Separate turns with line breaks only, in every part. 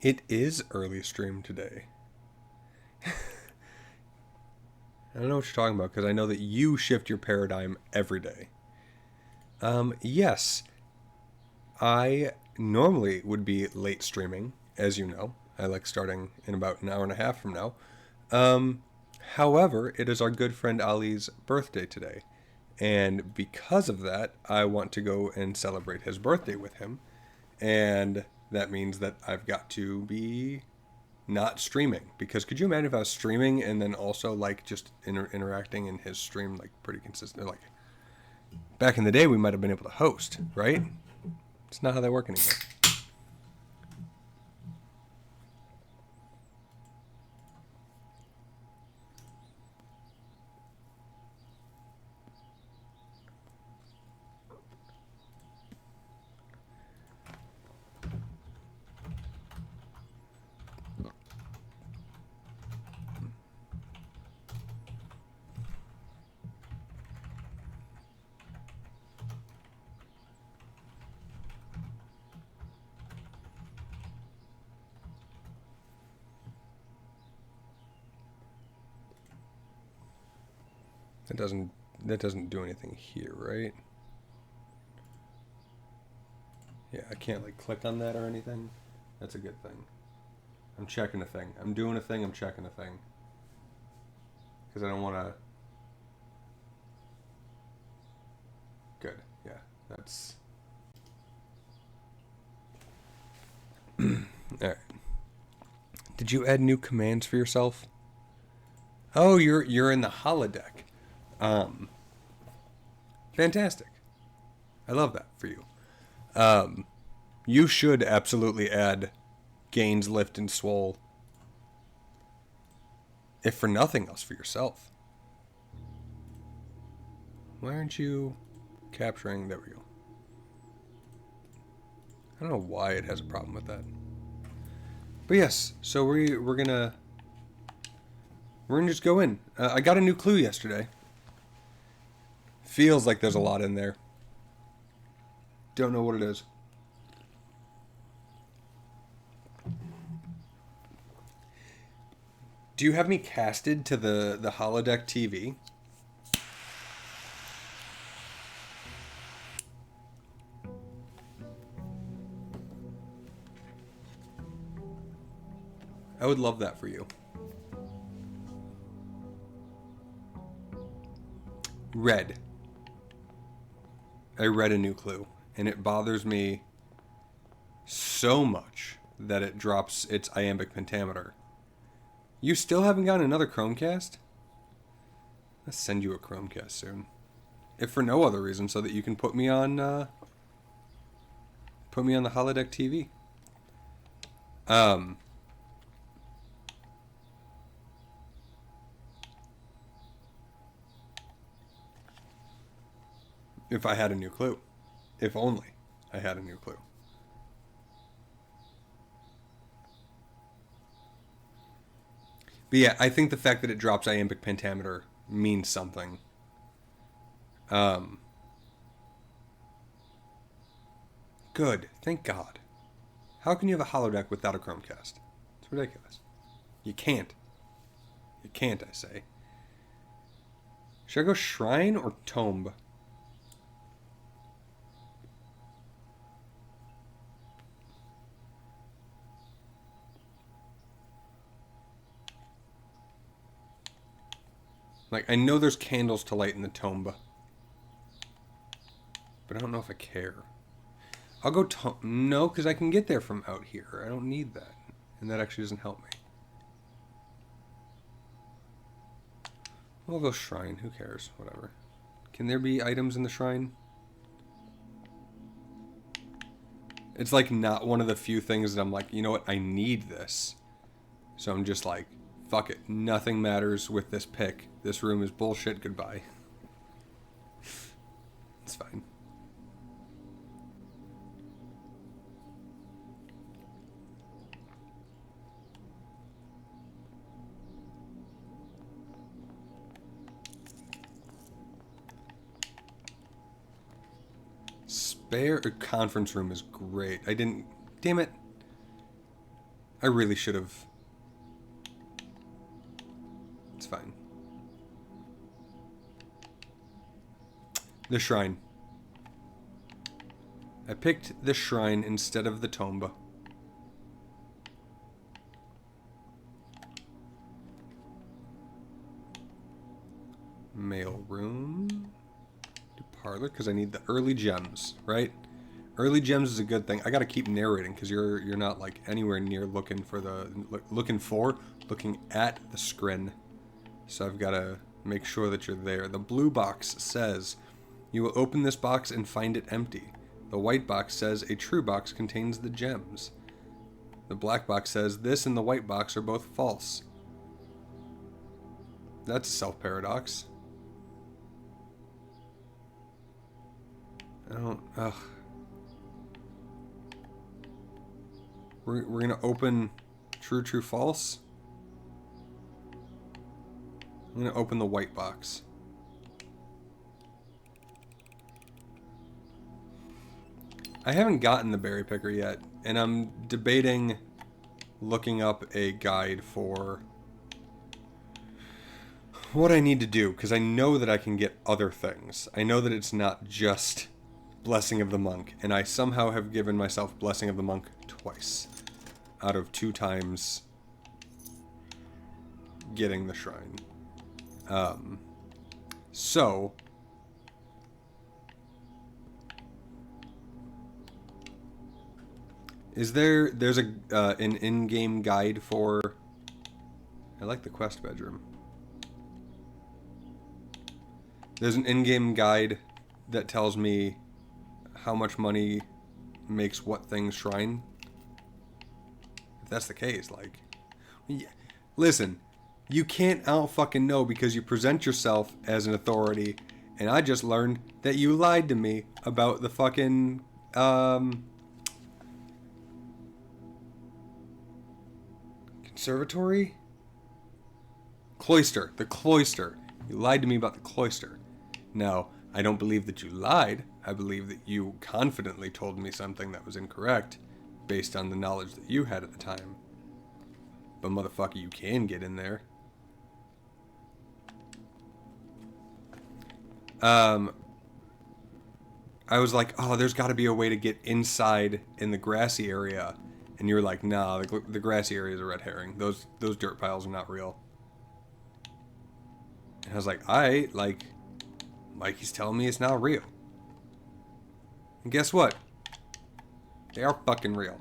It is early stream today. I don't know what you're talking about because I know that you shift your paradigm every day. Yes, I normally would be late streaming, as you know. I like starting in about an hour and a half from now. Um, However, it is our good friend Ali's birthday today. And because of that, I want to go and celebrate his birthday with him. And that means that I've got to be not streaming. Because could you imagine if I was streaming and then also like just interacting in his stream like pretty consistent? Like back in the day, we might have been able to host, right? It's not how they work anymore. That doesn't that doesn't do anything here, right? Yeah, I can't like click on that or anything. That's a good thing. I'm checking a thing. I'm doing a thing. I'm checking a thing. Because I don't want to. Good. Yeah, that's. All right. Did you add new commands for yourself? Oh, you're in the holodeck. Um, Fantastic. I love that for you. Um, you should absolutely add gains, lift, and swole, if for nothing else, for yourself. Why aren't you capturing? There we go. I don't know why it has a problem with that. But yes, so we're gonna just go in. I got a new clue yesterday. Feels like there's a lot in there. Don't know what it is. Do you have me casted to the holodeck TV? I would love that for you. Red. I read a new clue, and it bothers me so much that it drops its iambic pentameter. You still haven't gotten another Chromecast? Let's send you a Chromecast soon. If for no other reason, so that you can put me on the holodeck TV. Um, if I had a new clue. If only I had a new clue. But yeah, I think the fact that it drops iambic pentameter means something. Um, Good. Thank God. How can you have a holodeck without a Chromecast? It's ridiculous. You can't. You can't, I say. Should I go shrine or tomb? Like, I know there's candles to light in the tomb, but I don't know if I care. I'll go tomb. No, because I can get there from out here. I don't need that. And that actually doesn't help me. We'll go shrine. Who cares? Whatever. Can there be items in the shrine? It's like not one of the few things that I'm like, you know what? I need this. So I'm just like, fuck it. Nothing matters with this pick. This room is bullshit. Goodbye. It's fine. Spare conference room is great. I didn't. Damn it. I really should have. It's fine. The shrine. I picked the shrine instead of the tomba. Mail room. Parlor, because I need the early gems, right? Early gems is a good thing. I gotta keep narrating because you're not like anywhere near looking at the screen. So I've gotta make sure that you're there. The blue box says you will open this box and find it empty. The white box says a true box contains the gems. The black box says this and the white box are both false. That's a self-paradox. I don't... Ugh. We're gonna open true, true, false. I'm gonna open the white box. I haven't gotten the berry picker yet, and I'm debating looking up a guide for what I need to do, because I know that I can get other things. I know that it's not just Blessing of the Monk, and I somehow have given myself Blessing of the Monk twice out of 2 times getting the shrine. So there's an in-game guide for... I like the quest bedroom. There's an in-game guide that tells me how much money makes what thing's shrine. If that's the case, like... Yeah. Listen, you can't out-fucking know because you present yourself as an authority, and I just learned that you lied to me about the fucking... Conservatory? Cloister. The cloister. You lied to me about the cloister. Now, I don't believe that you lied. I believe that you confidently told me something that was incorrect based on the knowledge that you had at the time. But motherfucker, you can get in there. I was like, oh, there's got to be a way to get inside in the grassy area. And you were like, nah, the grassy area is a red herring. Those dirt piles are not real. And I was like, Mikey's telling me it's not real. And guess what? They are fucking real.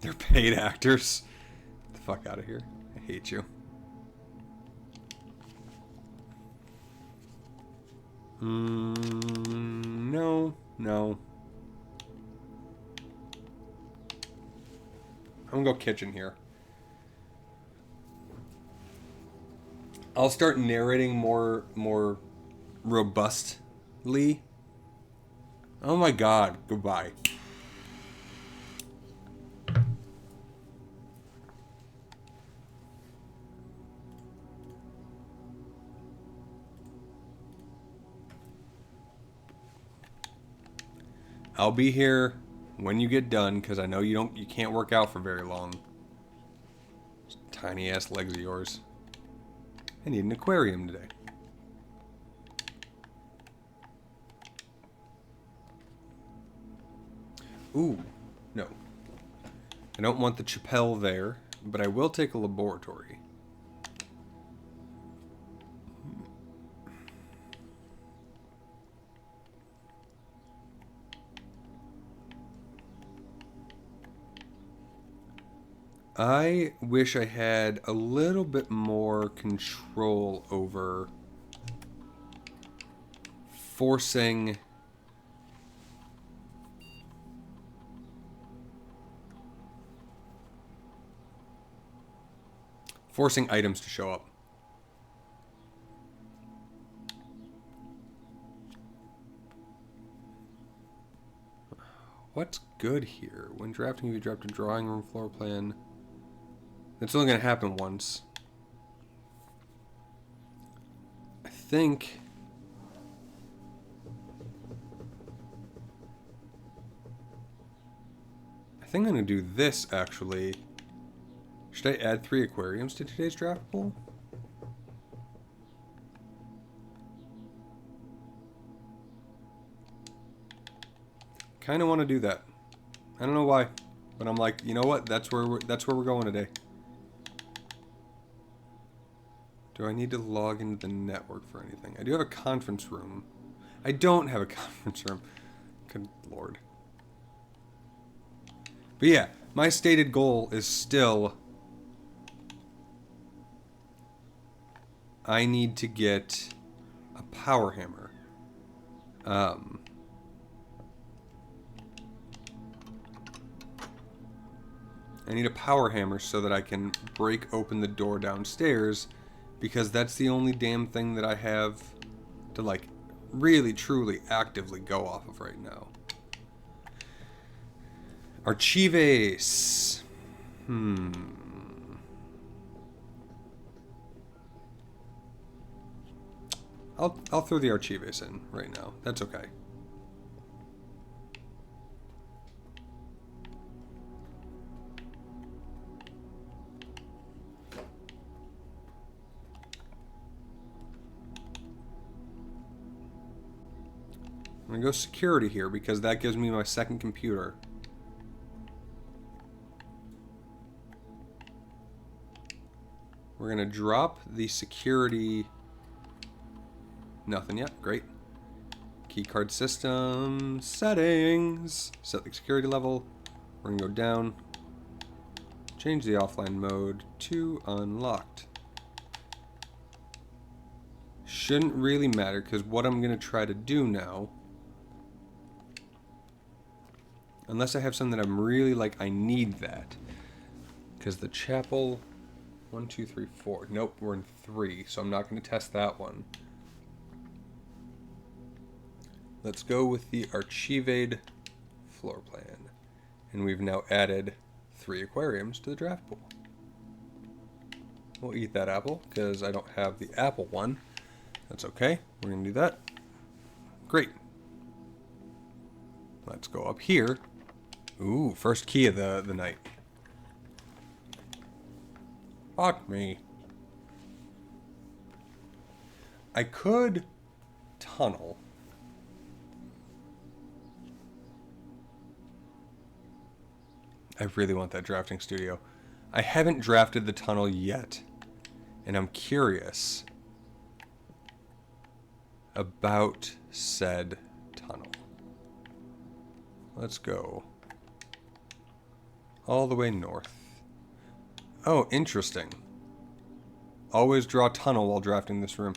They're paid actors. Get the fuck out of here. I hate you. No. I'm gonna go kitchen here. I'll start narrating more robustly. Oh my god, goodbye. I'll be here when you get done, because I know you can't work out for very long. Those tiny ass legs of yours. I need an aquarium today. Ooh, no. I don't want the chapel there, but I will take a laboratory. I wish I had a little bit more control over forcing items to show up. What's good here? When drafting, you draft a drawing room floor plan. It's only going to happen once. I think... I'm going to do this, actually. Should I add 3 aquariums to today's draft pool? Kind of want to do that. I don't know why, but I'm like, you know what? That's where we're going today. Do I need to log into the network for anything? I do have a conference room. I don't have a conference room. Good lord. But yeah, my stated goal is still... I need to get a power hammer. I need a power hammer so that I can break open the door downstairs, because that's the only damn thing that I have to, like, really, truly, actively go off of right now. Archives. I'll throw the Archives in right now. That's okay. I'm going to go security here because that gives me my second computer. We're going to drop the security... Nothing yet. Great. Keycard system settings. Set the security level. We're going to go down. Change the offline mode to unlocked. Shouldn't really matter because what I'm going to try to do now... Unless I have something that I'm really like, I need that. Because the chapel... 1, 2, 3, 4. Nope, we're in 3, so I'm not going to test that one. Let's go with the archived floor plan. And we've now added 3 aquariums to the draft pool. We'll eat that apple, because I don't have the apple one. That's okay. We're going to do that. Great. Let's go up here. Ooh, first key of the night. Fuck me. I could tunnel. I really want that drafting studio. I haven't drafted the tunnel yet. And I'm curious about said tunnel. Let's go all the way north. Oh, interesting. Always draw tunnel while drafting this room.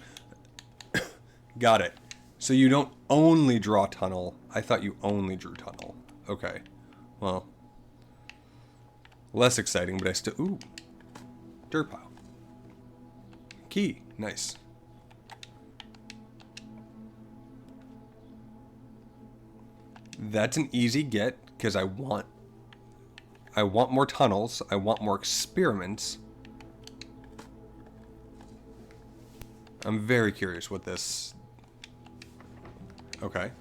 Got it. So you don't only draw tunnel. I thought you only drew tunnel. Okay. Well, less exciting, but I still... Ooh. Dirt pile. Key. Nice. That's an easy get, because I want more tunnels. I want more experiments. I'm very curious what this... Okay.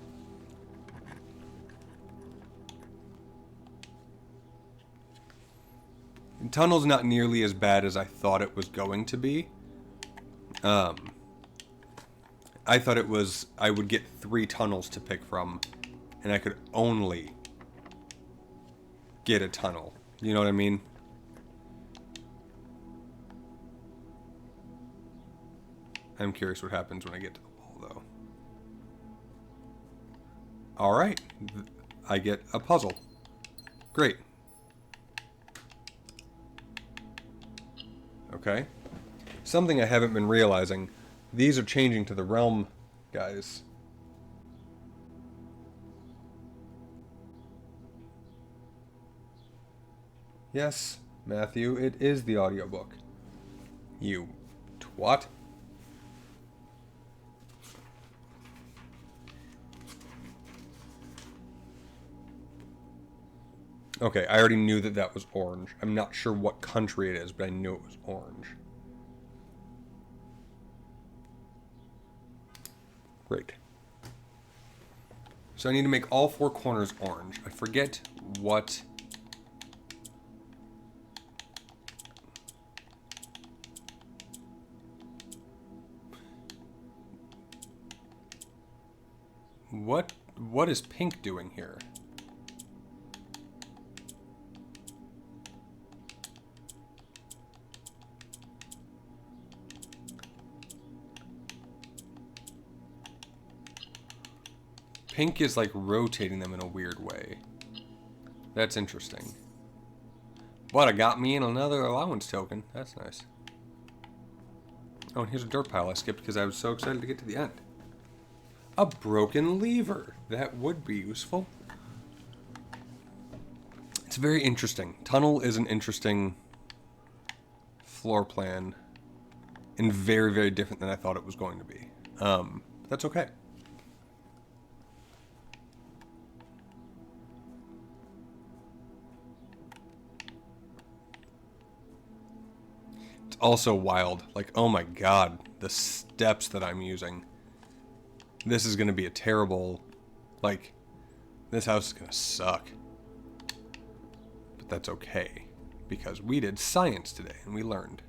Tunnel's not nearly as bad as I thought it was going to be. I thought it was... I would get 3 tunnels to pick from, and I could only get a tunnel. You know what I mean? I'm curious what happens when I get to the wall, though. Alright. I get a puzzle. Great. Okay. Something I haven't been realizing. These are changing to the realm, guys. Yes, Matthew, it is the audiobook. You twat. Okay, I already knew that that was orange. I'm not sure what country it is, but I knew it was orange. Great. So I need to make all 4 corners orange. I forget what... What is pink doing here? Pink is like rotating them in a weird way. That's interesting. But it got me in another allowance token. That's nice. Oh, and here's a dirt pile I skipped because I was so excited to get to the end. A broken lever. That would be useful. It's very interesting. Tunnel is an interesting floor plan and very, very different than I thought it was going to be. That's okay. It's also wild. Like, oh my god, the steps that I'm using. This is going to be a terrible, like, this house is going to suck. But that's okay, because we did science today, and we learned.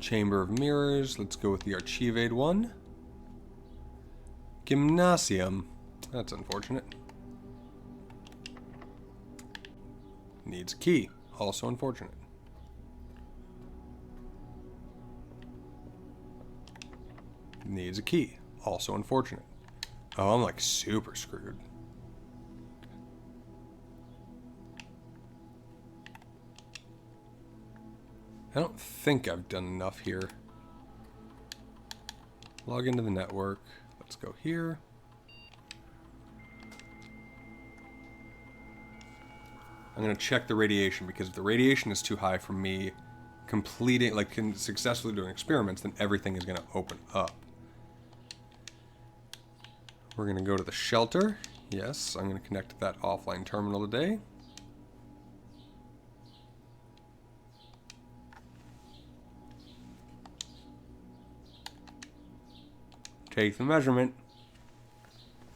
Chamber of Mirrors, let's go with the Archivade one. Gymnasium, that's unfortunate. Needs a key, also unfortunate. Needs a key. Also unfortunate. Oh, I'm like super screwed. I don't think I've done enough here. Log into the network. Let's go here. I'm going to check the radiation because if the radiation is too high for me completing, like successfully doing experiments, then everything is going to open up. We're going to go to the shelter. Yes, I'm going to connect to that offline terminal today. Take the measurement.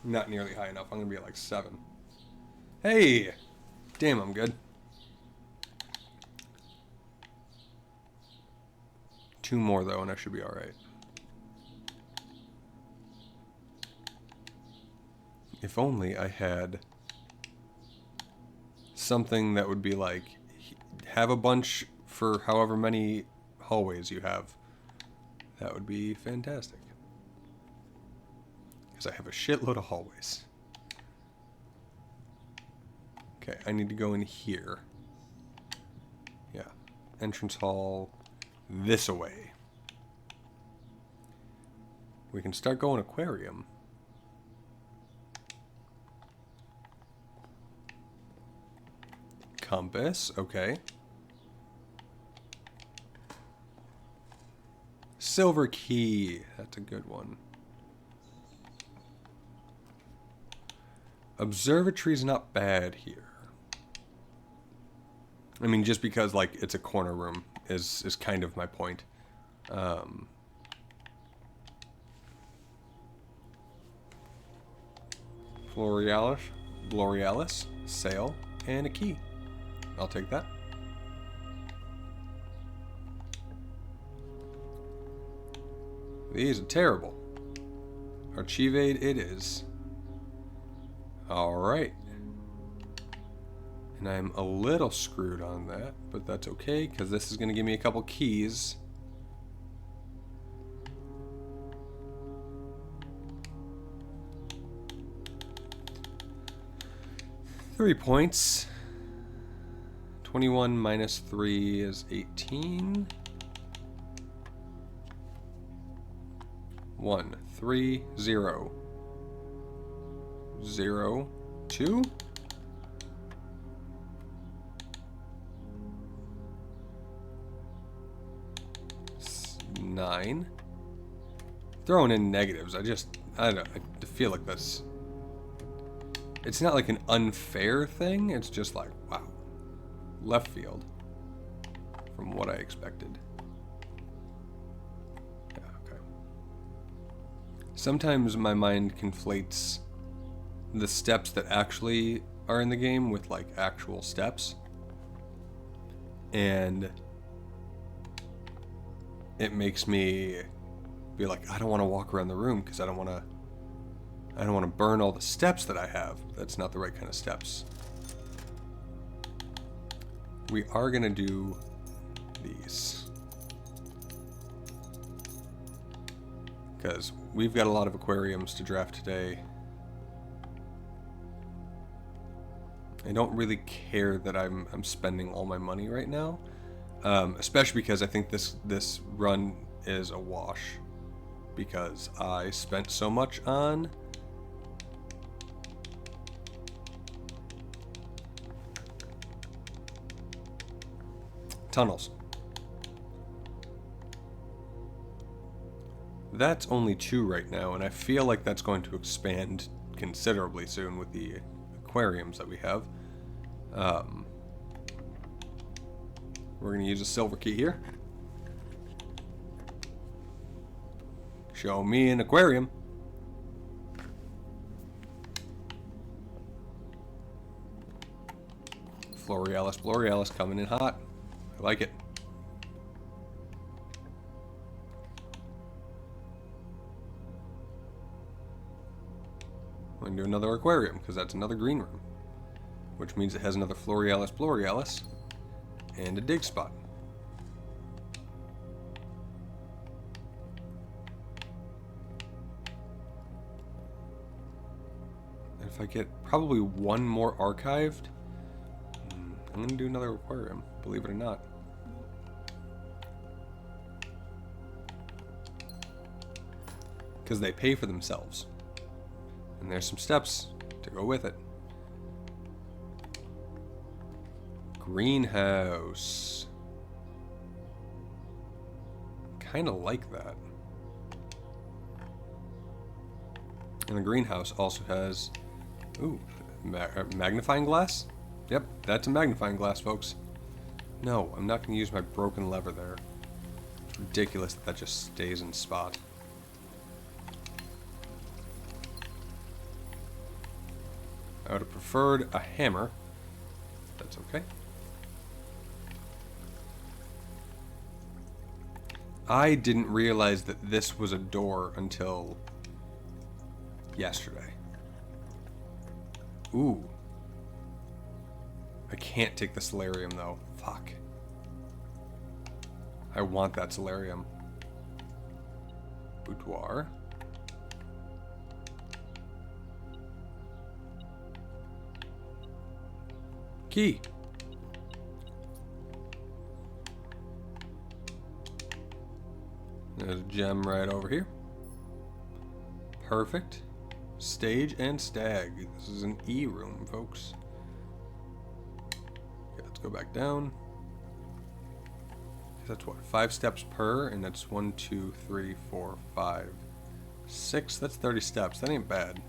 Not nearly high enough. I'm going to be at like 7. Hey! Damn, I'm good. 2 more though, and I should be alright. If only I had something that would be like, have a bunch for however many hallways you have. That would be fantastic. Because I have a shitload of hallways. Okay, I need to go in here. Yeah. Entrance hall this away. We can start going aquarium. Compass, okay. Silver key, that's a good one. Observatory's not bad here. I mean, just because, like, it's a corner room is kind of my point. Glorialis, sail, and a key. I'll take that. These are terrible. Archivade it is. Alright. And I'm a little screwed on that, but that's okay, because this is going to give me a couple keys. Three points. 21 minus 3 is 18. 1, 3, 0. 0, 2. 9. Throwing in negatives. I don't know. I feel like that's... It's not like an unfair thing. It's just like, wow. Left field from what I expected. Yeah, okay. Sometimes my mind conflates the steps that actually are in the game with like actual steps, and it makes me be like, I don't want to walk around the room because I don't want to burn all the steps that I have. That's not the right kind of steps. We are gonna do these because we've got a lot of aquariums to draft today. I don't really care that I'm spending all my money right now, especially because I think this run is a wash because I spent so much on tunnels. That's only 2 right now, and I feel like that's going to expand considerably soon with the aquariums that we have. We're going to use a silver key here. Show me an aquarium. Florealis coming in hot. I like it. I'm going to do another aquarium because that's another green room, which means it has another Florealis and a dig spot. And if I get probably one more archived, I'm going to do another aquarium, believe it or not. Because they pay for themselves. And there's some steps to go with it. Greenhouse. Kind of like that. And the greenhouse also has, magnifying glass? Yep, that's a magnifying glass, folks. No, I'm not going to use my broken lever there. It's ridiculous that just stays in spot. I would have preferred a hammer. That's okay. I didn't realize that this was a door until yesterday. Ooh. I can't take the solarium though. Fuck. I want that solarium. Boudoir. Key. There's a gem right over here. Perfect. Stage and stag. This is an E room, folks. Okay, let's go back down. That's what, 5 steps per, and that's 1, 2, 3, 4, 5, 6. That's 30 steps. That ain't bad.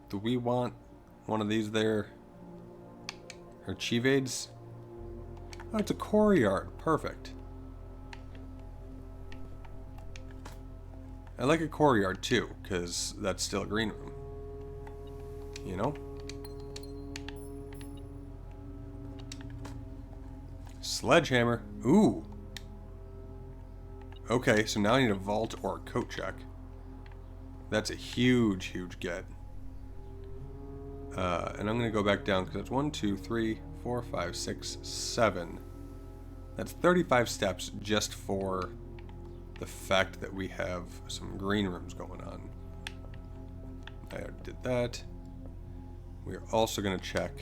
Do we want one of these there? Archivades? Oh, it's a courtyard. Perfect. I like a courtyard too, because that's still a green room. You know? Sledgehammer. Ooh. Okay, so now I need a vault or a coat check. That's a huge, huge get. And I'm going to go back down because that's 1, 2, 3, 4, 5, 6, 7. That's 35 steps just for the fact that we have some green rooms going on. I did that. We're also going to check.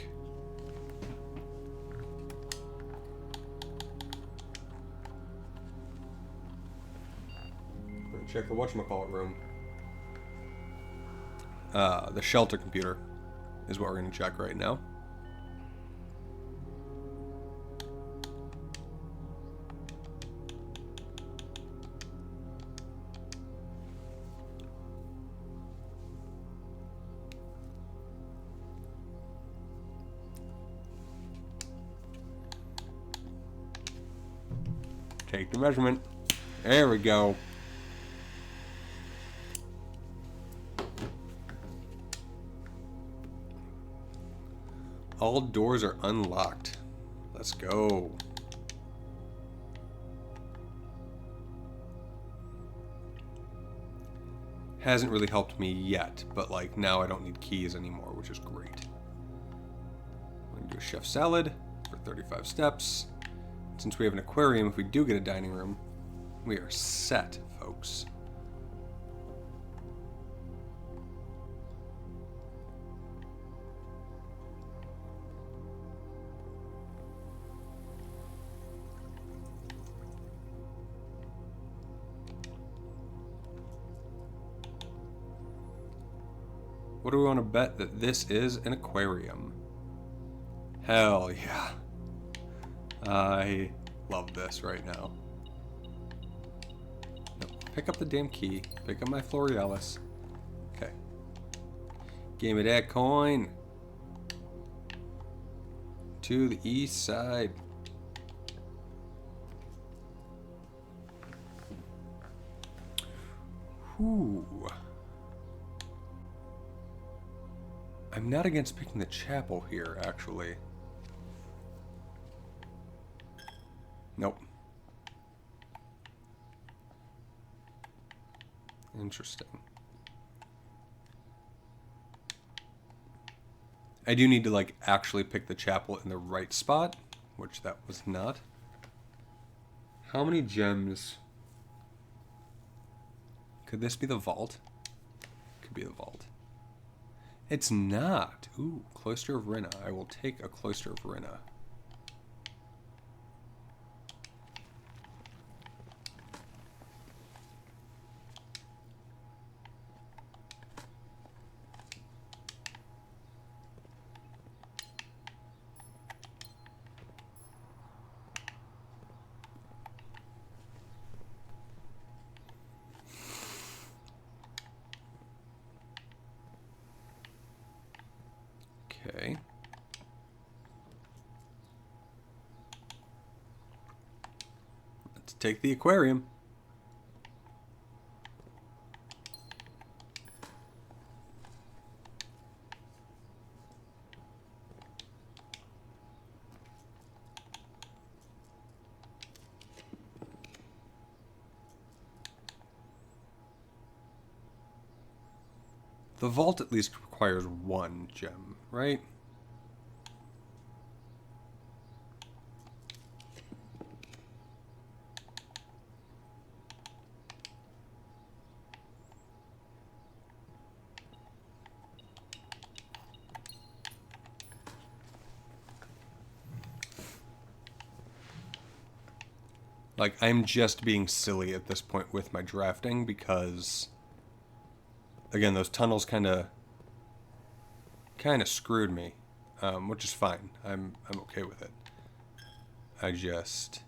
We're going to check the whatchamacallit room. The shelter computer is what we're going to check right now. Take the measurement. There we go. All doors are unlocked. Let's go. Hasn't really helped me yet, but like now I don't need keys anymore, which is great. I'm gonna do a chef salad for 35 steps. Since we have an aquarium, if we do get a dining room, we are set, folks. What do we want to bet that this is an aquarium? Hell yeah. I love this right now. No, pick up the damn key. Pick up my Florealis. Okay. Give me that coin. To the east side. Whew. I'm not against picking the chapel here, actually. Nope. Interesting. I do need to, like, actually pick the chapel in the right spot, which that was not. How many gems? Could this be the vault? Could be the vault. It's not. Ooh, Cloister of Rinna. I will take a Cloister of Rinna. Okay. Let's take the aquarium. The vault at least requires one gem, right? Like, I'm just being silly at this point with my drafting because, again, those tunnels kind of screwed me, which is fine. I'm okay with it. I just,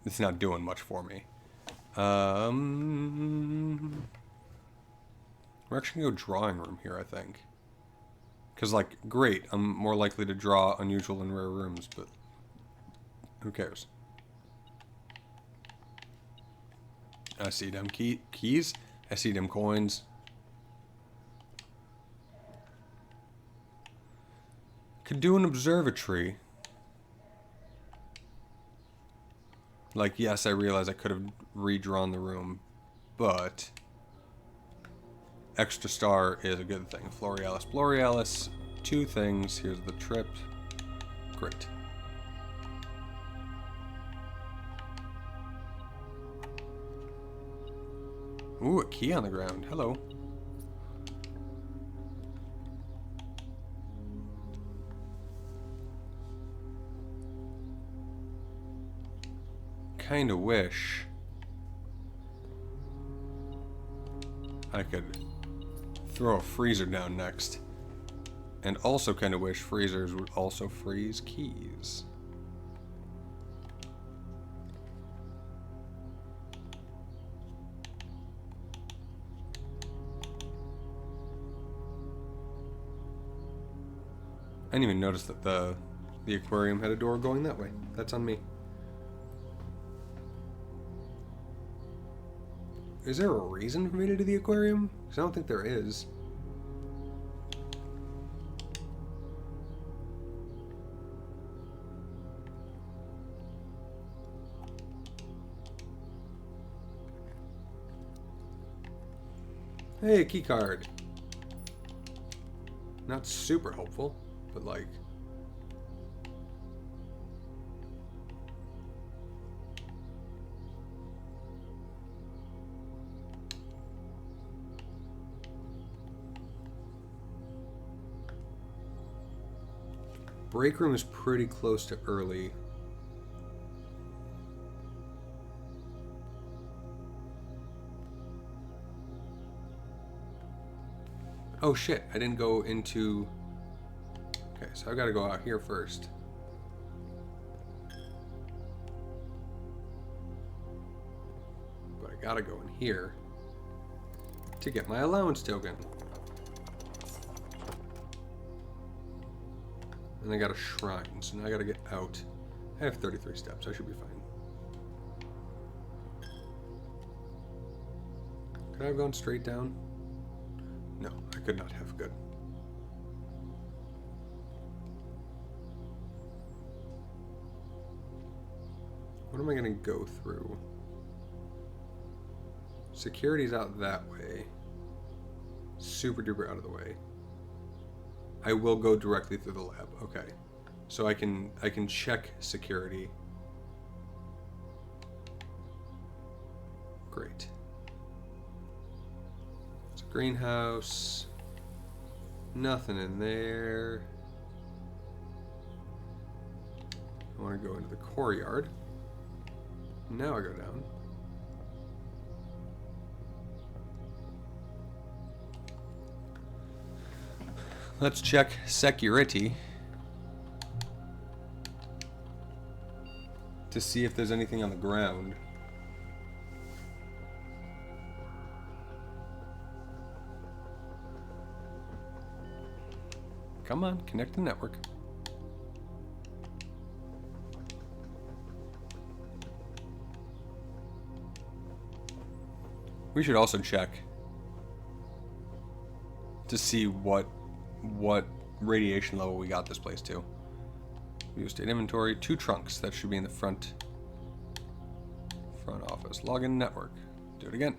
it's not doing much for me. We're actually gonna go drawing room here, I think. Because, like, great, I'm more likely to draw unusual and rare rooms, but who cares? I see them keys. I see them coins. Could do an observatory. Like, yes, I realize I could have redrawn the room, but extra star is a good thing. Florealis, Florealis, 2 things. Here's the trip. Great. Ooh, a key on the ground. Hello. Kinda wish I could throw a freezer down next. And also kinda wish freezers would also freeze keys. I didn't even notice that the aquarium had a door going that way. That's on me. Is there a reason for me to do the aquarium? Because I don't think there is. Hey, key card. Not super helpful, but like... Break room is pretty close to early. Oh shit, I didn't go into... Okay, so I gotta go out here first. But I gotta go in here to get my allowance token. And I got a shrine, so now I gotta get out. I have 33 steps, I should be fine. Could I have gone straight down? No, I could not have. Good. What am I gonna go through? Security's out that way. Super duper out of the way. I will go directly through the lab. Okay. So I can check security. Great. It's a greenhouse. Nothing in there. I want to go into the core yard. Now I go down. Let's check security to see if there's anything on the ground. Come on, connect the network. We should also check to see what radiation level we got this place to. View state inventory, 2 trunks. That should be in the front office. Login network. Do it again.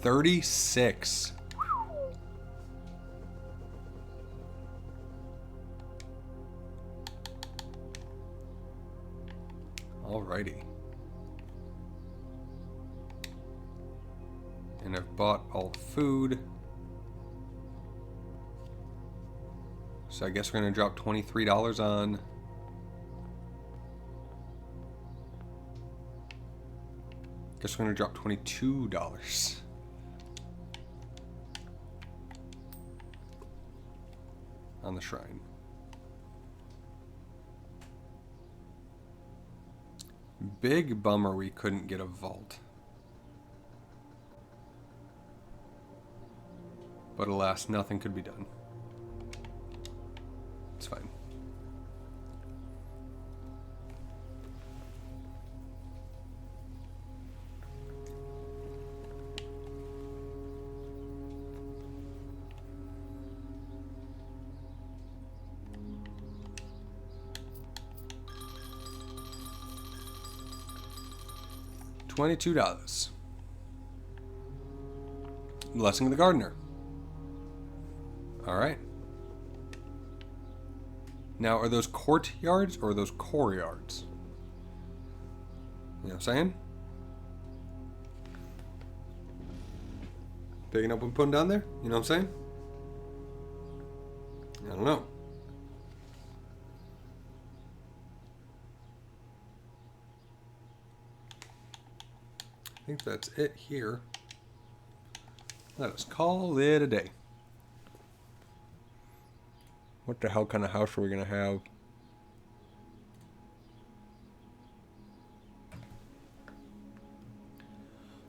$36. Alrighty. And I've bought all the food. So I guess we're gonna drop $23 on guess we're gonna drop $22 on the shrine. Big bummer we couldn't get a vault. But alas, nothing could be done. It's fine. $22. Blessing of the Gardener. Alright. Now, are those courtyards or are those core yards? You know what I'm saying? Picking up and putting down there? You know what I'm saying? I don't know. I think that's it here. Let us call it a day. What the hell kind of house are we going to have?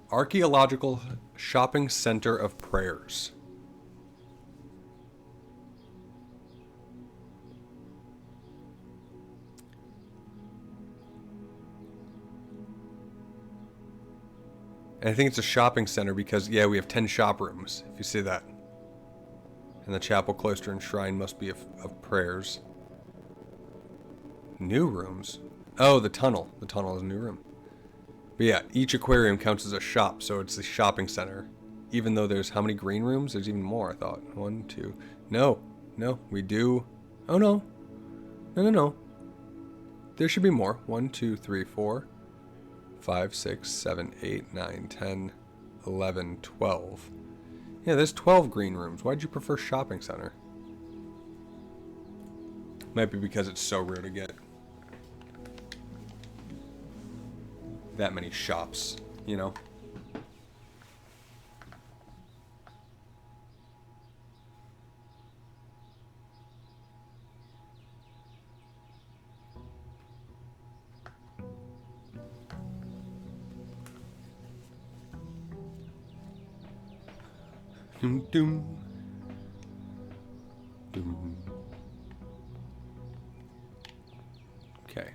Archaeological Shopping Center of Prayers. And I think it's a shopping center because, yeah, we have 10 shop rooms, if you see that. And the chapel, cloister, and shrine must be of prayers. New rooms? Oh, the tunnel. The tunnel is a new room. But yeah, each aquarium counts as a shop, so it's the shopping center. Even though there's how many green rooms? There's even more, I thought. 1, 2. No, we do. Oh, no. No. There should be more. 1, 2, 3, 4, 5, 6, 7, 8, 9, 10, 11, 12. Yeah, there's 12 green rooms. Why'd you prefer shopping center? Might be because it's so rare to get that many shops, you know? Doom, doom. Doom. Okay.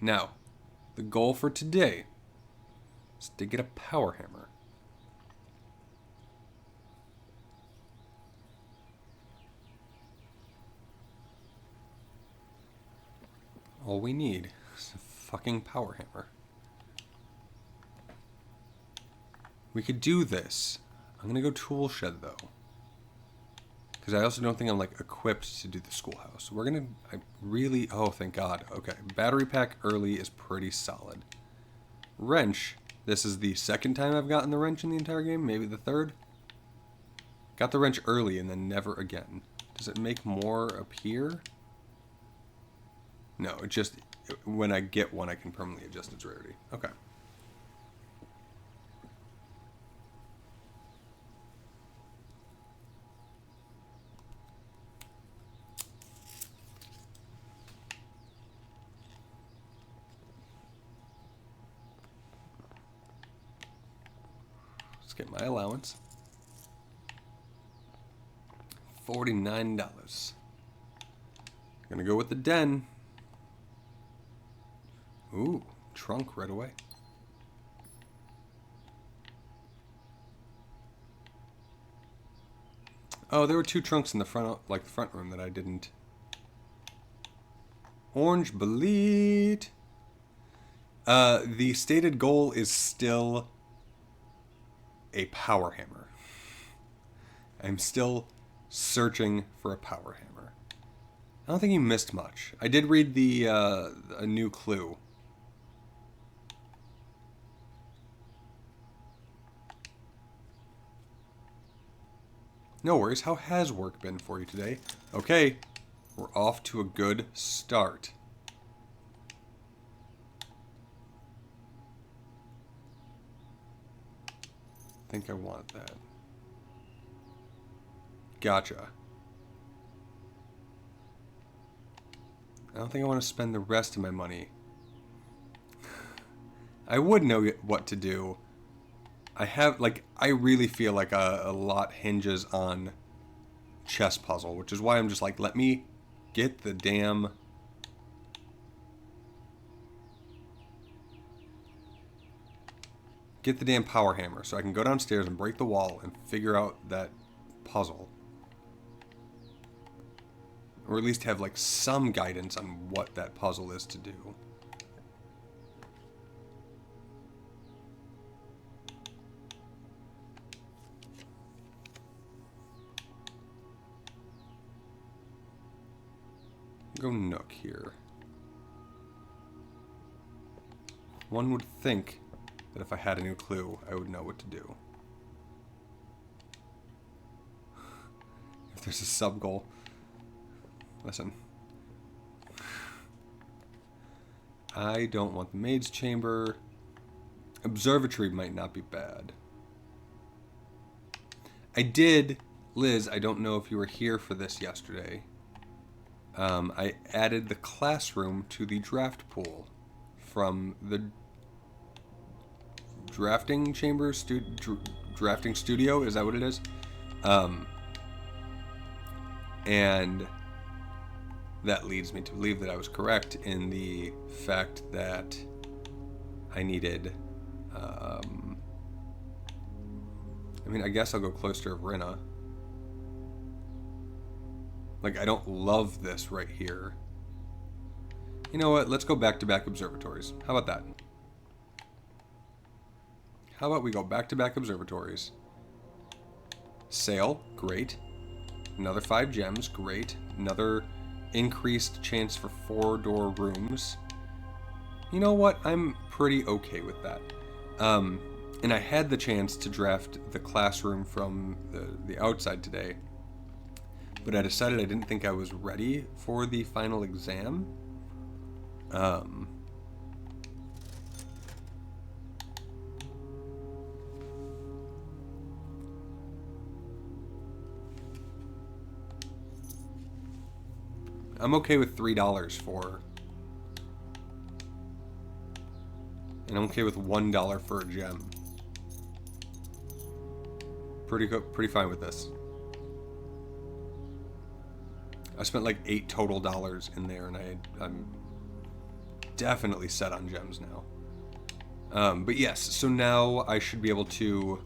Now, the goal for today is to get a power hammer. All we need is a fucking power hammer. We could do this. I'm gonna go tool shed though, because I also don't think I'm like equipped to do the schoolhouse. We're gonna. Oh, thank God. Okay, battery pack early is pretty solid. Wrench. This is the second time I've gotten the wrench in the entire game, maybe the third. Got the wrench early and then never again. Does it make more appear? No, it just when I get one, I can permanently adjust its rarity. Okay. Get my allowance. $49. Gonna go with the den. Ooh, trunk right away. Oh, there were 2 trunks in the front, like the front room that I didn't. Orange Bolete. The stated goal is still a power hammer. I'm still searching for a power hammer. I don't think you missed much. I did read the a new clue. No worries. How has work been for you today? Okay, we're off to a good start. I think I want that. Gotcha. I don't think I want to spend the rest of my money. I would know what to do. I really feel like a lot hinges on chess puzzle, which is why I'm just like, let me get the damn... Get the damn power hammer so I can go downstairs and break the wall and figure out that puzzle. Or at least have like some guidance on what that puzzle is to do. Go Nook here. One would think that if I had a new clue, I would know what to do. If there's a sub-goal. Listen. I don't want the maid's chamber. Observatory might not be bad. I did, Liz, I don't know if you were here for this yesterday. I added the classroom to the draft pool from the drafting chamber, drafting studio, is that what it is? And that leads me to believe that I was correct in the fact that I needed, I mean, I guess I'll go close to Rina. Like, I don't love this right here. You know what? Let's go back-to-back observatories. How about that? How about we go back-to-back observatories? Sale, great. Another 5 gems, great. Another increased chance for 4-door rooms. You know what? I'm pretty okay with that. And I had the chance to draft the classroom from the outside today, but I decided I didn't think I was ready for the final exam. I'm okay with $3 for, and I'm okay with $1 for a gem. Pretty fine with this. I spent like $8 total in there, and I'm definitely set on gems now. But yes, so now I should be able to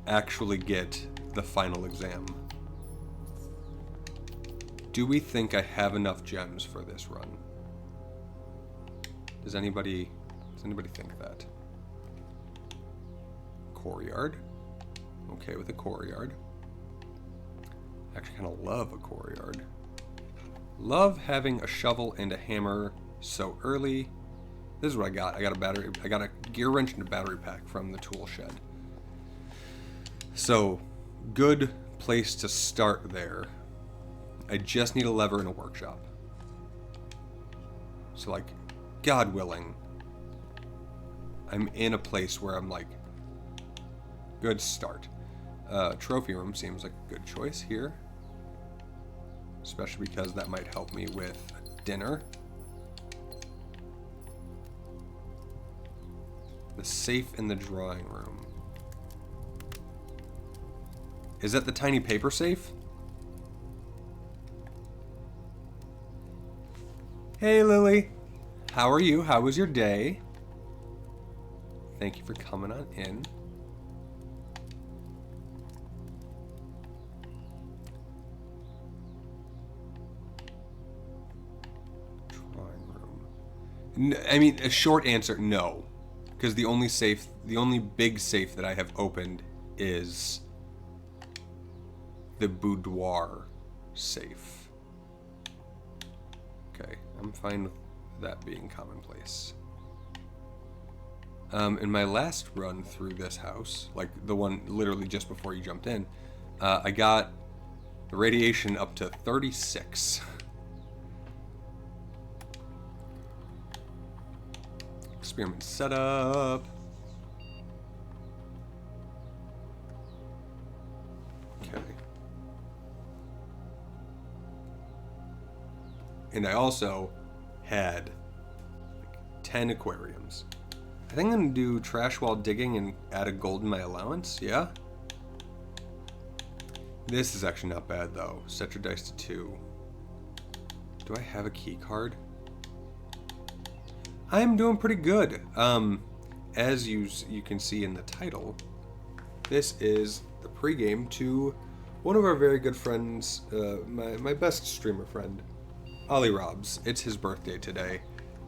actually get the final exam. Do we think I have enough gems for this run? Does anybody think that? Courtyard. Okay with a courtyard. Actually kind of love a courtyard. Love having a shovel and a hammer so early. This is what I got. I got a gear wrench and a battery pack from the tool shed. So, good place to start there. I just need a lever and a workshop. So, like, God willing, I'm in a place where I'm like, good start. Trophy room seems like a good choice here. Especially because that might help me with dinner. The safe in the drawing room. Is that the tiny paper safe? Hey Lily, how are you? How was your day? Thank you for coming on in. Drawing room. I mean, a short answer, no. Because the only big safe that I have opened is the boudoir safe. Okay, I'm fine with that being commonplace. In my last run through this house, like the one literally just before you jumped in, I got the radiation up to 36. Experiment setup. Okay. And I also had like 10 aquariums. I think I'm gonna do trash while digging and add a gold in my allowance, yeah? This is actually not bad though. Set your dice to 2. Do I have a key card? I am doing pretty good. As you can see in the title, this is the pregame to one of our very good friends, my best streamer friend, Ollie Robs. It's his birthday today,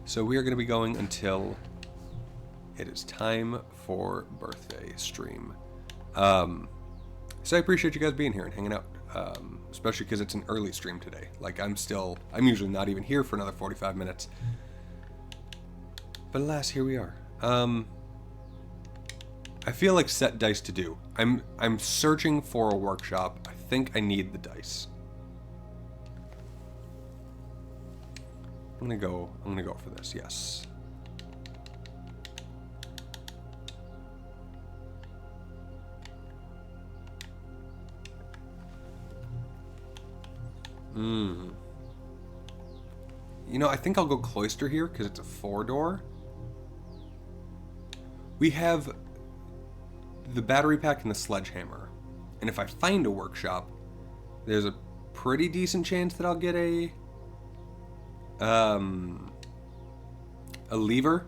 so we are going to be going until it is time for birthday stream. So I appreciate you guys being here and hanging out, especially because it's an early stream today. Like I'm usually not even here for another 45 minutes. But alas, here we are. I feel like set dice to do. I'm searching for a workshop. I think I need the dice. I'm gonna go for this, yes. Hmm. You know, I think I'll go cloister here because it's a 4-door. We have the battery pack and the sledgehammer. And if I find a workshop, there's a pretty decent chance that I'll get a lever.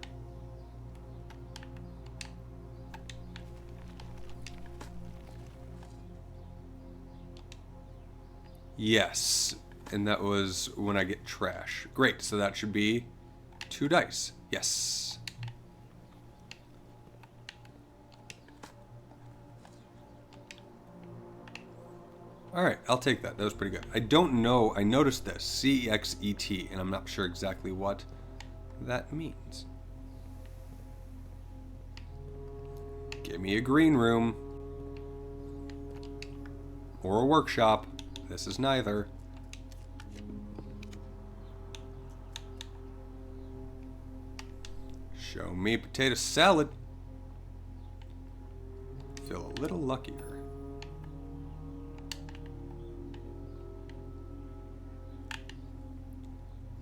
Yes, and that was when I get trash. Great, so that should be 2 dice. Yes. Alright, I'll take that. That was pretty good. I don't know. I noticed this. CEXET, and I'm not sure exactly what that means. Give me a green room. Or a workshop. This is neither. Show me potato salad. Feel a little luckier.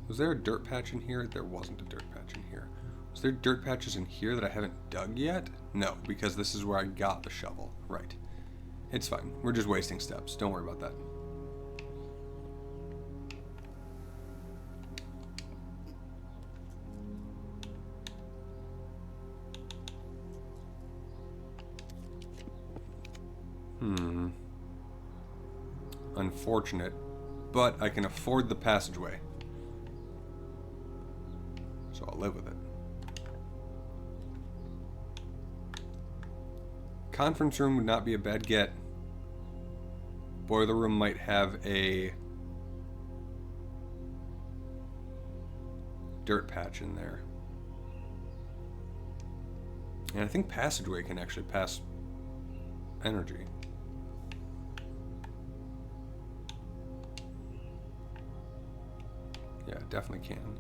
Was there a dirt patch in here? There wasn't a dirt patch in here. Was there dirt patches in here that I haven't dug yet? No, because this is where I got the shovel. Right. It's fine. We're just wasting steps. Don't worry about that. Unfortunate, but I can afford the passageway. So I'll live with it. Conference room would not be a bad get. Boiler room might have a dirt patch in there. And I think passageway can actually pass energy. Yeah, it definitely can.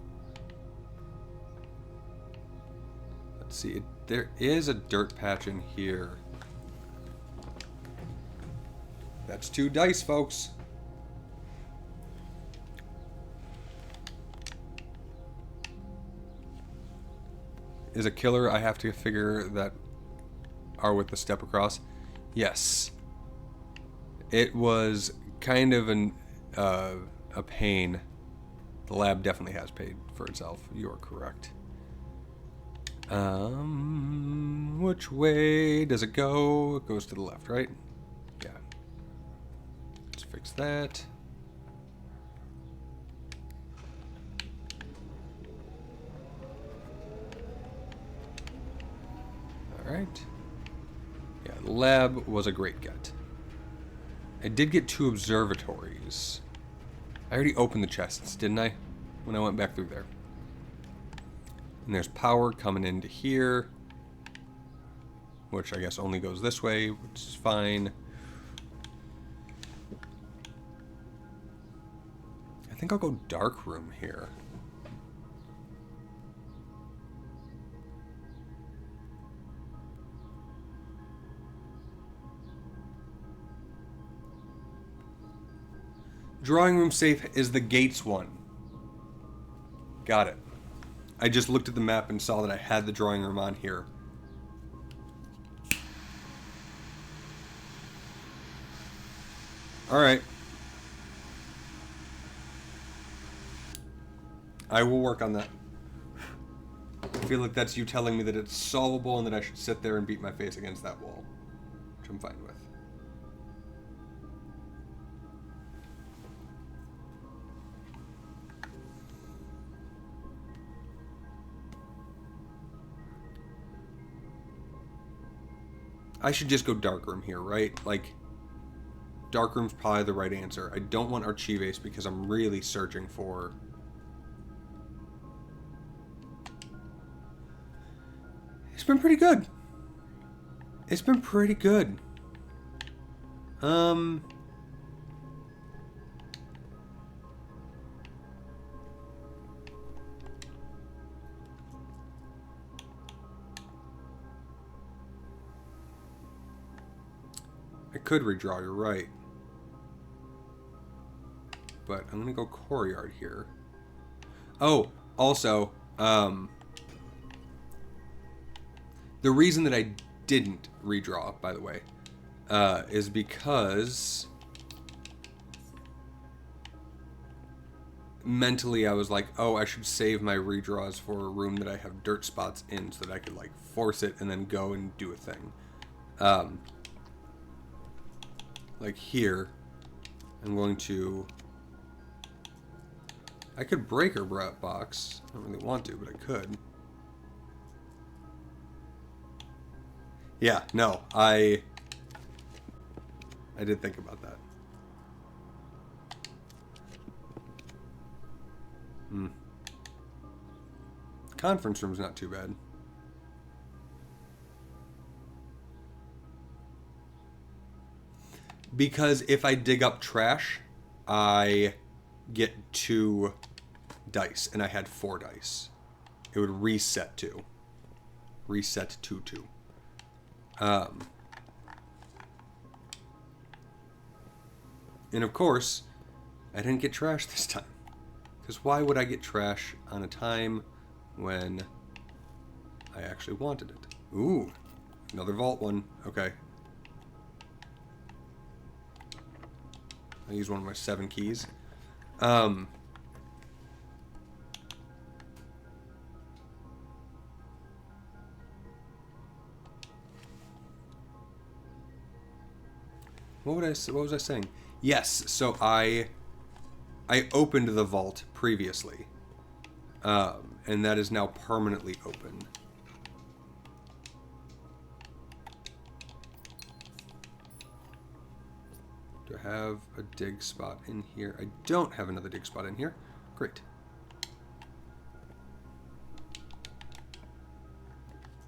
Let's see. There is a dirt patch in here. That's 2 dice, folks. Is a killer I have to figure that are with the step across? Yes. It was kind of a pain. The lab definitely has paid for itself. You are correct. Which way does it go? It goes to the left, right? Yeah. Let's fix that. Alright. Yeah, the lab was a great get. I did get 2 observatories. I already opened the chests, didn't I? When I went back through there. And there's power coming into here. Which I guess only goes this way, which is fine. I think I'll go dark room here. Drawing room safe is the gates one. Got it. I just looked at the map and saw that I had the drawing room on here. Alright. I will work on that. I feel like that's you telling me that it's solvable and that I should sit there and beat my face against that wall. Which I'm fine with. I should just go darkroom here, right? Like, darkroom's probably the right answer. I don't want Archives because I'm really searching for... It's been pretty good. It's been pretty good. I could redraw, you're right. but I'm going to go courtyard here. Oh, also, the reason that I didn't redraw, by the way, is because mentally I was like, oh, I should save my redraws for a room that I have dirt spots in so that I could like force it and then go and do a thing. Like here, I'm going to... I could break her box. I don't really want to, but I could. Yeah, no, I did think about that. Conference room's not too bad. Because if I dig up trash, I get 2 dice, and I had 4 dice. It would reset to. Reset to 2. And of course, I didn't get trash this time. Because why would I get trash on a time when I actually wanted it? Ooh, another vault one. Okay. I use one of my 7 keys. What was I saying? Yes, so I opened the vault previously. And that is now permanently open. Do I have a dig spot in here? I don't have another dig spot in here. Great.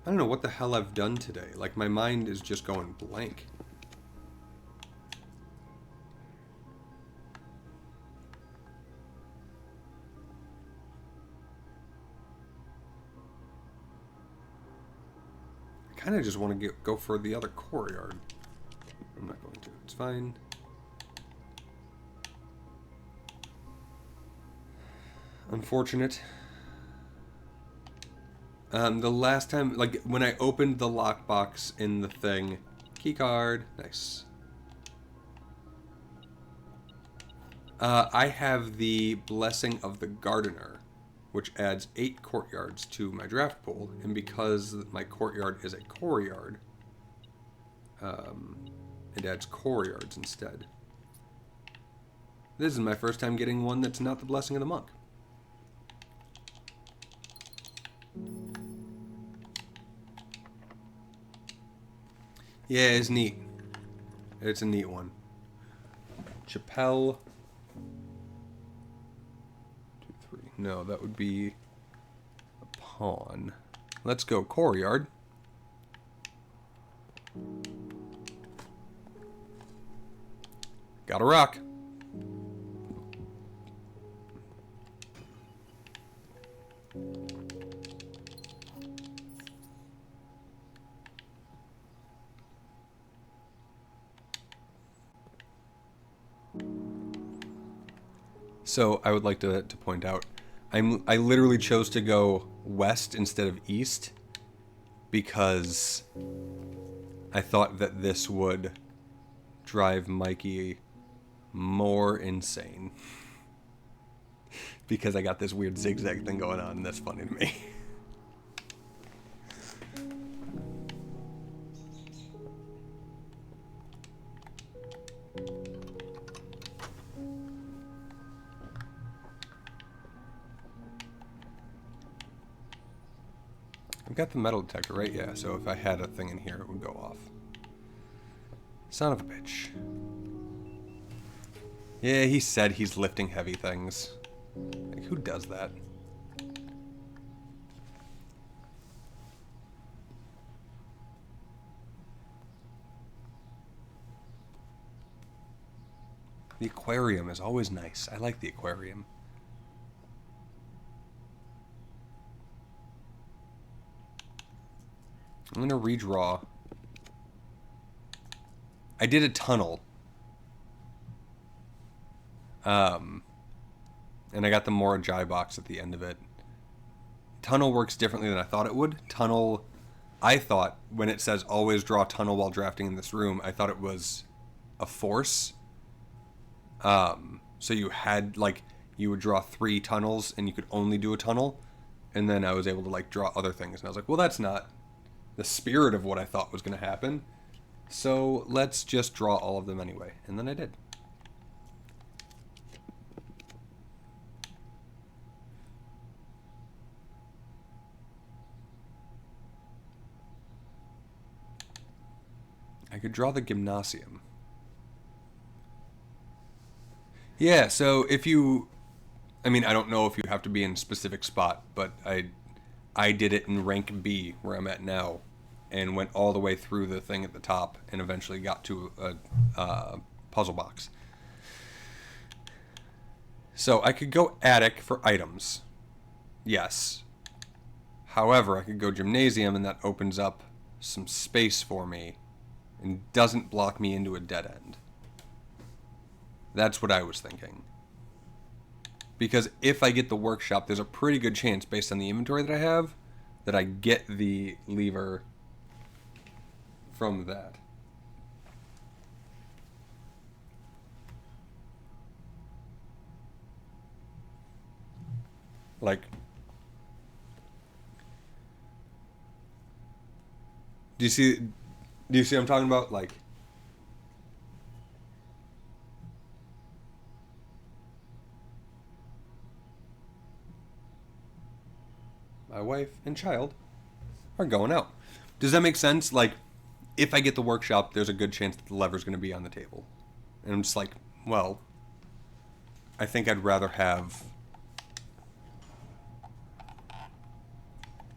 I don't know what the hell I've done today. Like, my mind is just going blank. I kind of just want to go for the other courtyard. I'm not going to. It's fine. Unfortunate. The last time, like, when I opened the lockbox in the thing... Keycard. Nice. I have the Blessing of the Gardener, which adds 8 courtyards to my draft pool, and because my courtyard is a core yard, it adds core yards instead. This is my first time getting one that's not the Blessing of the Monk. Yeah, it's neat. It's a neat one. Chappelle. 2, 3. No, that would be a pawn. Let's go courtyard. Got a rock. So I would like to point out, I literally chose to go west instead of east because I thought that this would drive Mikey more insane. Because I got this weird zigzag thing going on, and that's funny to me. I've got the metal detector, right? Yeah, so if I had a thing in here, it would go off. Son of a bitch. Yeah, he said he's lifting heavy things. Like, who does that? The aquarium is always nice. I like the aquarium. I'm gonna redraw. I did a tunnel. And I got the Morajai box at the end of it. Tunnel works differently than I thought it would. Tunnel, I thought, when it says always draw tunnel while drafting in this room, I thought it was a force. So you had, like, you would draw 3 tunnels and you could only do a tunnel. And then I was able to, like, draw other things. And I was like, well, that's not the spirit of what I thought was going to happen. So let's just draw all of them anyway. And then I did. I could draw the gymnasium. Yeah, so if you... I mean, I don't know if you have to be in a specific spot, but I did it in rank B, where I'm at now, and went all the way through the thing at the top, and eventually got to a puzzle box. So I could go attic for items. Yes. However, I could go gymnasium, and that opens up some space for me, and doesn't block me into a dead end. That's what I was thinking. Because if I get the workshop, there's a pretty good chance, based on the inventory that I have, that I get the lever from that. Like, do you see what I'm talking about? Like, my wife and child are going out. Does that make sense? Like, if I get the workshop, there's a good chance that the lever's going to be on the table. And I'm just like, well, I think I'd rather have...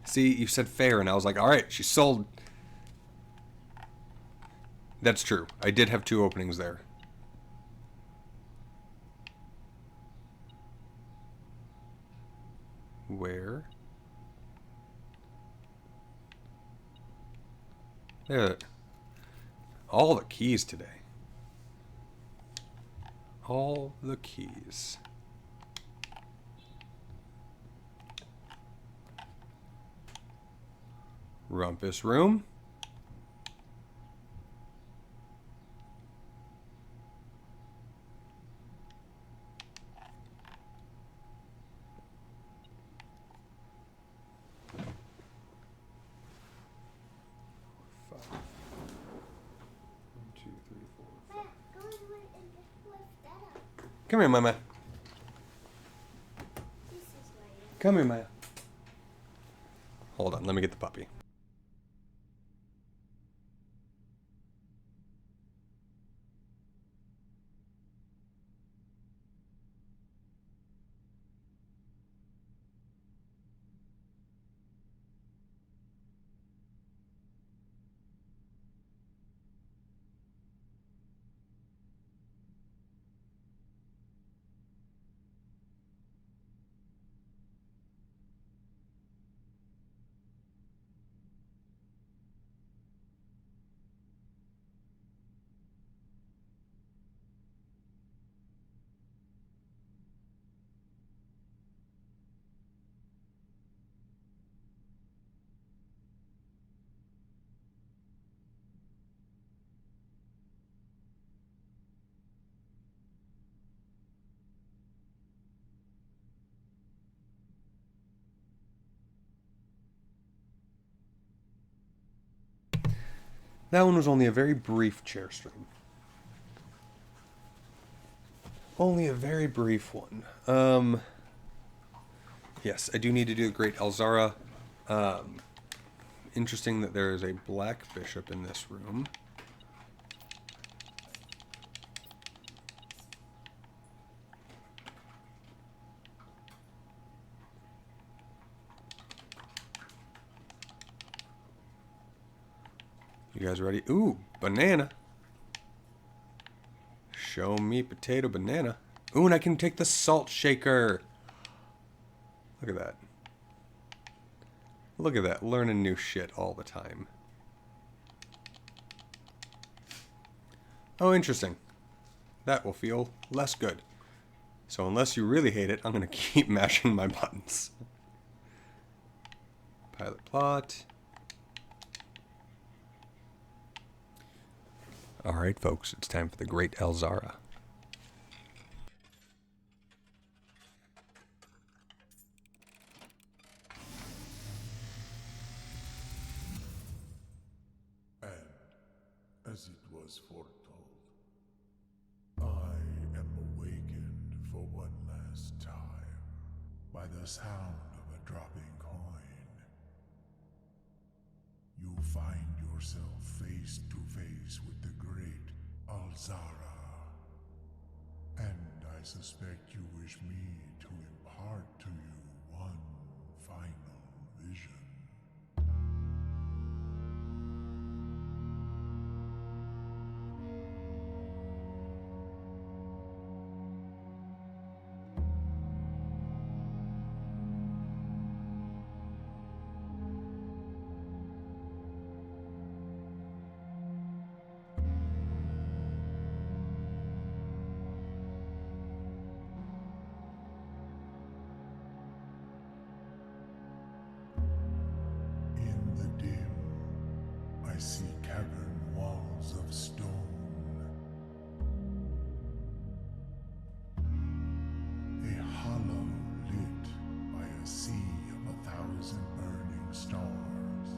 See, you said fair, and I was like, all right, she's sold. That's true. I did have 2 openings there. Where? There. All the keys today. All the keys. Rumpus room. Come here, Mama. Come here, Maya. Hold on, let me get the puppy. That one was only a very brief chair stream. Only a very brief one. Yes, I do need to do a Great Elzara. Interesting that there is a black bishop in this room. You guys ready? Ooh, banana. Show me potato banana. Ooh, and I can take the salt shaker. Look at that. Look at that. Learning new shit all the time. Oh, interesting. That will feel less good. So unless you really hate it, I'm going to keep mashing my buttons. Pilot plot. Alright, folks, it's time for the Great Elzara.
And, as it was foretold, I am awakened for one last time by the sound of a dropping coin. You find yourself face to face with the great Alzara. And I suspect you wish me to impart to you one final vision. In the dim, I see cavern walls of stone. A hollow lit by a sea of 1,000 burning stars.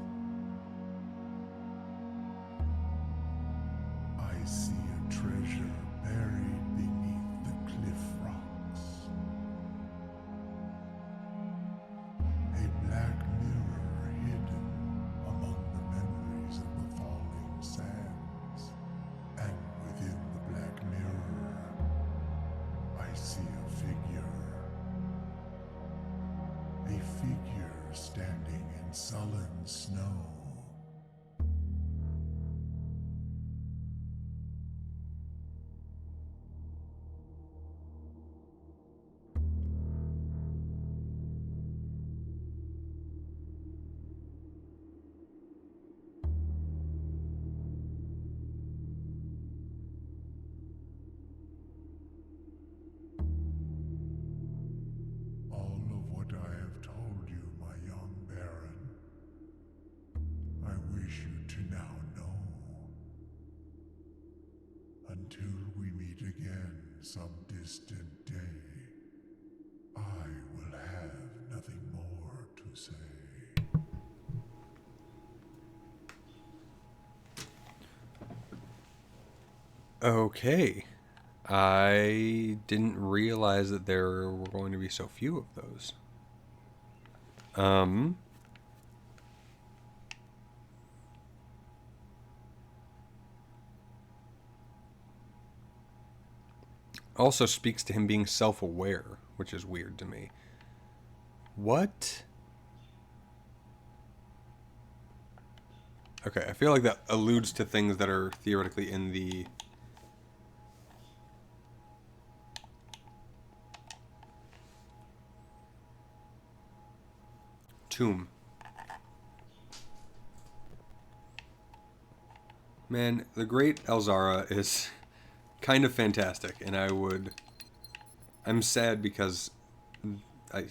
I see a treasure buried beneath the cliff rocks. A black mirror hidden among the memories of the falling sands. And within the black mirror, I see a figure. A figure standing in sullen snow. All of what I have told you, my young baron, I wish you to now know. Until we meet again some distant day, I will have nothing more to say.
Okay. I didn't realize that there were going to be so few of those. Also speaks to him being self-aware, which is weird to me. What? Okay, I feel like that alludes to things that are theoretically in the tomb. Man, the Great Elzara is kind of fantastic, and I'm sad because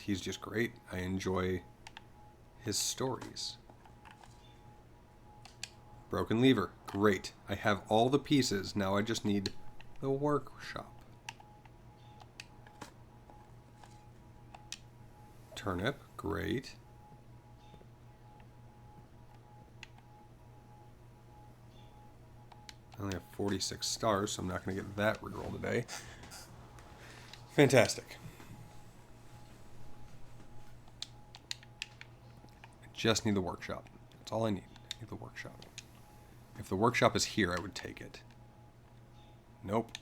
he's just great. I enjoy his stories. Broken lever, great. I have all the pieces, now I just need the workshop. Turnip, great. I only have 46 stars, so I'm not going to get that reroll today. Fantastic. I just need the workshop. That's all I need. I need the workshop. If the workshop is here, I would take it. Nope.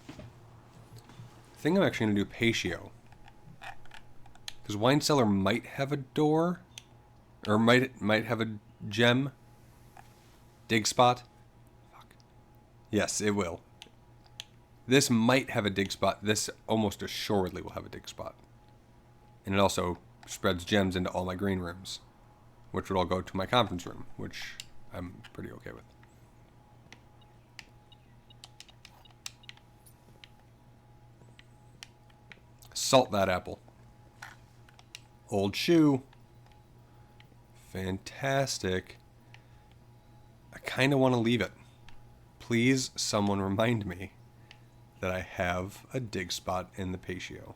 I think I'm actually going to do Patio. Because Wine Cellar might have a door. Or might have a gem. Dig spot. Fuck. Yes, it will. This might have a dig spot. This almost assuredly will have a dig spot. And it also spreads gems into all my green rooms. Which would all go to my conference room. Which I'm pretty okay with. Salt that apple. Old shoe. Fantastic. I kind of want to leave it. Please, someone remind me that I have a dig spot in the patio.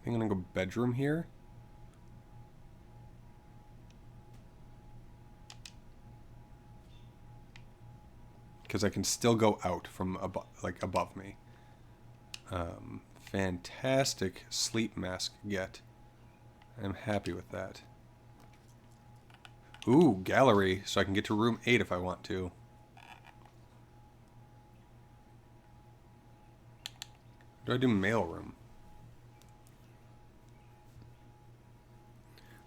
I'm gonna go bedroom here. Because I can still go out from above me. Fantastic sleep mask get. I'm happy with that. Ooh, gallery, so I can get to room 8 if I want to. Do I do mailroom?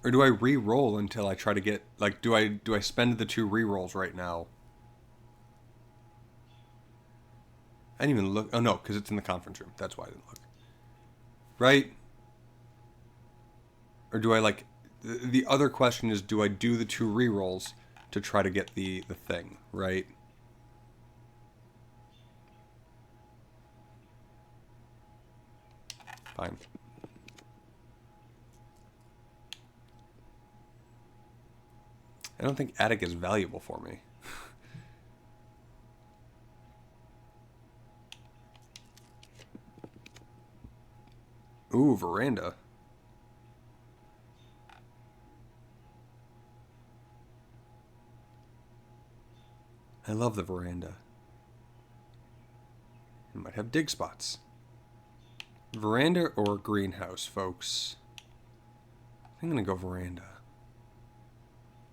Or do I re-roll until I try to get, like, do I spend the 2 re-rolls right now? I didn't even look. Oh no, because it's in the conference room. That's why I didn't look. Right? Or do I, like, the other question is, do I do the 2 re-rolls to try to get the thing, right? Fine. I don't think attic is valuable for me. Ooh, veranda. I love the veranda. It might have dig spots. Veranda or greenhouse, folks? I'm gonna go veranda.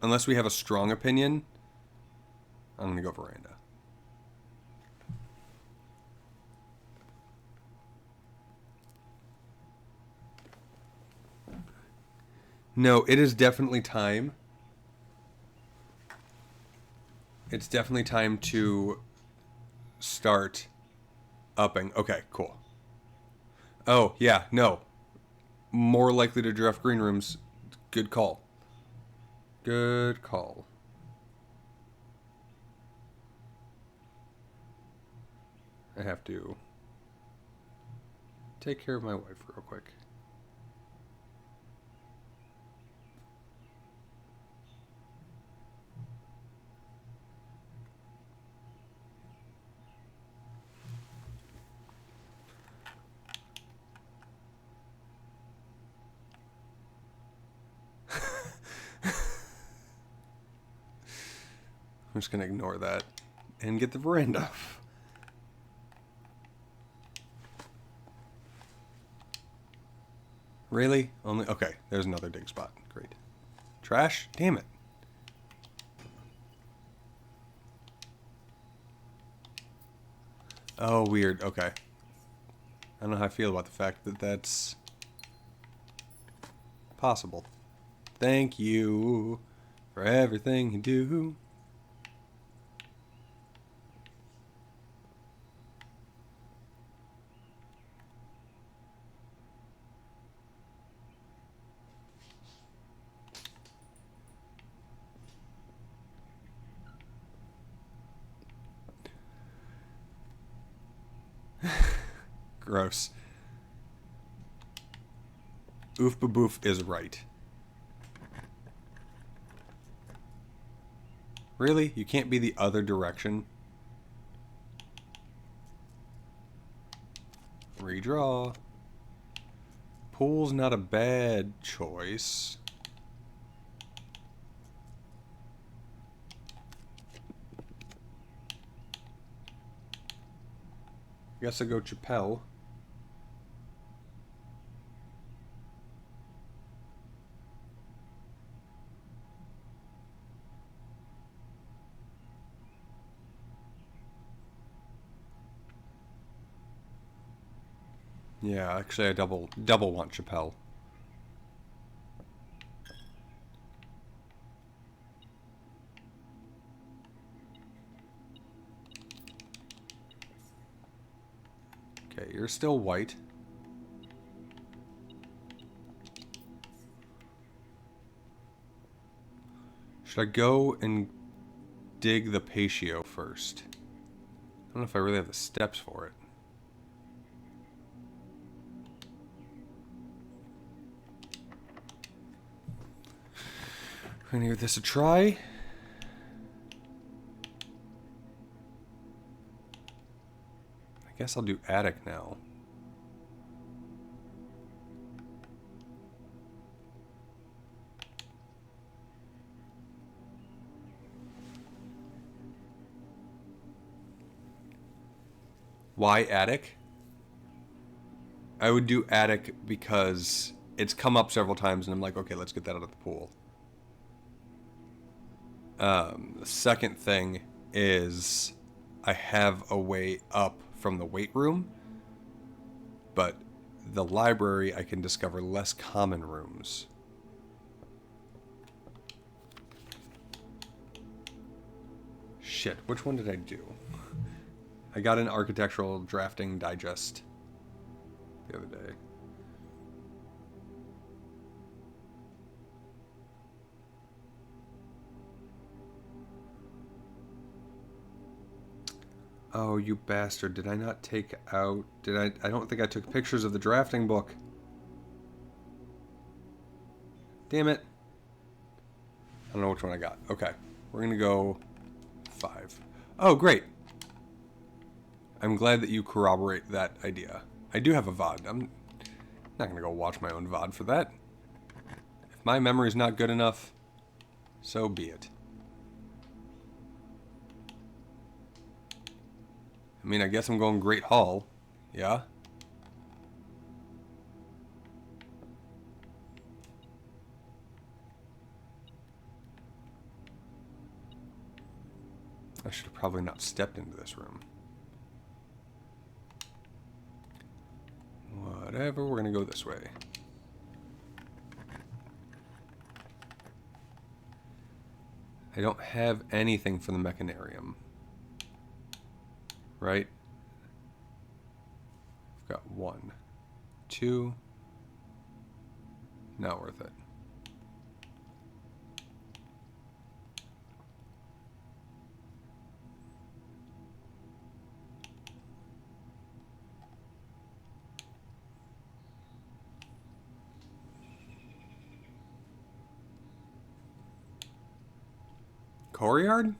Unless we have a strong opinion, I'm gonna go veranda. No, it is definitely time. It's definitely time to start upping. Okay, cool. Oh, yeah, no. More likely to draft green rooms. Good call. Good call. I have to take care of my wife real quick. I'm just gonna ignore that and get the veranda. Really? Only okay. There's another dig spot. Great. Trash? Damn it. Oh, weird. Okay. I don't know how I feel about the fact that that's possible. Thank you for everything you do. Gross. Oof baboof is right. Really? You can't be the other direction? Redraw. Pool's not a bad choice. Guess I go Chappelle. Yeah, actually I double want Chappelle. Okay, you're still white. Should I go and dig the patio first? I don't know if I really have the steps for it. We're gonna give this a try. I guess I'll do attic now. Why attic? I would do attic because it's come up several times and I'm like, okay, let's get that out of the pool. The second thing is I have a way up from the weight room, but the library I can discover less common rooms. Shit, which one did I do? I got an architectural drafting digest the other day. Oh, you bastard. Did I not take out... I don't think I took pictures of the drafting book. Damn it. I don't know which one I got. Okay. We're going to go 5. Oh, great. I'm glad that you corroborate that idea. I do have a VOD. I'm not going to go watch my own VOD for that. If my memory's not good enough, so be it. I mean, I guess I'm going Great Hall. Yeah? I should have probably not stepped into this room. Whatever, we're going to go this way. I don't have anything for the mechanarium. Right? I've got 1, 2. Not worth it. Courtyard?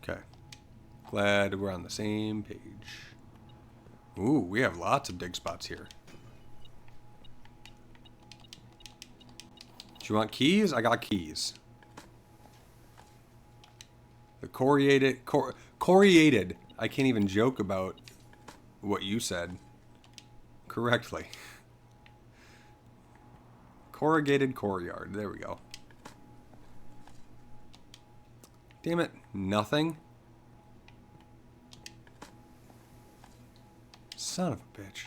Okay. Glad we're on the same page. Ooh, we have lots of dig spots here. Do you want keys? I got keys. The coriated. I can't even joke about what you said correctly. Corrugated courtyard. There we go. Damn it. Nothing? Son of a bitch.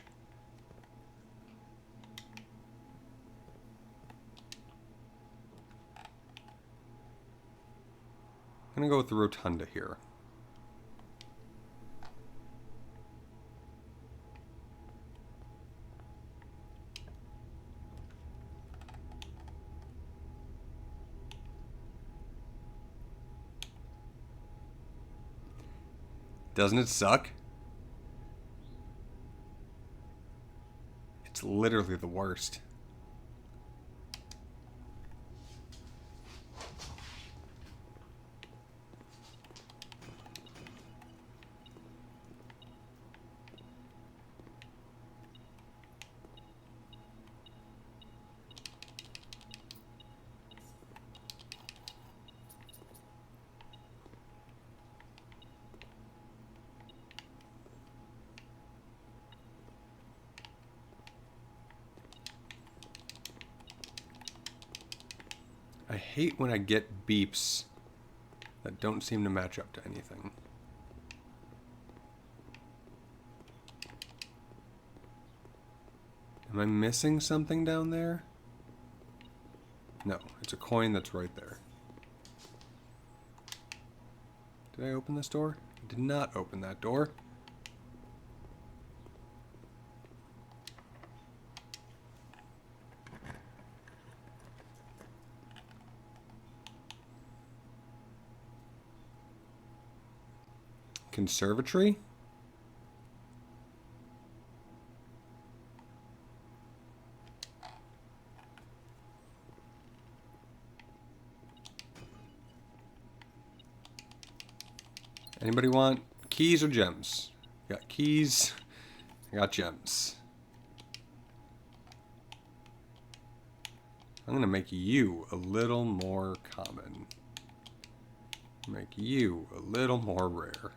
I'm gonna go with the rotunda here. Doesn't it suck? It's literally the worst. I hate when I get beeps that don't seem to match up to anything. Am I missing something down there? No, it's a coin that's right there. Did I open this door? I did not open that door. Conservatory? Anybody want keys or gems? Got keys. I got gems. I'm gonna make you a little more common. Make you a little more rare.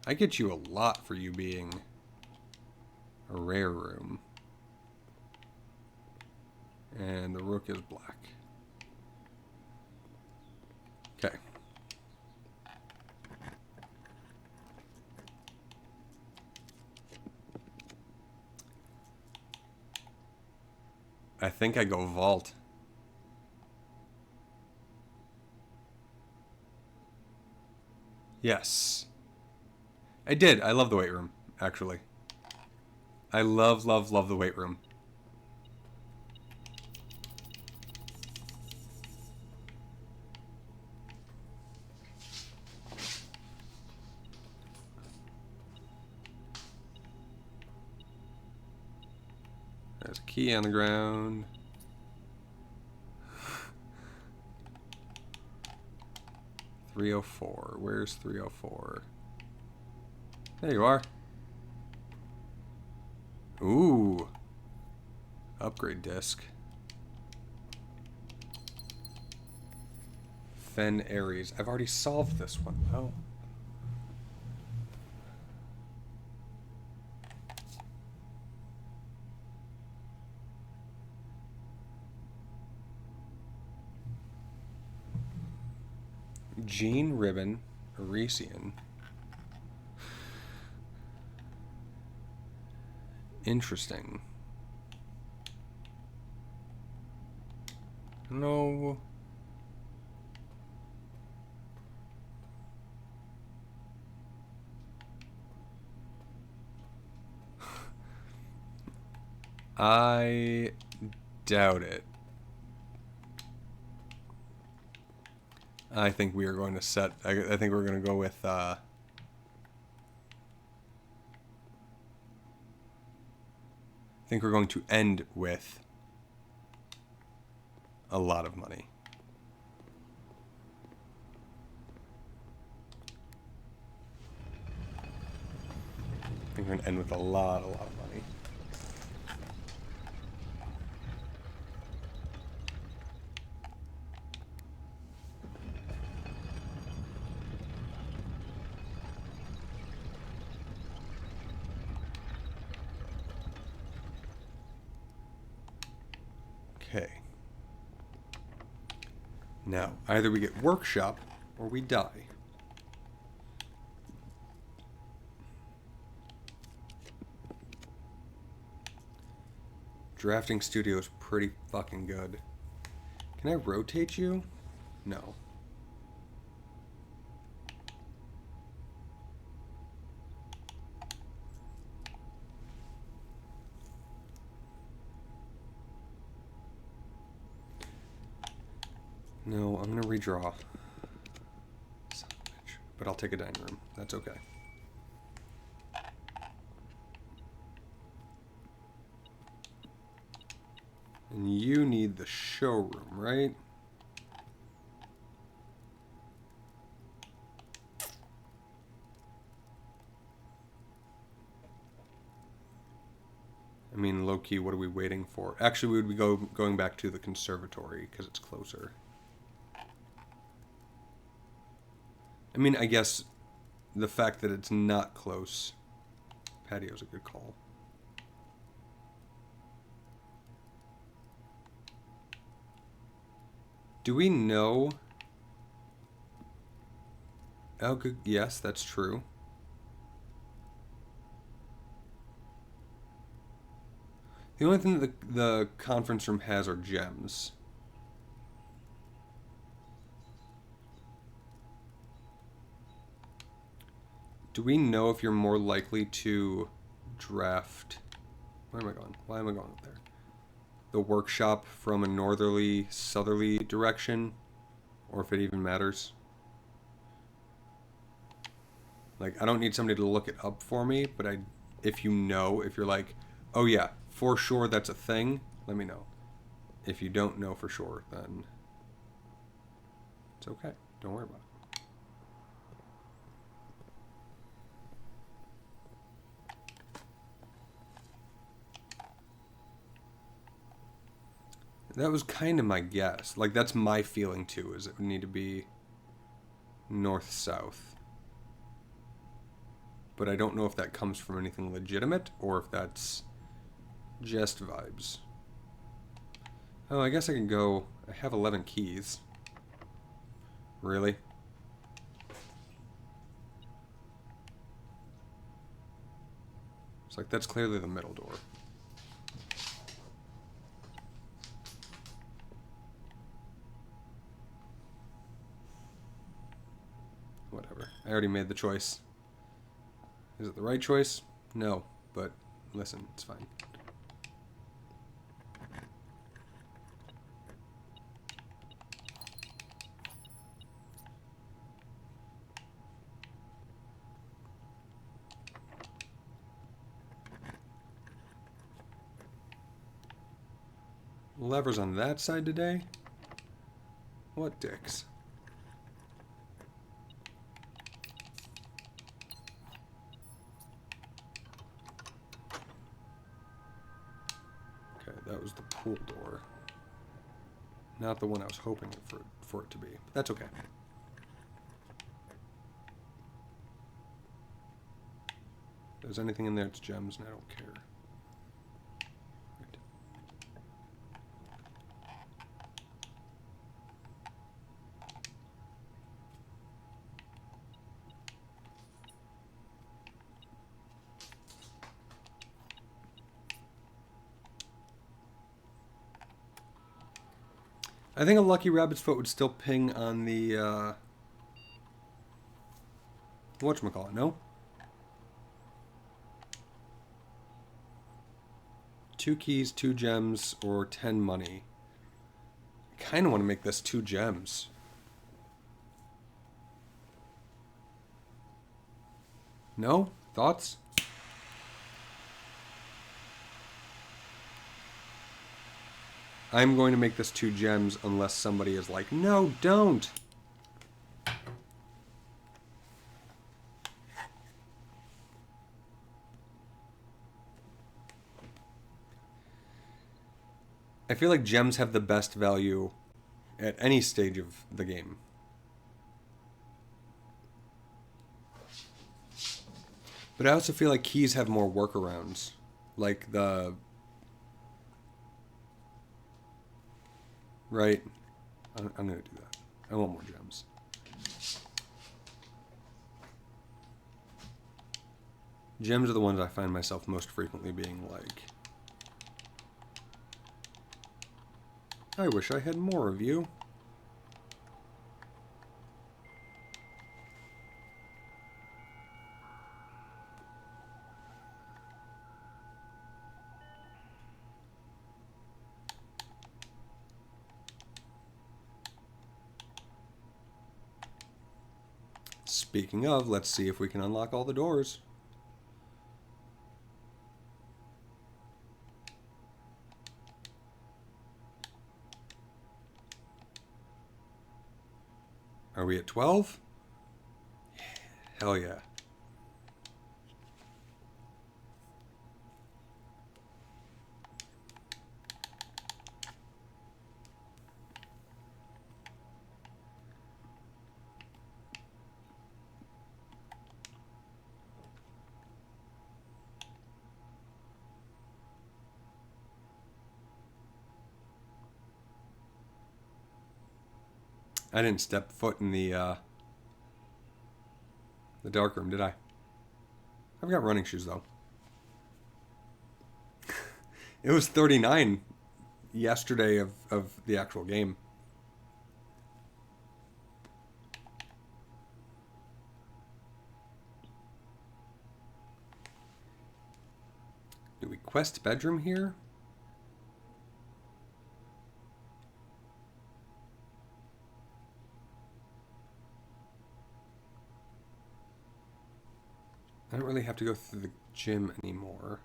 I get you a lot for you being a rare room. And the rook is black. Okay. I think I go vault. Yes. I did. I love the weight room, actually. I love, love, love the weight room. There's a key on the ground. .304. Where's 304? There you are. Ooh. Upgrade disc. Fen Ares. I've already solved this one. Oh. Gene Ribbon, Arisian. Interesting. No. I doubt it. I think we are going to set... I think we're going to go with... I think we're going to end with a lot of money. I think we're going to end with a lot of money. Okay. Now, either we get workshop or we die. Drafting studio is pretty fucking good. Can I rotate you? No. No, I'm gonna redraw. Son of a bitch. But I'll take a dining room. That's okay. And you need the showroom, right? I mean, low-key, what are we waiting for? Actually, we would be going back to the conservatory because it's closer. I mean, I guess the fact that it's not close, patio's a good call. Do we know? Oh, good. Yes, that's true. The only thing that the conference room has are gems. Do we know if you're more likely to draft... Where am I going? Why am I going up there? The workshop from a northerly, southerly direction, or if it even matters. Like, I don't need somebody to look it up for me, but if you know, if you're like, oh yeah, for sure that's a thing, let me know. If you don't know for sure, then it's okay. Don't worry about it. That was kind of my guess. Like, that's my feeling too, is it would need to be north-south. But I don't know if that comes from anything legitimate or if that's just vibes. Oh, I guess I can go... I have 11 keys. Really? It's like, that's clearly the middle door. Whatever. I already made the choice. Is it the right choice? No. But, listen, it's fine. Levers on that side today? What dicks? Okay, that was the pool door. Not the one I was hoping for it to be. But that's okay. If there's anything in there, it's gems, and I don't care. Right. I think a lucky rabbit's foot would still ping on the whatchamacallit, no? 2 keys, 2 gems, or 10 money. I kind of want to make this 2 gems. No? Thoughts? I'm going to make this 2 gems unless somebody is like, no, don't! I feel like gems have the best value at any stage of the game. But I also feel like keys have more workarounds. Like the... Right? I'm going to do that. I want more gems. Gems are the ones I find myself most frequently being like... I wish I had more of you. Speaking of, let's see if we can unlock all the doors. Are we at 12? Hell yeah. I didn't step foot in the dark room, did I? I've got running shoes, though. It was 39 yesterday of the actual game. Do we quest bedroom here? I don't really have to go through the gym anymore.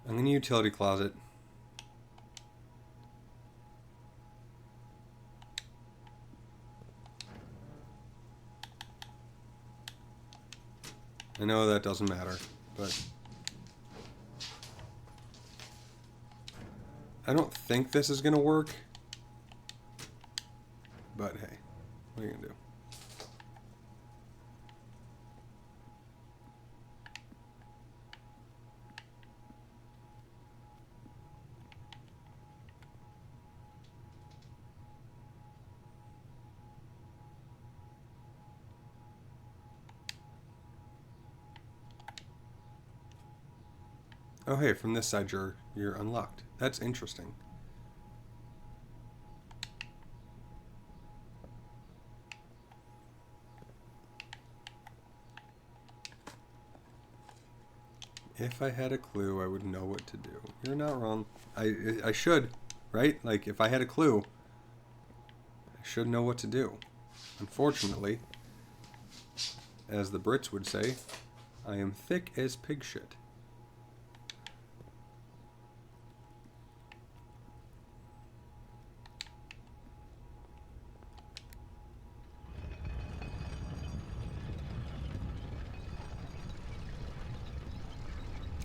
I'm in the utility closet. I know that doesn't matter, but I don't think this is going to work. But hey, what are you going to do? Oh hey, from this side you're unlocked. That's interesting. If I had a clue, I would know what to do. You're not wrong. I should, right? Like if I had a clue, I should know what to do. Unfortunately, as the Brits would say, I am thick as pig shit.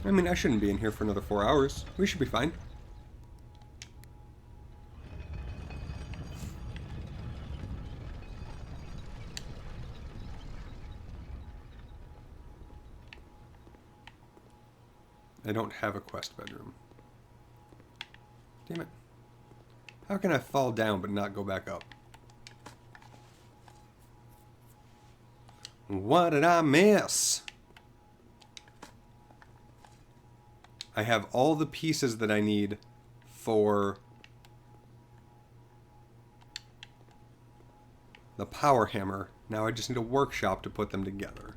I mean, I shouldn't be in here for another 4 hours. We should be fine. I don't have a quest bedroom. Damn it. How can I fall down but not go back up? What did I miss? I have all the pieces that I need for the power hammer. Now I just need a workshop to put them together.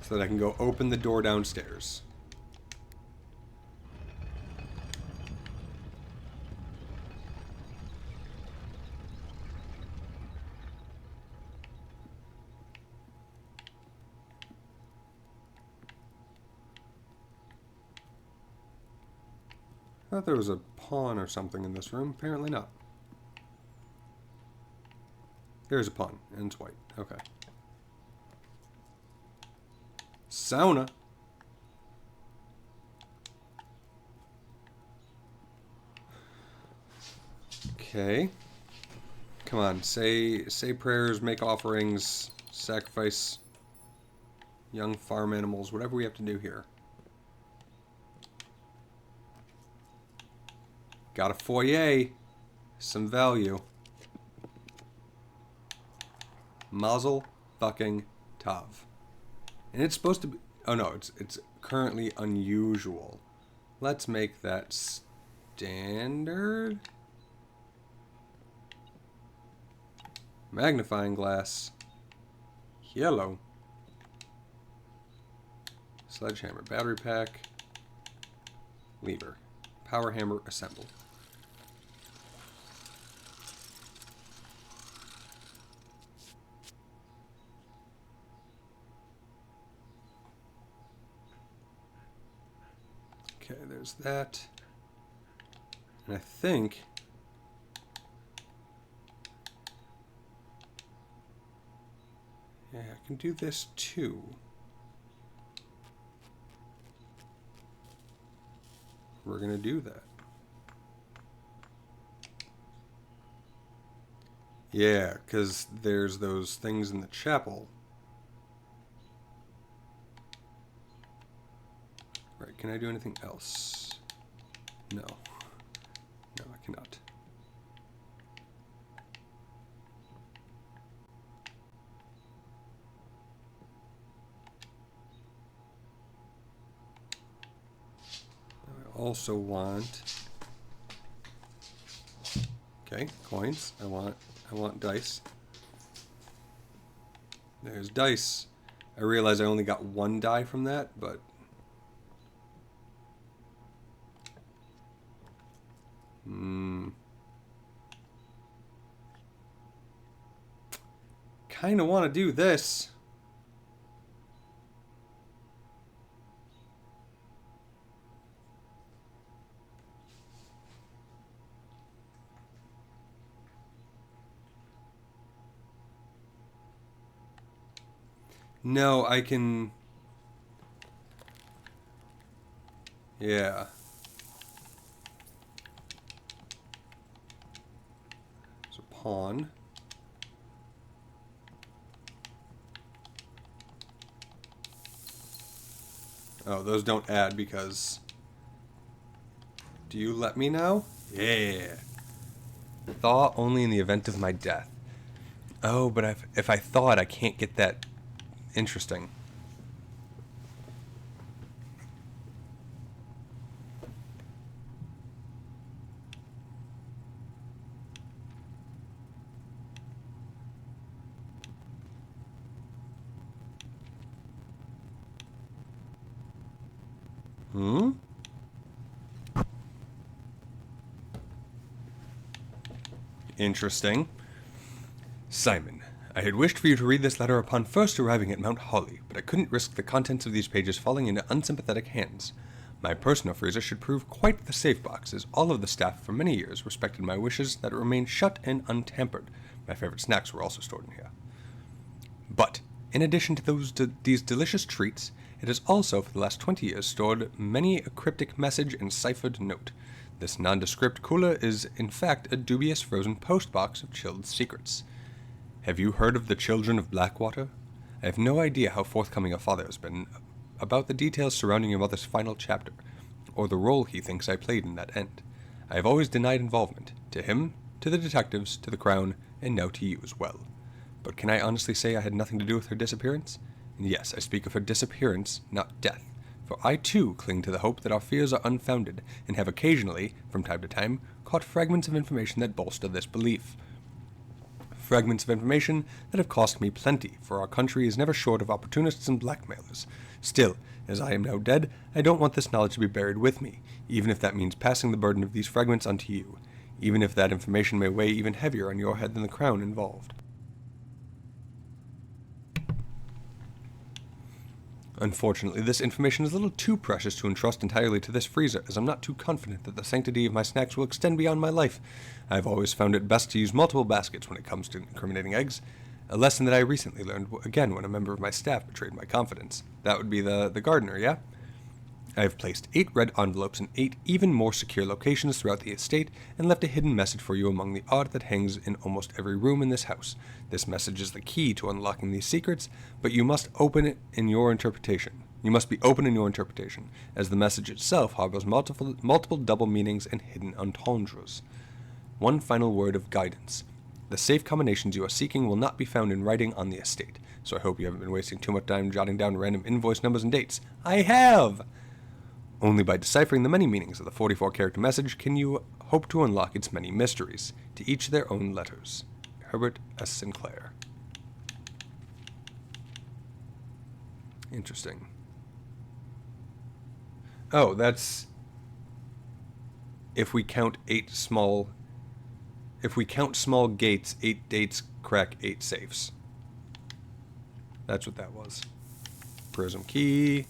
So that I can go open the door downstairs. I thought there was a pawn or something in this room. Apparently not. There's a pawn, and it's white. Okay. Sauna. Okay. Come on, say prayers, make offerings, sacrifice young farm animals, whatever we have to do here. Got a foyer. Some value. Mazel fucking tov. And it's supposed to be... Oh no, it's currently unusual. Let's make that standard. Magnifying glass. Yellow. Sledgehammer. Battery pack. Lever. Power hammer. Assemble. Okay, there's that. And I think... Yeah, I can do this too. We're going to do that. Yeah, because there's those things in the chapel. Right, can I do anything else? No. No, I cannot. also want... Okay, coins. I want dice. There's dice. I realize I only got one die from that, but... Kind of want to do this. No, I can... Yeah. So pawn. Oh, those don't add because... Do you let me now? Yeah. Thaw only in the event of my death. Oh, but if I thought, I can't get that. Interesting. Hmm? Interesting. Simon, I had wished for you to read this letter upon first arriving at Mount Holly, but I couldn't risk the contents of these pages falling into unsympathetic hands. My personal freezer should prove quite the safe box, as all of the staff for many years respected my wishes that it remain shut and untampered. My favorite snacks were also stored in here. But, in addition to these delicious treats, it has also, for the last 20 years, stored many a cryptic message and ciphered note. This nondescript cooler is, in fact, a dubious frozen postbox of chilled secrets. Have you heard of the children of Blackwater? I have no idea how forthcoming your father has been about the details surrounding your mother's final chapter, or the role he thinks I played in that end. I have always denied involvement, to him, to the detectives, to the Crown, and now to you as well. But can I honestly say I had nothing to do with her disappearance? And yes, I speak of her disappearance, not death, for I too cling to the hope that our fears are unfounded, and have occasionally, from time to time, caught fragments of information that bolster this belief. Fragments of information that have cost me plenty, for our country is never short of opportunists and blackmailers. Still, as I am now dead, I don't want this knowledge to be buried with me, even if that means passing the burden of these fragments onto you, even if that information may weigh even heavier on your head than the Crown involved. Unfortunately, this information is a little too precious to entrust entirely to this freezer, as I'm not too confident that the sanctity of my snacks will extend beyond my life. I've always found it best to use multiple baskets when it comes to incriminating eggs, a lesson that I recently learned again when a member of my staff betrayed my confidence. That would be the gardener, yeah? I have placed 8 red envelopes in 8 even more secure locations throughout the estate and left a hidden message for you among the art that hangs in almost every room in this house. This message is the key to unlocking these secrets, but you must open it in your interpretation. You must be open in your interpretation, as the message itself harbors multiple double meanings and hidden entendres. One final word of guidance. The safe combinations you are seeking will not be found in writing on the estate, so I hope you haven't been wasting too much time jotting down random invoice numbers and dates. I have! Only by deciphering the many meanings of the 44-character message can you hope to unlock its many mysteries, to each their own letters. Herbert S. Sinclair. Interesting. Oh, that's... If we count small gates, 8 dates crack 8 safes. That's what that was. Prism key.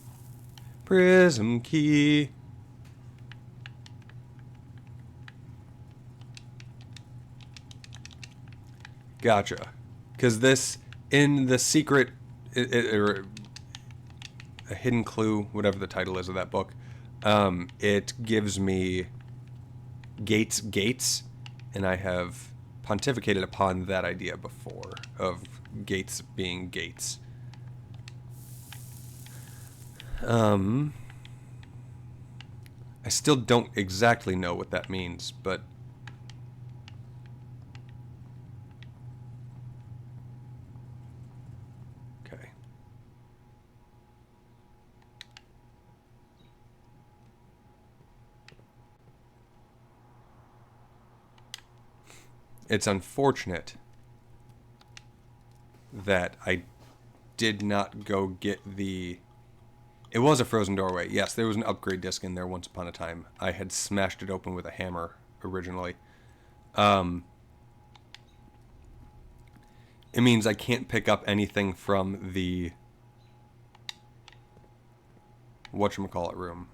Prism key. Gotcha. Because this, in the secret, or a hidden clue, whatever the title is of that book, it gives me gates, and I have pontificated upon that idea before, of gates being gates. I still don't exactly know what that means, but okay. It's unfortunate that I did not go get the... It was a frozen doorway. Yes, there was an upgrade disc in there once upon a time. I had smashed it open with a hammer originally. It means I can't pick up anything from the whatchamacallit room.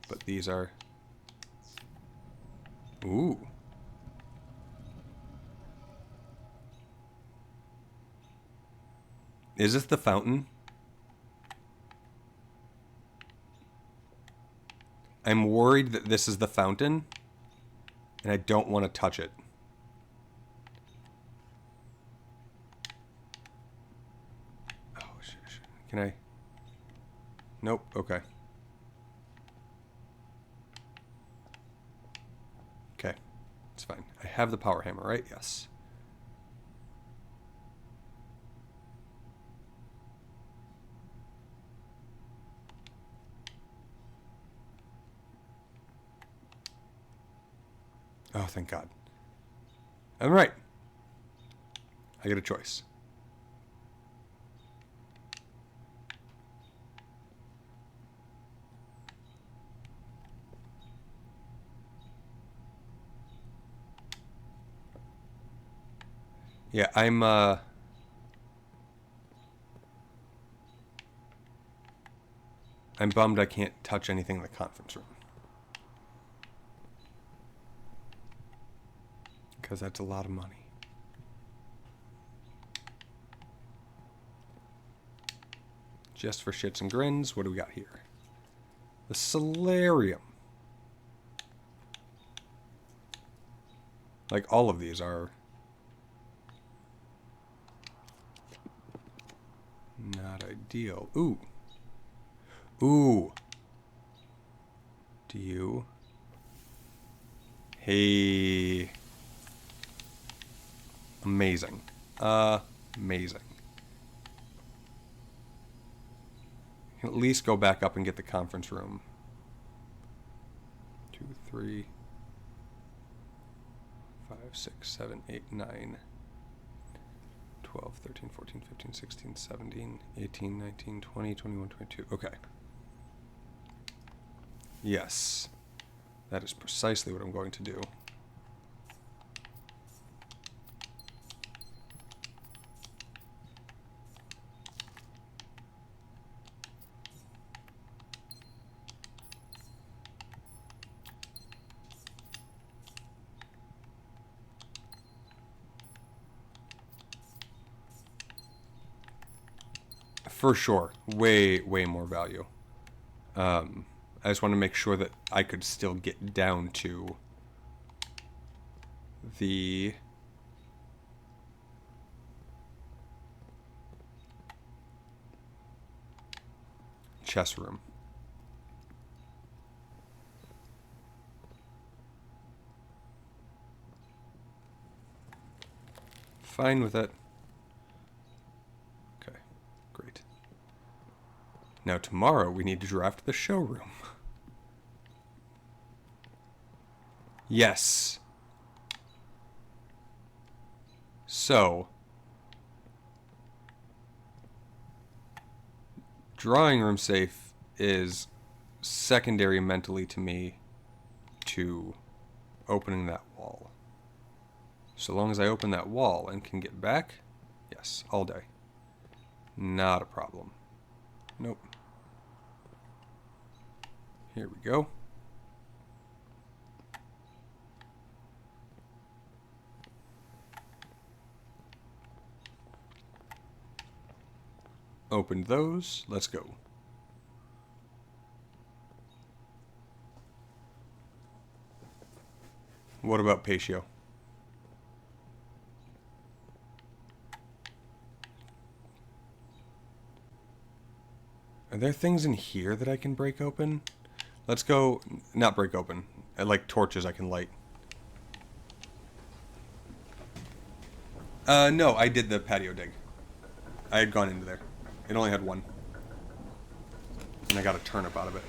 But these are... Ooh. Is this the fountain? I'm worried that this is the fountain, and I don't want to touch it. Oh, shit. Can I? Nope. Okay. Okay. It's fine. I have the power hammer, right? Yes. Oh, thank God. I'm right. I get a choice. Yeah, I'm bummed I can't touch anything in the conference room. Because that's a lot of money. Just for shits and grins, what do we got here? The solarium. Like, all of these are not ideal. Ooh. Ooh. Do you? Hey. Amazing. Amazing. At least go back up and get the conference room. 2, 3, 5, 6, 7, 8, 9, 12, 13, 14, 15, 16, 17, 18, 19, 20, 21, 22. Okay. Yes. That is precisely what I'm going to do. For sure. Way, way more value. I just want to make sure that I could still get down to the chess room. Fine with it. Okay, great. Now tomorrow we need to draft the showroom. Yes. So, drawing room safe is secondary mentally to me to opening that wall. So long as I open that wall and can get back, yes, all day. Not a problem. Nope. Here we go. Opened those. Let's go. What about Patio? Are there things in here that I can break open? Let's go... Not break open. I like torches I can light. No, I did the patio dig. I had gone into there. It only had one. And I got a turnip out of it.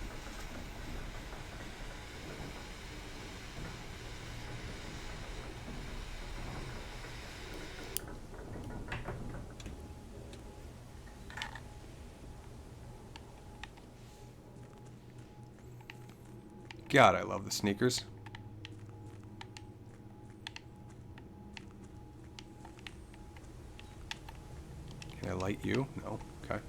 God, I love the sneakers. Can I light you? No. Okay.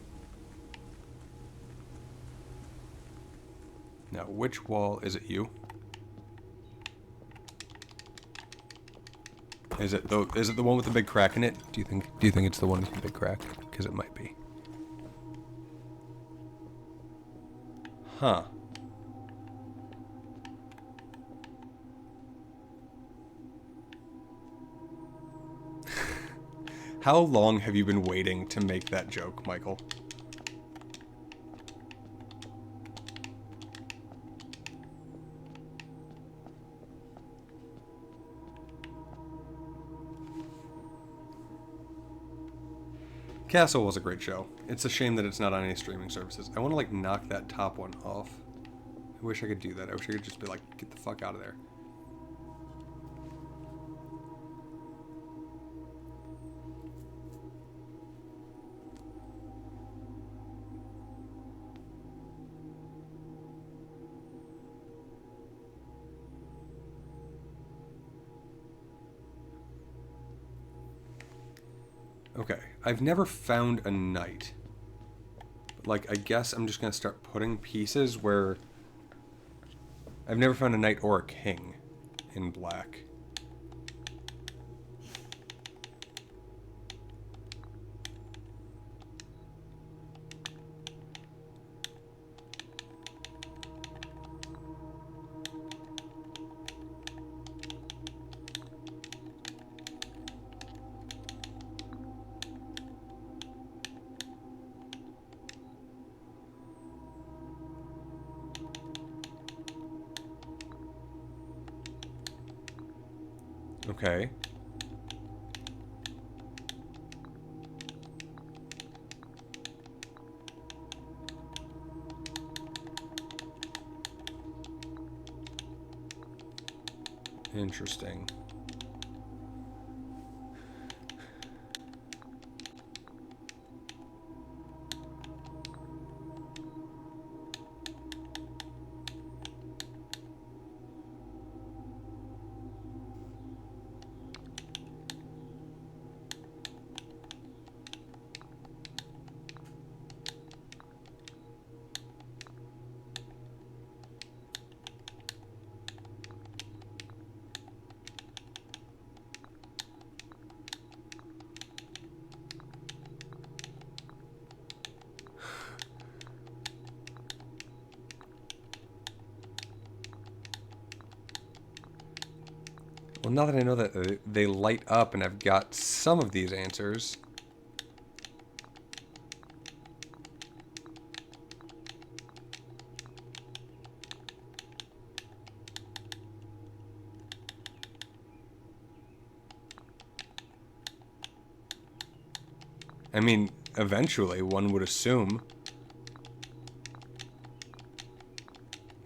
Now, which wall is it? You? Is it the one with the big crack in it? Do you think it's the one with the big crack? Because it might be. Huh. How long have you been waiting to make that joke, Michael? Castle was a great show. It's a shame that it's not on any streaming services. I want to, like, knock that top one off. I wish I could do that. I wish I could just be like, get the fuck out of there. Okay, I've never found a knight. But, like, I guess I'm just gonna start putting pieces where... I've never found a knight or a king in black. Okay. Interesting. Well, now that I know that they light up and I've got some of these answers... I mean, eventually, one would assume.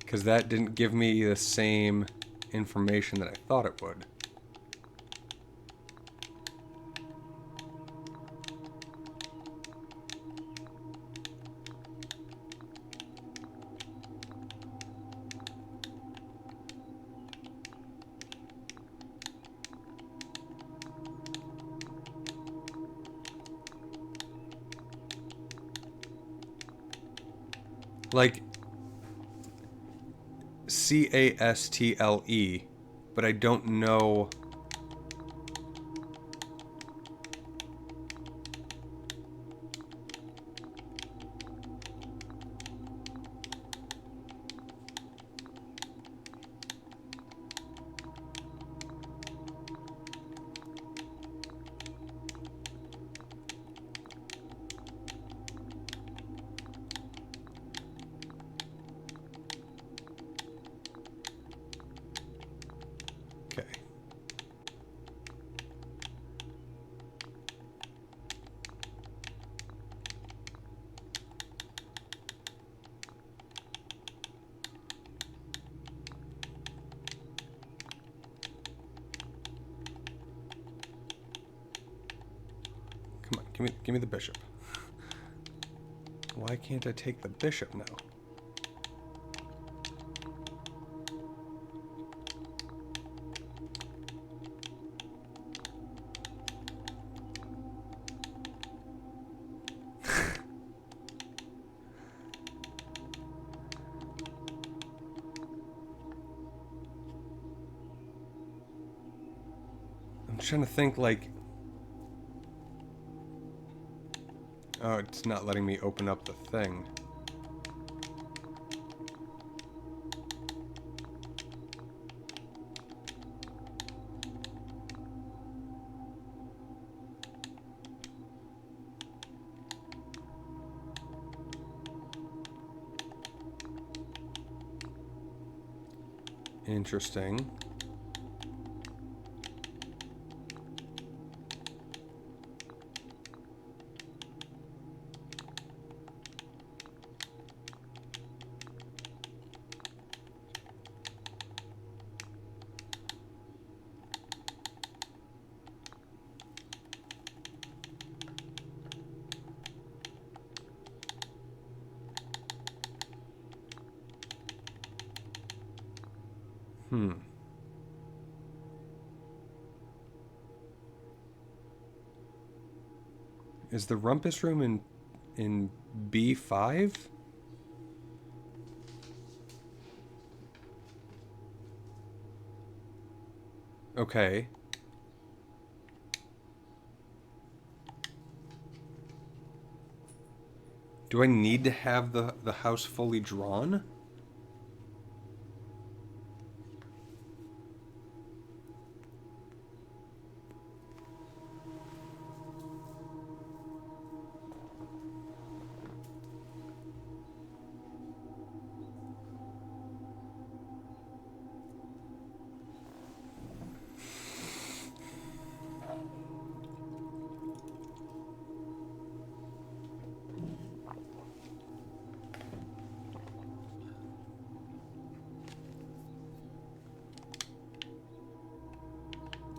Because that didn't give me the same information that I thought it would. Like, Castle, but I don't know... Okay. Come on, give me the bishop. Why can't I take the bishop now? I'm trying to think, like... Oh, it's not letting me open up the thing. Interesting. Hmm. Is the rumpus room in B5? Okay. Do I need to have the house fully drawn?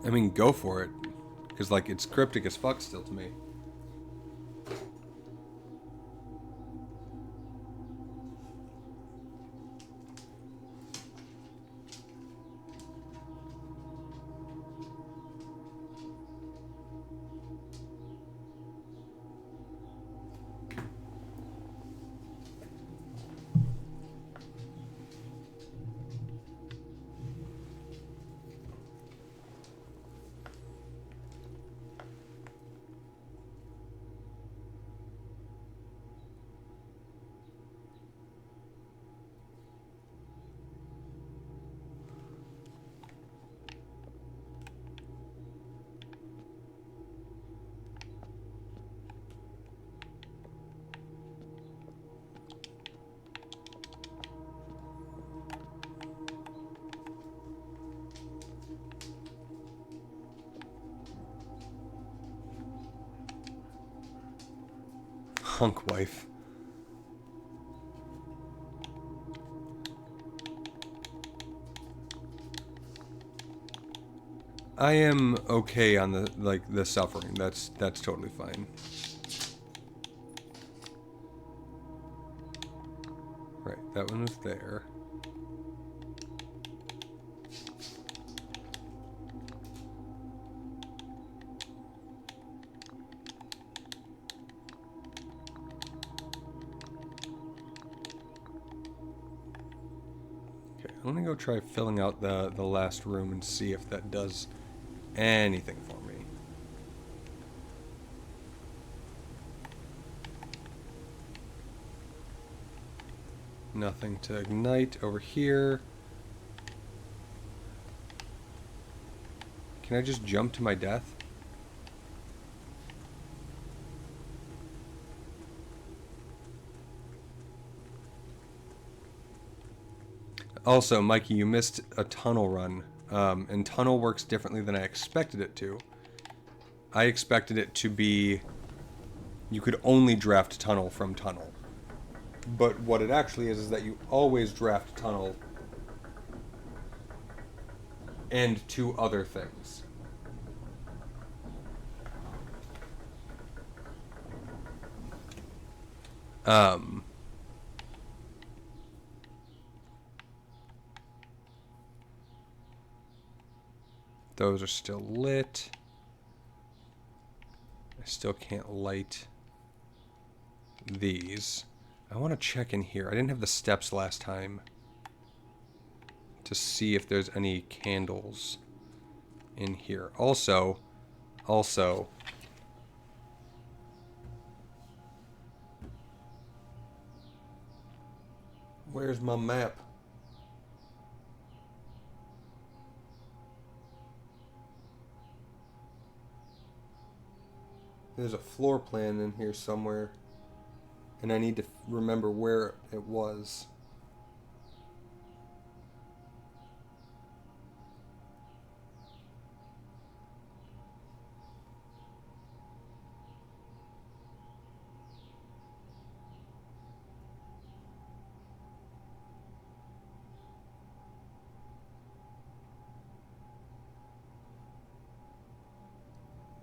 I mean, go for it. Because, like, it's cryptic as fuck still to me. Hunk wife. I am okay on the suffering. That's totally fine. Right, that one was there. Okay, I'm gonna go try filling out the last room and see if that does anything for me. Nothing to ignite over here. Can I just jump to my death? Also, Mikey, you missed a tunnel run. And tunnel works differently than I expected it to. I expected it to be... You could only draft tunnel from tunnel. But what it actually is that you always draft tunnel and two other things. Those are still lit. I still can't light these. I want to check in here. I didn't have the steps last time to see if there's any candles in here. Also, where's my map? There's a floor plan in here somewhere, and I need to remember where it was.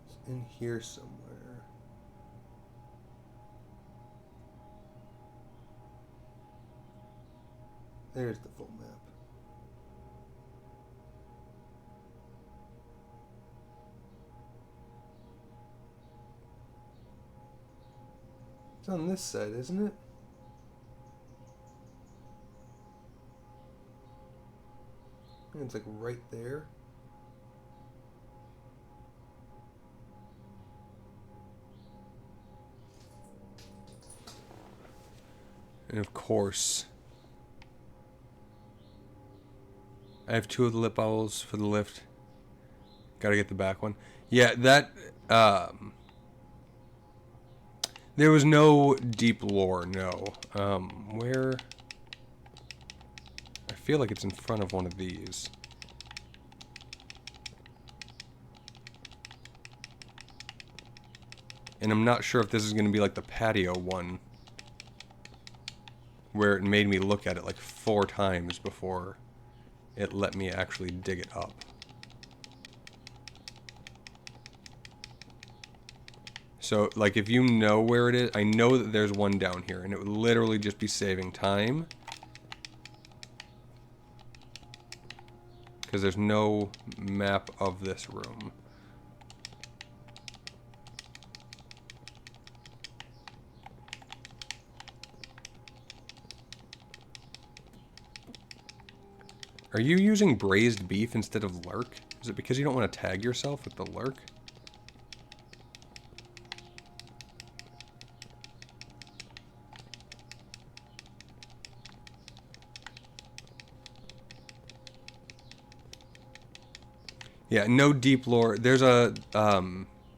It's in here somewhere. There's the full map. It's on this side, isn't it? It's like right there. And of course, I have 2 of the lip owls for the lift. Gotta get the back one. Yeah, that, there was no deep lore, no. Where? I feel like it's in front of one of these. And I'm not sure if this is going to be like the patio one, where it made me look at it like 4 times before it let me actually dig it up. So, like, if you know where it is, I know that there's one down here, and it would literally just be saving time. Because there's no map of this room. Are you using braised beef instead of lurk? Is it because you don't want to tag yourself with the lurk? Yeah, no deep lore. There's a,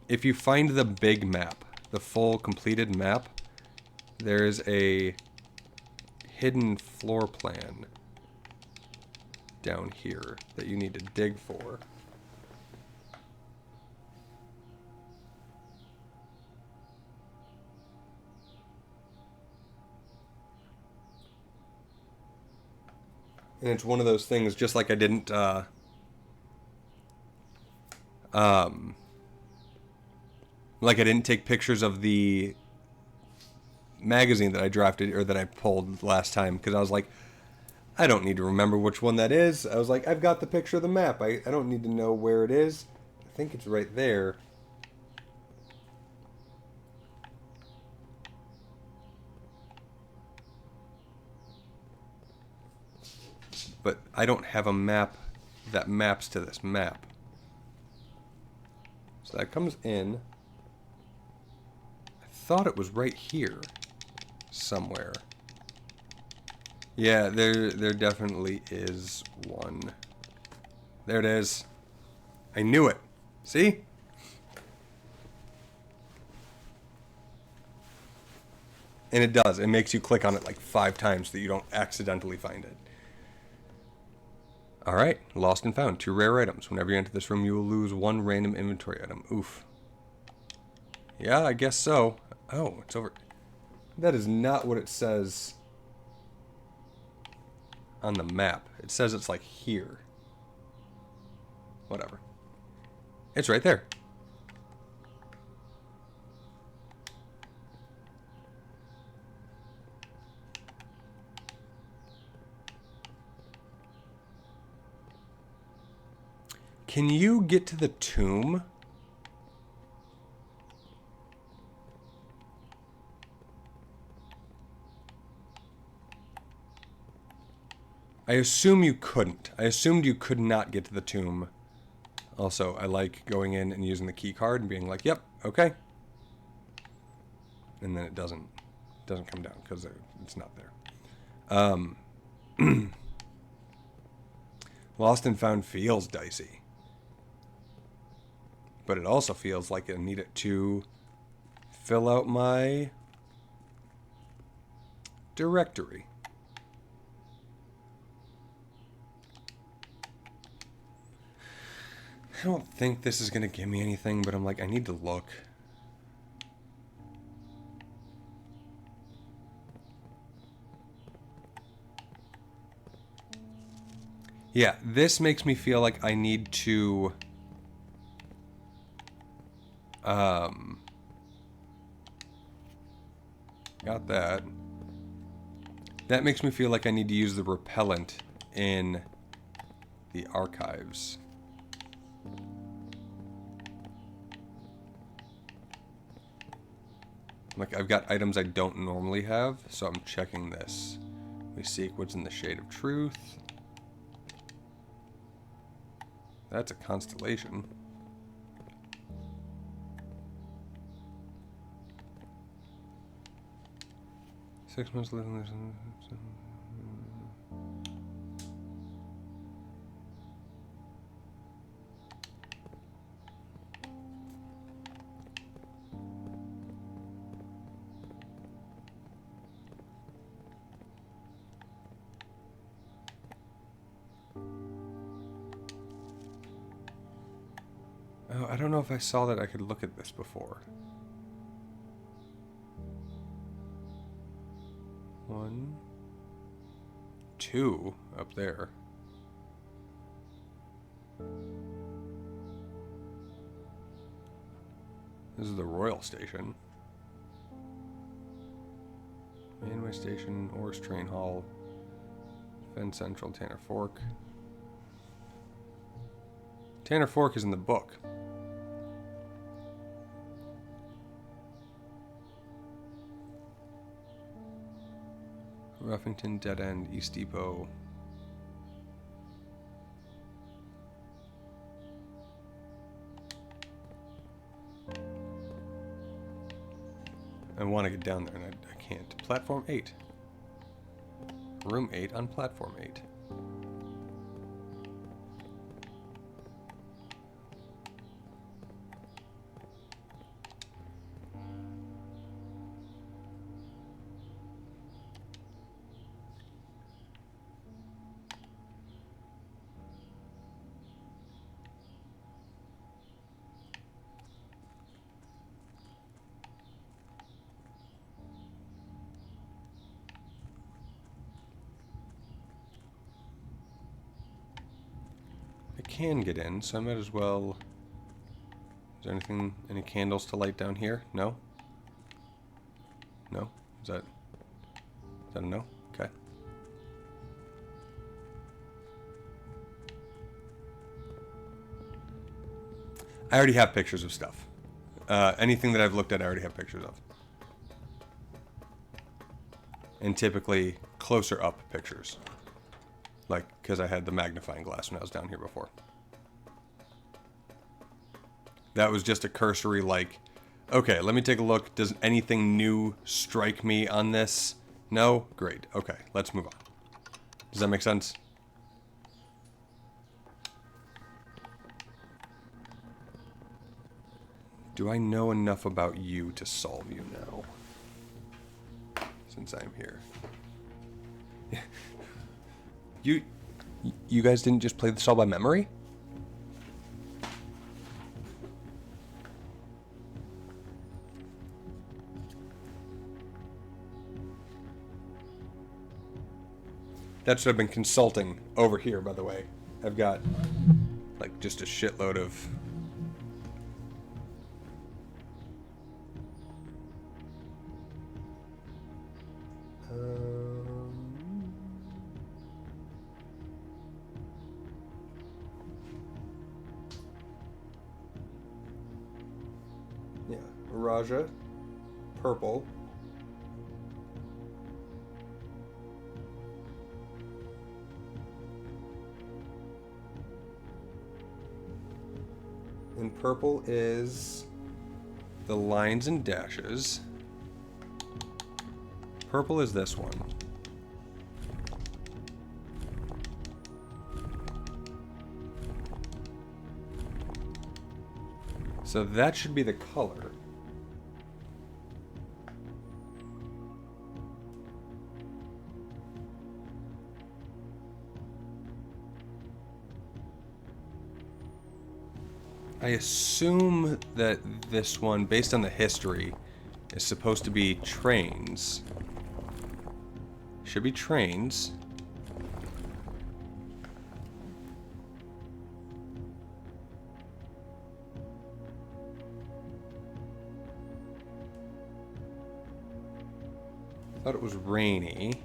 if you find the big map, the full completed map, there's a hidden floor plan down here that you need to dig for. And it's one of those things, just like I didn't, like I didn't take pictures of the magazine that I drafted, or that I pulled last time, because I was like, I don't need to remember which one that is. I was like, I've got the picture of the map. I don't need to know where it is. I think it's right there. But I don't have a map that maps to this map. So that comes in. I thought it was right here somewhere. Yeah, there definitely is one. There it is. I knew it. See? And it does. It makes you click on it like 5 times so that you don't accidentally find it. Alright, lost and found. 2 rare items. Whenever you enter this room, you will lose 1 random inventory item. Oof. Yeah, I guess so. Oh, it's over. That is not what it says on the map. It says it's like here. Whatever. It's right there. Can you get to the tomb? I assume you couldn't. I assumed you could not get to the tomb Also, I like going in and using the key card and being like, "Yep, okay," and then it doesn't come down because it's not there. Lost and Found feels dicey, but it also feels like I need it to fill out my directory. I don't think this is going to give me anything, but I'm like, I need to look. Yeah, this makes me feel like I need to got that. That makes me feel like I need to use the repellent in the archives. Like, I've got items I don't normally have, so I'm checking this. We seek what's in the Shade of Truth. That's a constellation. Six months later. Oh, I don't know if I saw that I could look at this before. 1, 2 up there. This is the Royal Station. Mainway Station, Orrs Train Hall, Fen Central, Tanner Fork. Tanner Fork is in the book. Ruffington, Dead End, East Depot. I want to get down there and I can't. Platform 8. Room 8 on Platform 8. I can get in, so I might as well... Is there anything, any candles to light down here? No? No? Is that a no? Okay. I already have pictures of stuff. Anything that I've looked at, I already have pictures of. And typically closer up pictures. Like, because I had the magnifying glass when I was down here before. That was just a cursory, like, okay, let me take a look. Does anything new strike me on this? No? Great. Okay, let's move on. Does that make sense? Do I know enough about you to solve you now? Since I'm here. You guys didn't just play this all by memory? That's what I've been consulting over here, by the way. I've got, like, just a shitload of... Yeah, Raja, purple. And purple is the lines and dashes. Purple is this one. So that should be the color. I assume that this one, based on the history, is supposed to be trains. Should be trains. Thought it was rainy.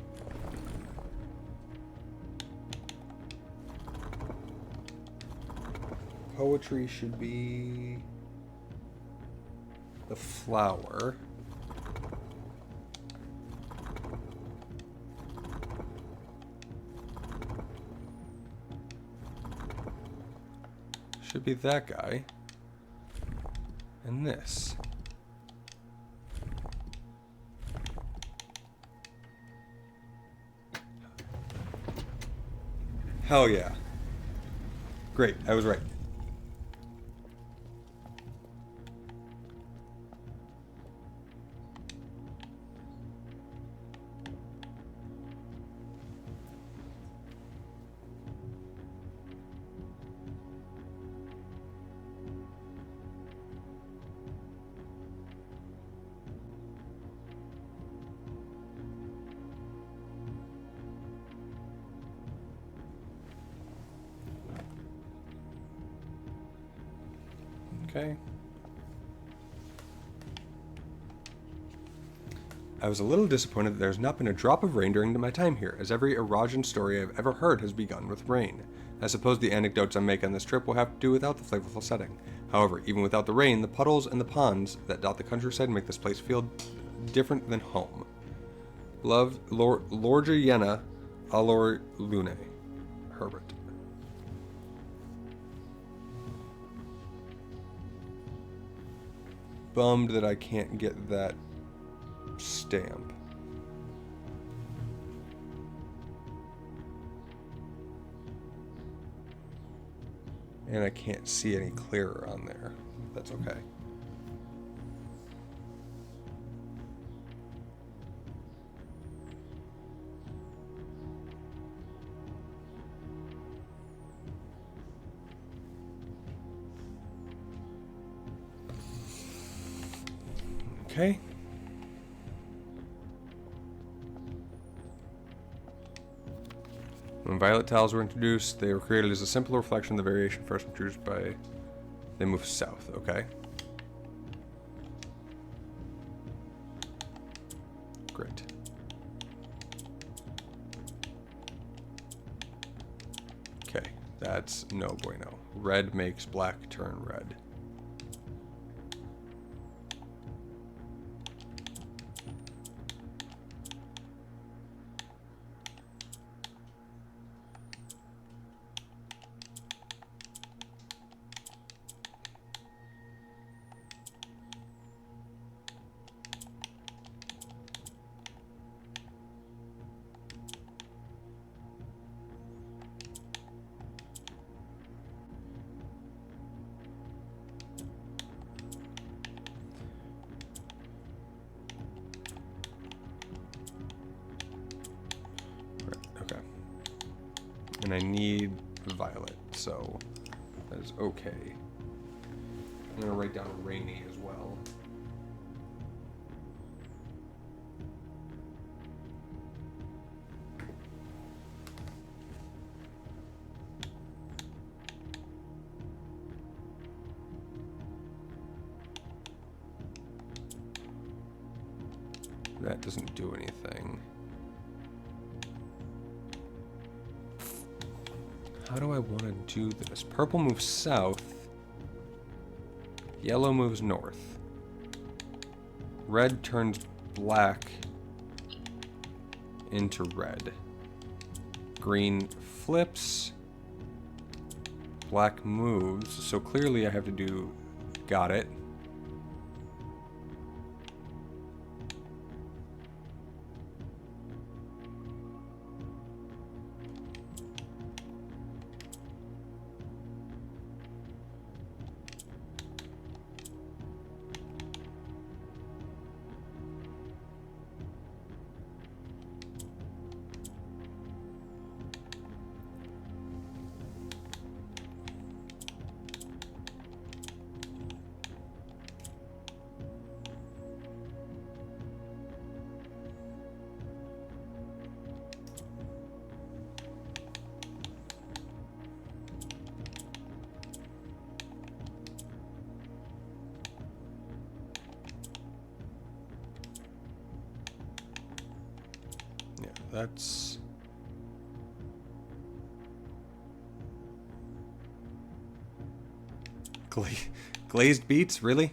Poetry should be the flower. Should be that guy. And this. Hell yeah. Great, I was right. Okay. I was a little disappointed that there's not been a drop of rain during my time here, as every erosion story I've ever heard has begun with rain. I suppose the anecdotes I make on this trip will have to do without the flavorful setting. However, even without the rain, the puddles and the ponds that dot the countryside make this place feel different than home. Love, Lorgia Yena, Alor Lune. Herbert. Bummed that I can't get that stamp. And I can't see any clearer on there. That's okay. Okay. When violet tiles were introduced, they were created as a simple reflection of the variation first introduced by... They moved south, okay. Great. Okay, that's no bueno. Red makes black turn red. And I need violet, so that is okay. I'm gonna write down rainy as well. That doesn't do anything. How do I want to do this? Purple moves south. Yellow moves north. Red turns black into red. Green flips. black moves, so clearly I have to do... Got it. Yeah, that's... Glazed beets, really?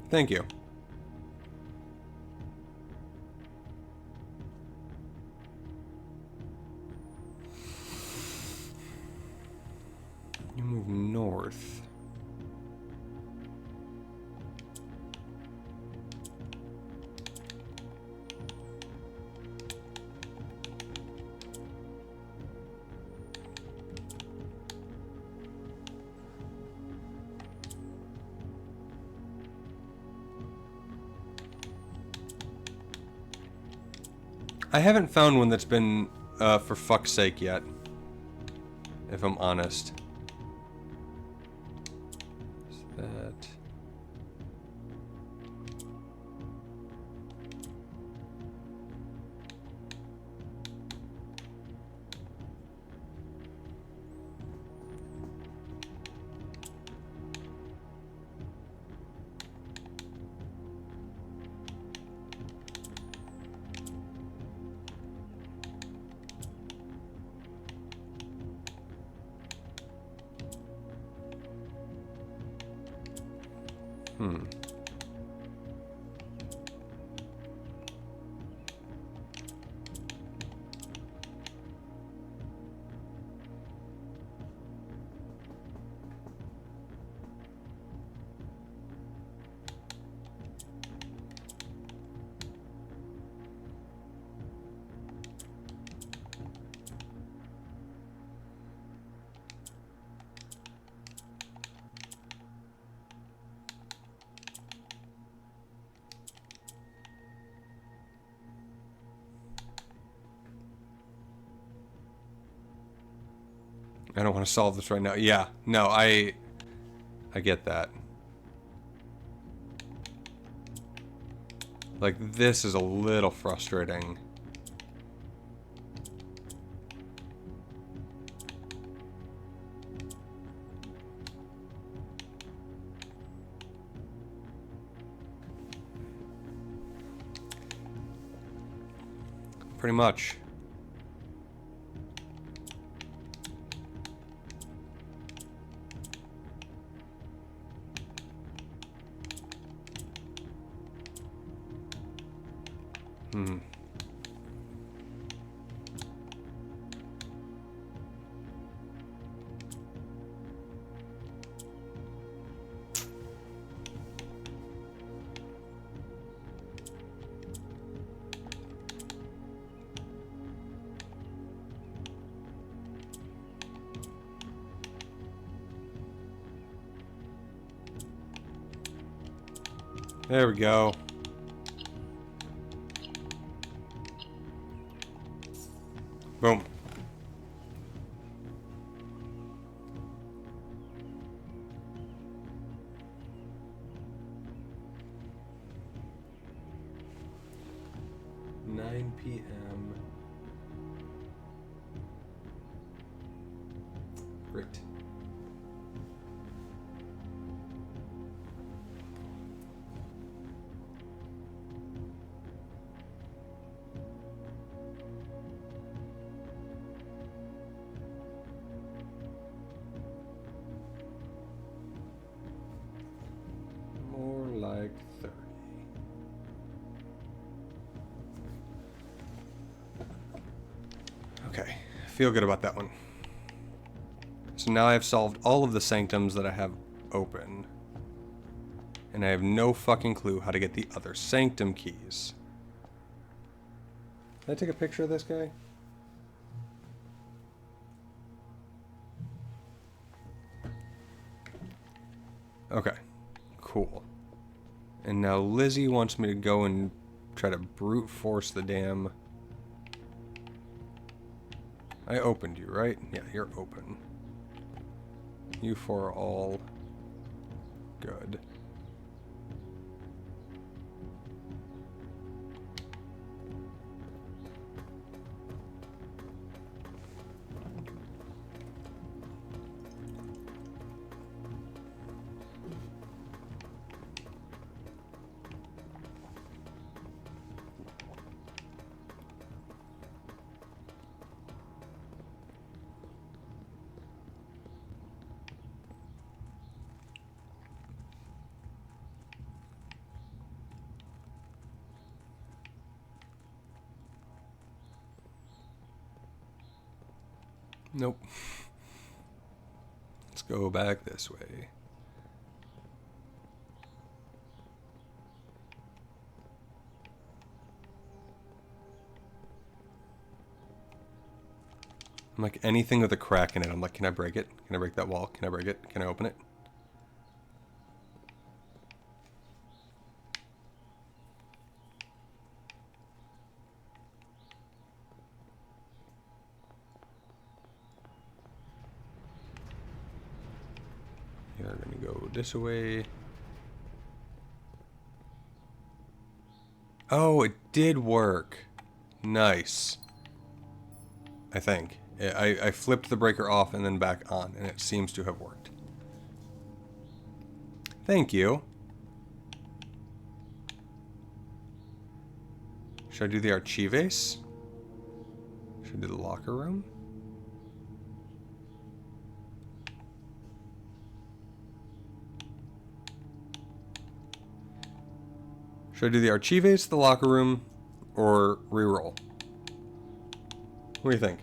Thank you. You move north. I haven't found one that's been for fuck's sake yet, if I'm honest. Is that... Hmm. I don't want to solve this right now. Yeah, no, I get that. Like, this is a little frustrating. Pretty much. Hmm. There we go. Boom. 9 p.m. Great. More like 30. Okay, feel good about that one. So now I've solved all of the sanctums that I have open. And I have no fucking clue how to get the other sanctum keys. Can I take a picture of this guy? Okay, cool. And now Lizzie wants me to go and try to brute force the damn... I opened you, right? Yeah, you're open. You four are all good. Nope. Let's go back this way. I'm like, anything with a crack in it, I'm like, can I break it? Can I break that wall? Can I break it? Can I open it? You're gonna go this way. Oh, it did work. Nice. I think. I flipped the breaker off and then back on, and it seems to have worked. Thank you. Should I do the archives? Should I do the locker room? Should I do the archives, the locker room, or reroll? What do you think?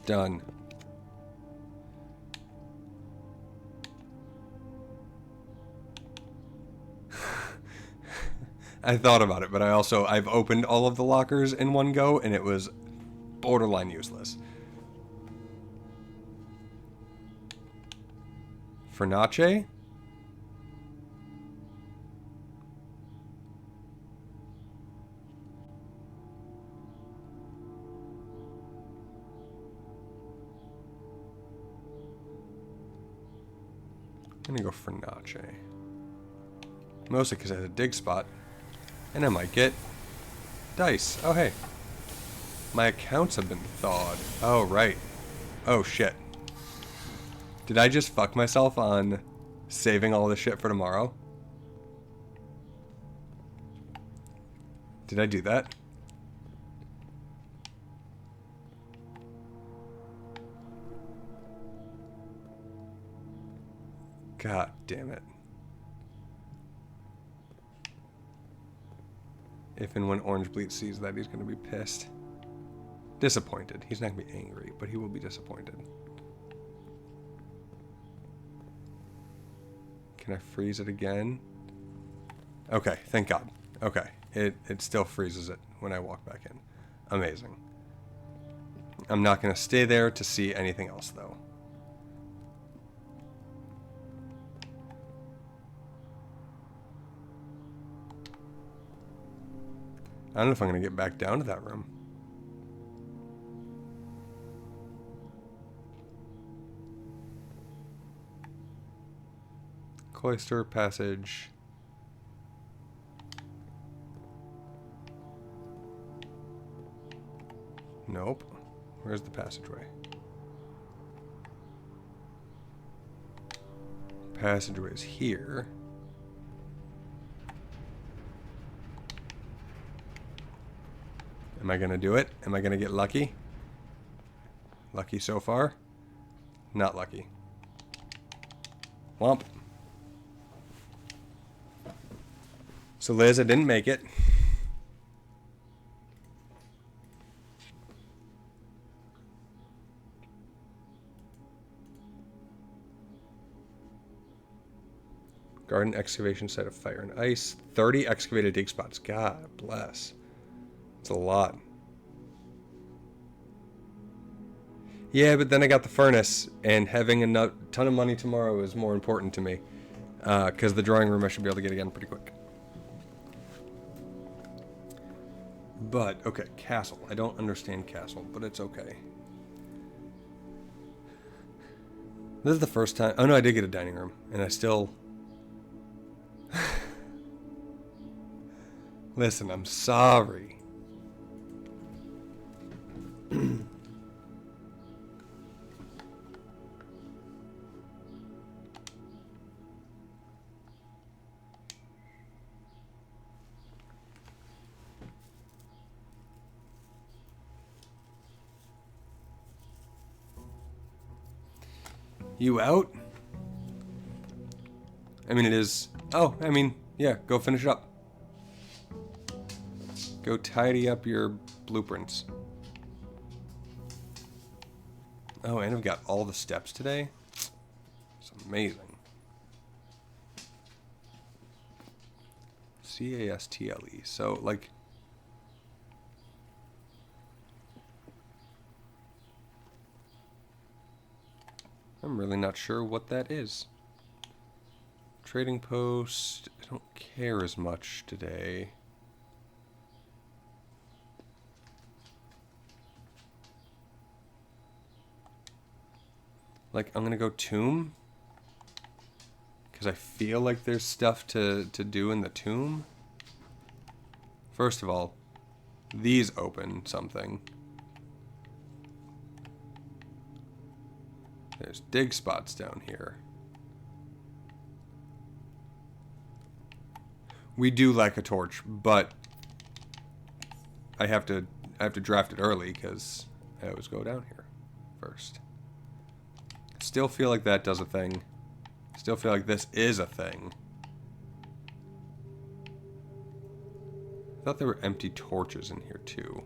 Done. I thought about it, but I've opened all of the lockers in one go, and it was borderline useless. Fernace? I'm gonna go Fernace. Mostly because it has a dig spot. And I might get dice. Oh, hey. My accounts have been thawed. Oh, right. Oh, shit. Did I just fuck myself on saving all this shit for tomorrow? Did I do that? God damn it. If and when Orange Bleach sees that, he's going to be pissed. Disappointed. He's not going to be angry, but he will be disappointed. Can I freeze it again? Okay, thank God. Okay, it still freezes it when I walk back in. Amazing. I'm not going to stay there to see anything else, though. I don't know if I'm going to get back down to that room. Cloister, passage. Nope. Where's the passageway? Passageway is here. Am I gonna do it? Am I gonna get lucky? Lucky so far? Not lucky. Womp. So Liz, I didn't make it. Garden excavation site of fire and ice. 30 excavated dig spots. God bless. It's a lot. Yeah, but then I got the furnace, and having a ton of money tomorrow is more important to me. Because the drawing room I should be able to get again pretty quick. But, okay, castle. I don't understand castle, but it's okay. This is the first time... Oh no, I did get a dining room, and I still... Listen, I'm sorry. You out? I mean, it is... Oh, I mean, yeah, go finish it up. Go tidy up your blueprints. Oh, and I've got all the steps today. It's amazing. C-A-S-T-L-E. So, like... I'm really not sure what that is. Trading post. I don't care as much today. Like, I'm gonna go tomb. Because I feel like there's stuff to do in the tomb. First of all, these open something. There's dig spots down here. We do like a torch, but I have to draft it early because I always go down here first. Still feel like that does a thing. Still feel like this is a thing. I thought there were empty torches in here too.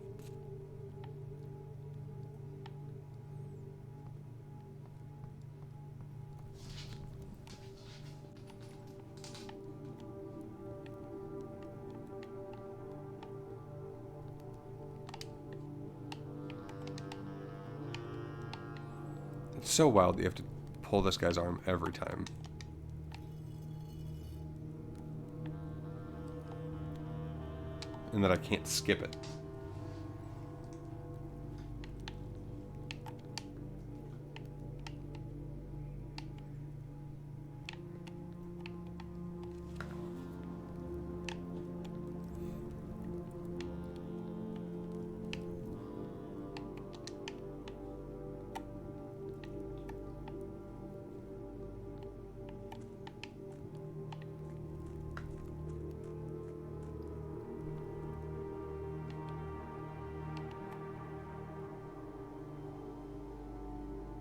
It's so wild that you have to pull this guy's arm every time. And that I can't skip it.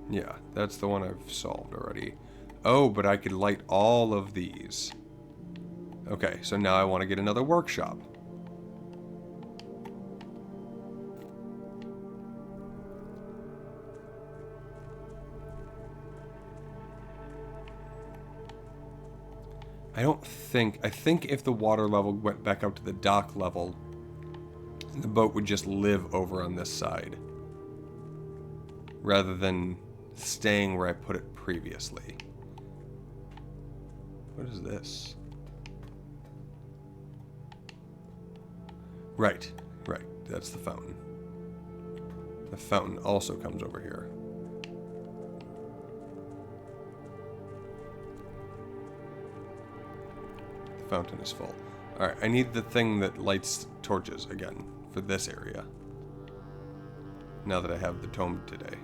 Yeah, that's the one I've solved already. Oh, but I could light all of these. Okay, so now I want to get another workshop. I think if the water level went back up to the dock level, the boat would just live over on this side. Rather than staying where I put it previously. What is this? Right, right. That's the fountain. The fountain also comes over here. The fountain is full. Alright, I need the thing that lights torches again for this area. Now that I have the tome today.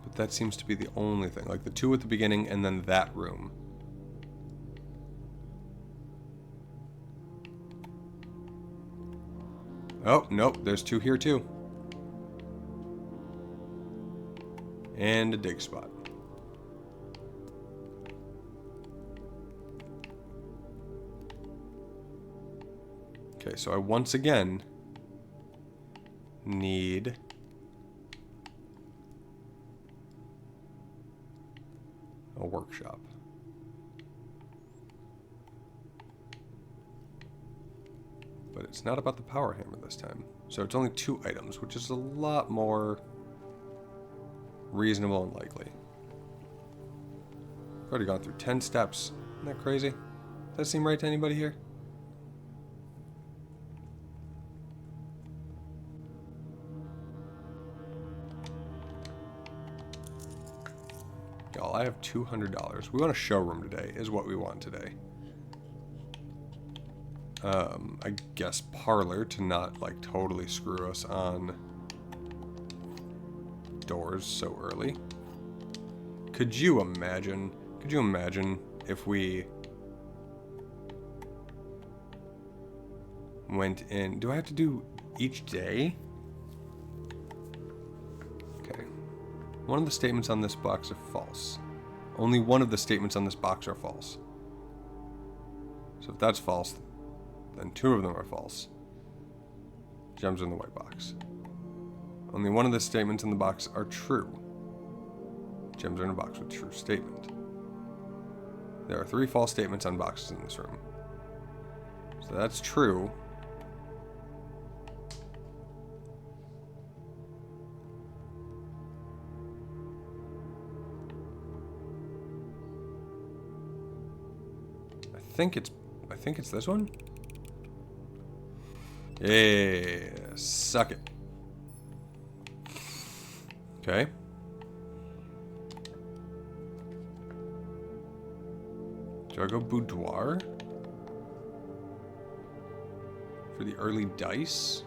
But that seems to be the only thing. Like the two at the beginning and then that room. Oh, nope, there's two here too. And a dig spot. Okay, so I once again need a workshop. But it's not about the power hammer this time. So it's only 2 items, which is a lot more reasonable and likely. I've already gone through 10 steps. Isn't that crazy? Does that seem right to anybody here? Y'all, I have $200. We want a showroom today, is what we want today. I guess parlor to not, like, totally screw us on doors so early. Could you imagine if we went in... Do I have to do each day? Okay. One of the statements on this box are false. Only one of the statements on this box are false. So if that's false, then 2 of them are false. Gems are in the white box. Only one of the statements in the box are true. Gems are in a box with true statement. There are 3 false statements on boxes in this room. So that's true. I think it's this one. Yeah, suck it. Okay. Do I go boudoir? For the early dice?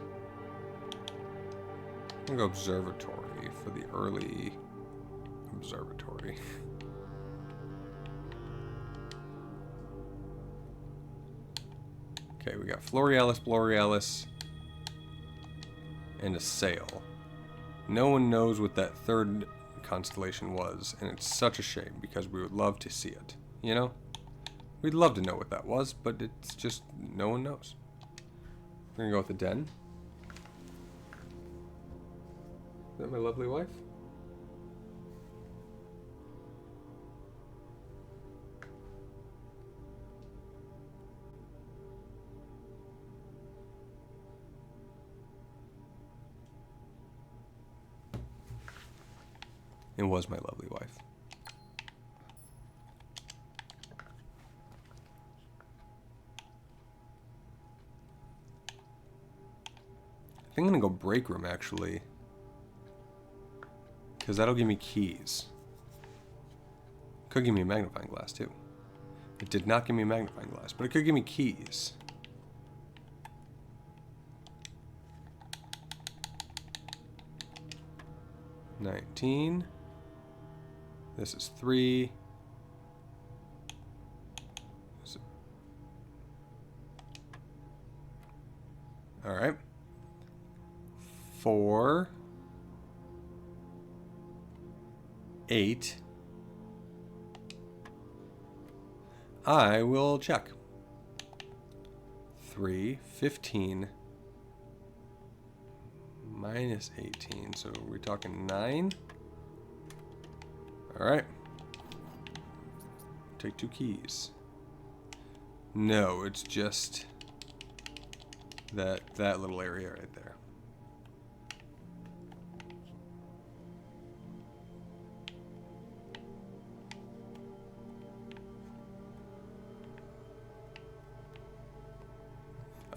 I'm gonna go observatory for the early observatory. Okay, we got Florealis, Borealis, and a sail. No one knows what that third constellation was, and it's such a shame because we would love to see it. You know? We'd love to know what that was, but it's just no one knows. We're gonna go with the den. Is that my lovely wife? It was my lovely wife. I think I'm gonna go break room actually, because that'll give me keys. Could give me a magnifying glass too. It did not give me a magnifying glass, but it could give me keys. $19. This is 3. All right. 4. 8. I will check. 3, 15. Minus 18, so we're talking 9. All right. Take 2 keys. No, it's just that little area right there.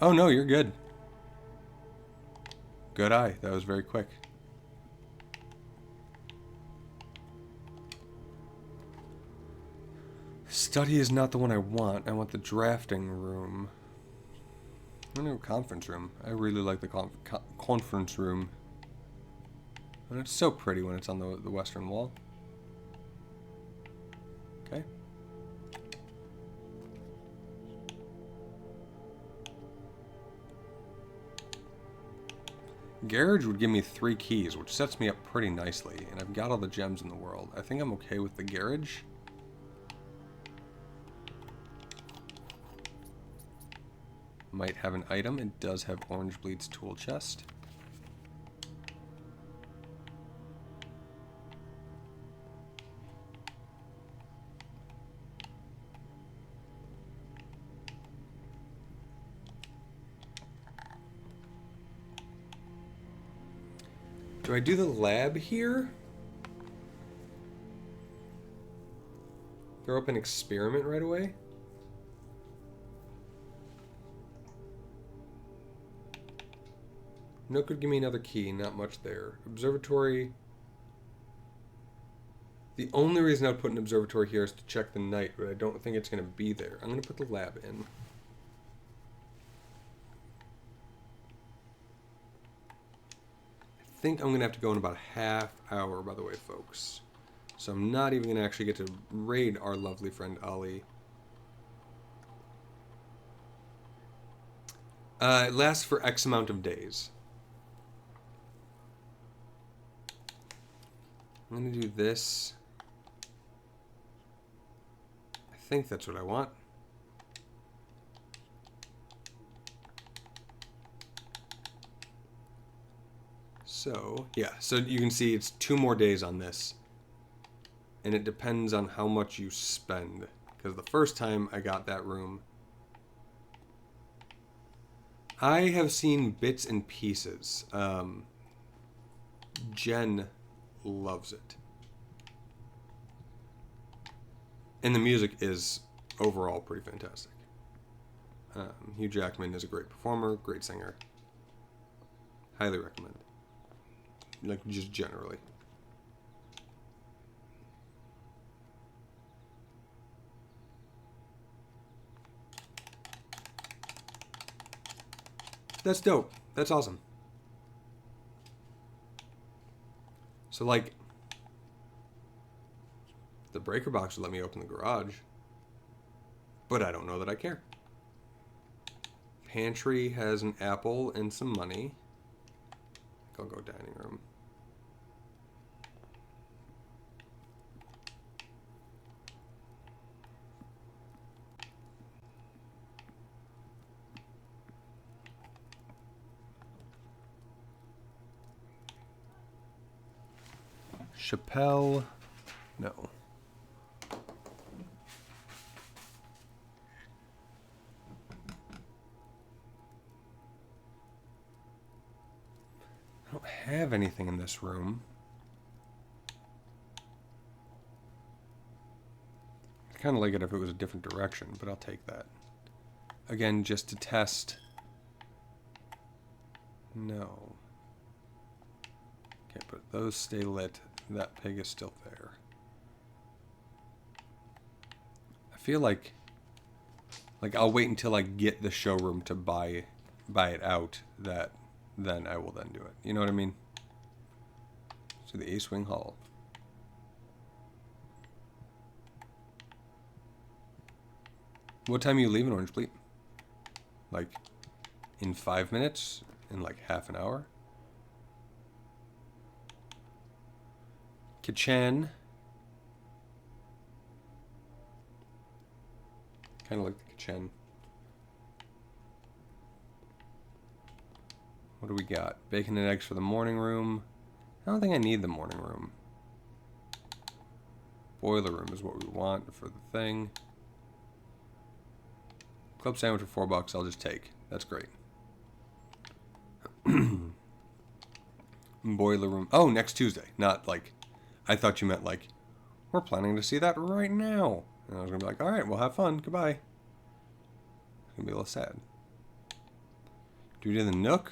Oh, no, you're good. Good eye. That was very quick. Study is not the one I want. I want the drafting room. I know, conference room. I really like the conference room. And it's so pretty when it's on the western wall. Okay. Garage would give me 3 keys, which sets me up pretty nicely. And I've got all the gems in the world. I think I'm okay with the garage. Might have an item. It does have Orange Bleed's tool chest. Do I do the lab here? Throw up an experiment right away? Nook would give me another key, not much there. Observatory. The only reason I'd put an observatory here is to check the night, but I don't think it's going to be there. I'm going to put the lab in. I think I'm going to have to go in about a half hour, by the way, folks. So I'm not even going to actually get to raid our lovely friend Ali. It lasts for X amount of days. I'm going to do this. I think that's what I want. So, yeah. So you can see it's 2 more days on this. And it depends on how much you spend. Because the first time I got that room, I have seen bits and pieces. Jen loves it. And the music is overall pretty fantastic. Hugh Jackman is a great performer, great singer. Highly recommend. Like, just generally. That's dope. That's awesome. So, like, the breaker box would let me open the garage. But I don't know that I care. Pantry has an apple and some money. I'll go dining room. Chappelle. No. I don't have anything in this room. I'd kind of like it if it was a different direction, but I'll take that. Again, just to test. No. Okay, but those stay lit. That pig is still there. I feel like I'll wait until I get the showroom to buy it out. Then I will then do it. You know what I mean? So the Ace Wing Hall. What time are you leaving, Orange Fleet? Like, in 5 minutes? In like half an hour? Kitchen. Kind of like the kitchen. What do we got? Bacon and eggs for the morning room. I don't think I need the morning room. Boiler room is what we want for the thing. Club sandwich for $4 I'll just take. That's great. Boiler room. Oh, next Tuesday. Not like, I thought you meant like, we're planning to see that right now. And I was going to be like, all right, well, have fun. Goodbye. It's going to be a little sad. Duty of the Nook?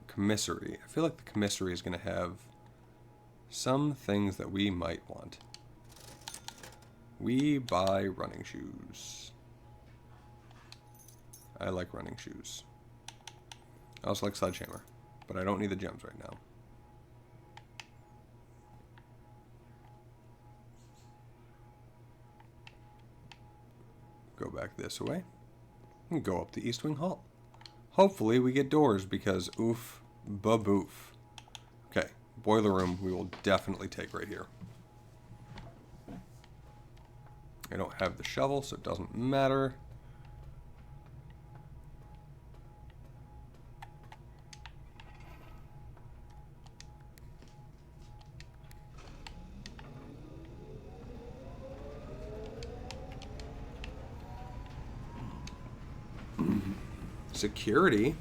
Commissary. I feel like the commissary is going to have some things that we might want. We buy running shoes. I like running shoes. I also like sledgehammer, but I don't need the gems right now. Go back this way and go up the East Wing Hall. Hopefully we get doors because oof, baboof. Okay, boiler room we will definitely take right here. I don't have the shovel, so it doesn't matter. Security.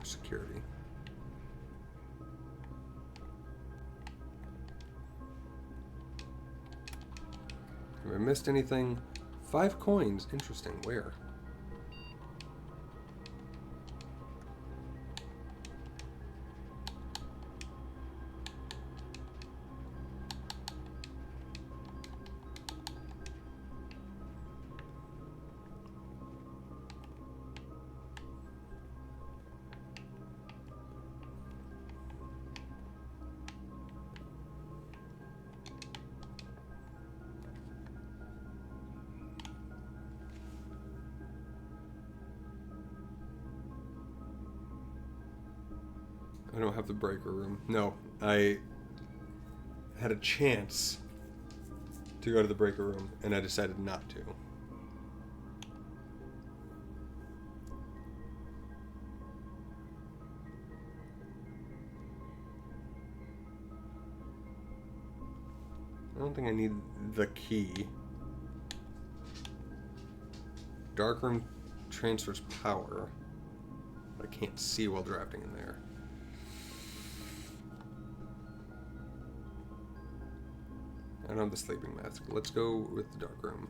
Security. Have I missed anything? 5 coins. Interesting. Where? I don't have the breaker room. No, I had a chance to go to the breaker room, and I decided not to. I don't think I need the key. Darkroom transfers power. I can't see while drafting in there. I don't have the sleeping mask. Let's go with the darkroom.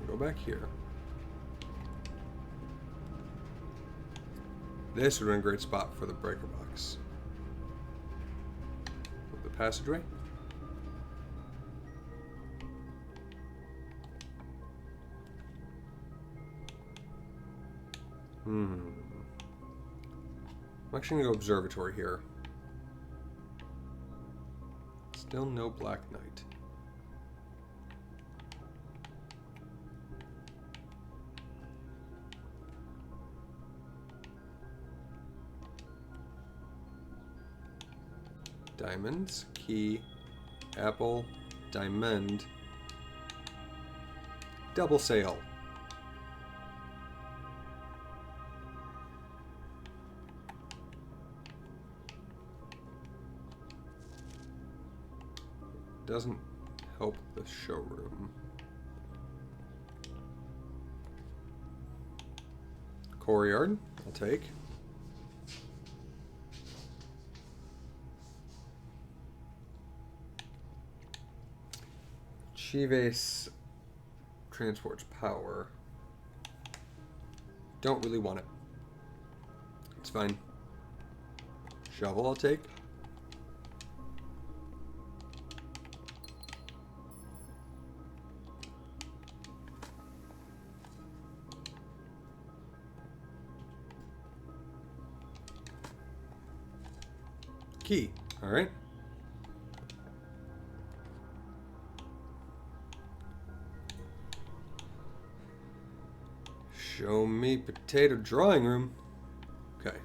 Go back here. This would have been a great spot for the breaker box. With the passageway. I'm actually going to go observatory here. Still no Black Knight. Diamonds, key, apple, diamond, double sale. Doesn't help the showroom. Courtyard, I'll take. Chives transports power. Don't really want it. It's fine. Shovel I'll take. Key. All right. Show me potato drawing room. Okay.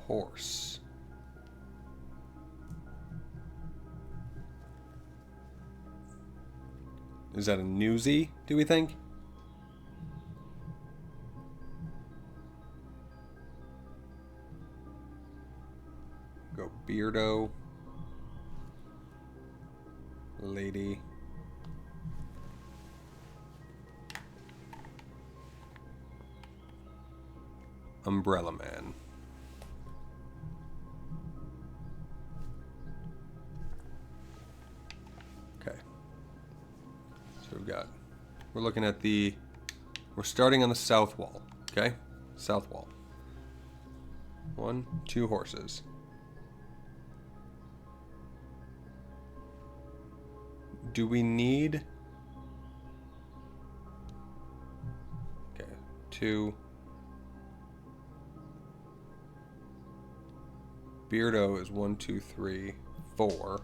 Horse. Is that a newsie, do we think? Beardo. Lady. Umbrella Man. Okay. So we're looking at we're starting on the south wall. Okay? South wall. 1, 2 horses. Do we need... Okay, 2. Beardo is 1, 2, 3, 4.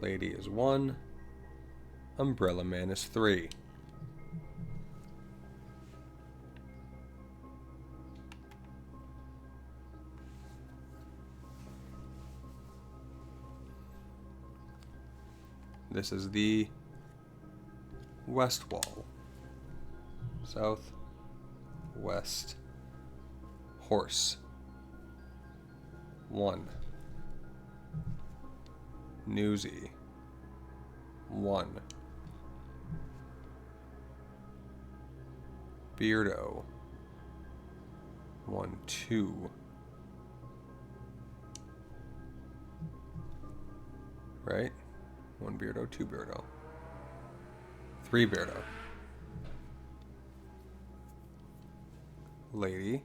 Lady is 1. Umbrella Man is 3. This is the west wall. South, west, horse. 1. Newsy. 1. Beardo. 1, 2. Right? 1 Beardo, 2 Beardo. 3 Beardo. Lady.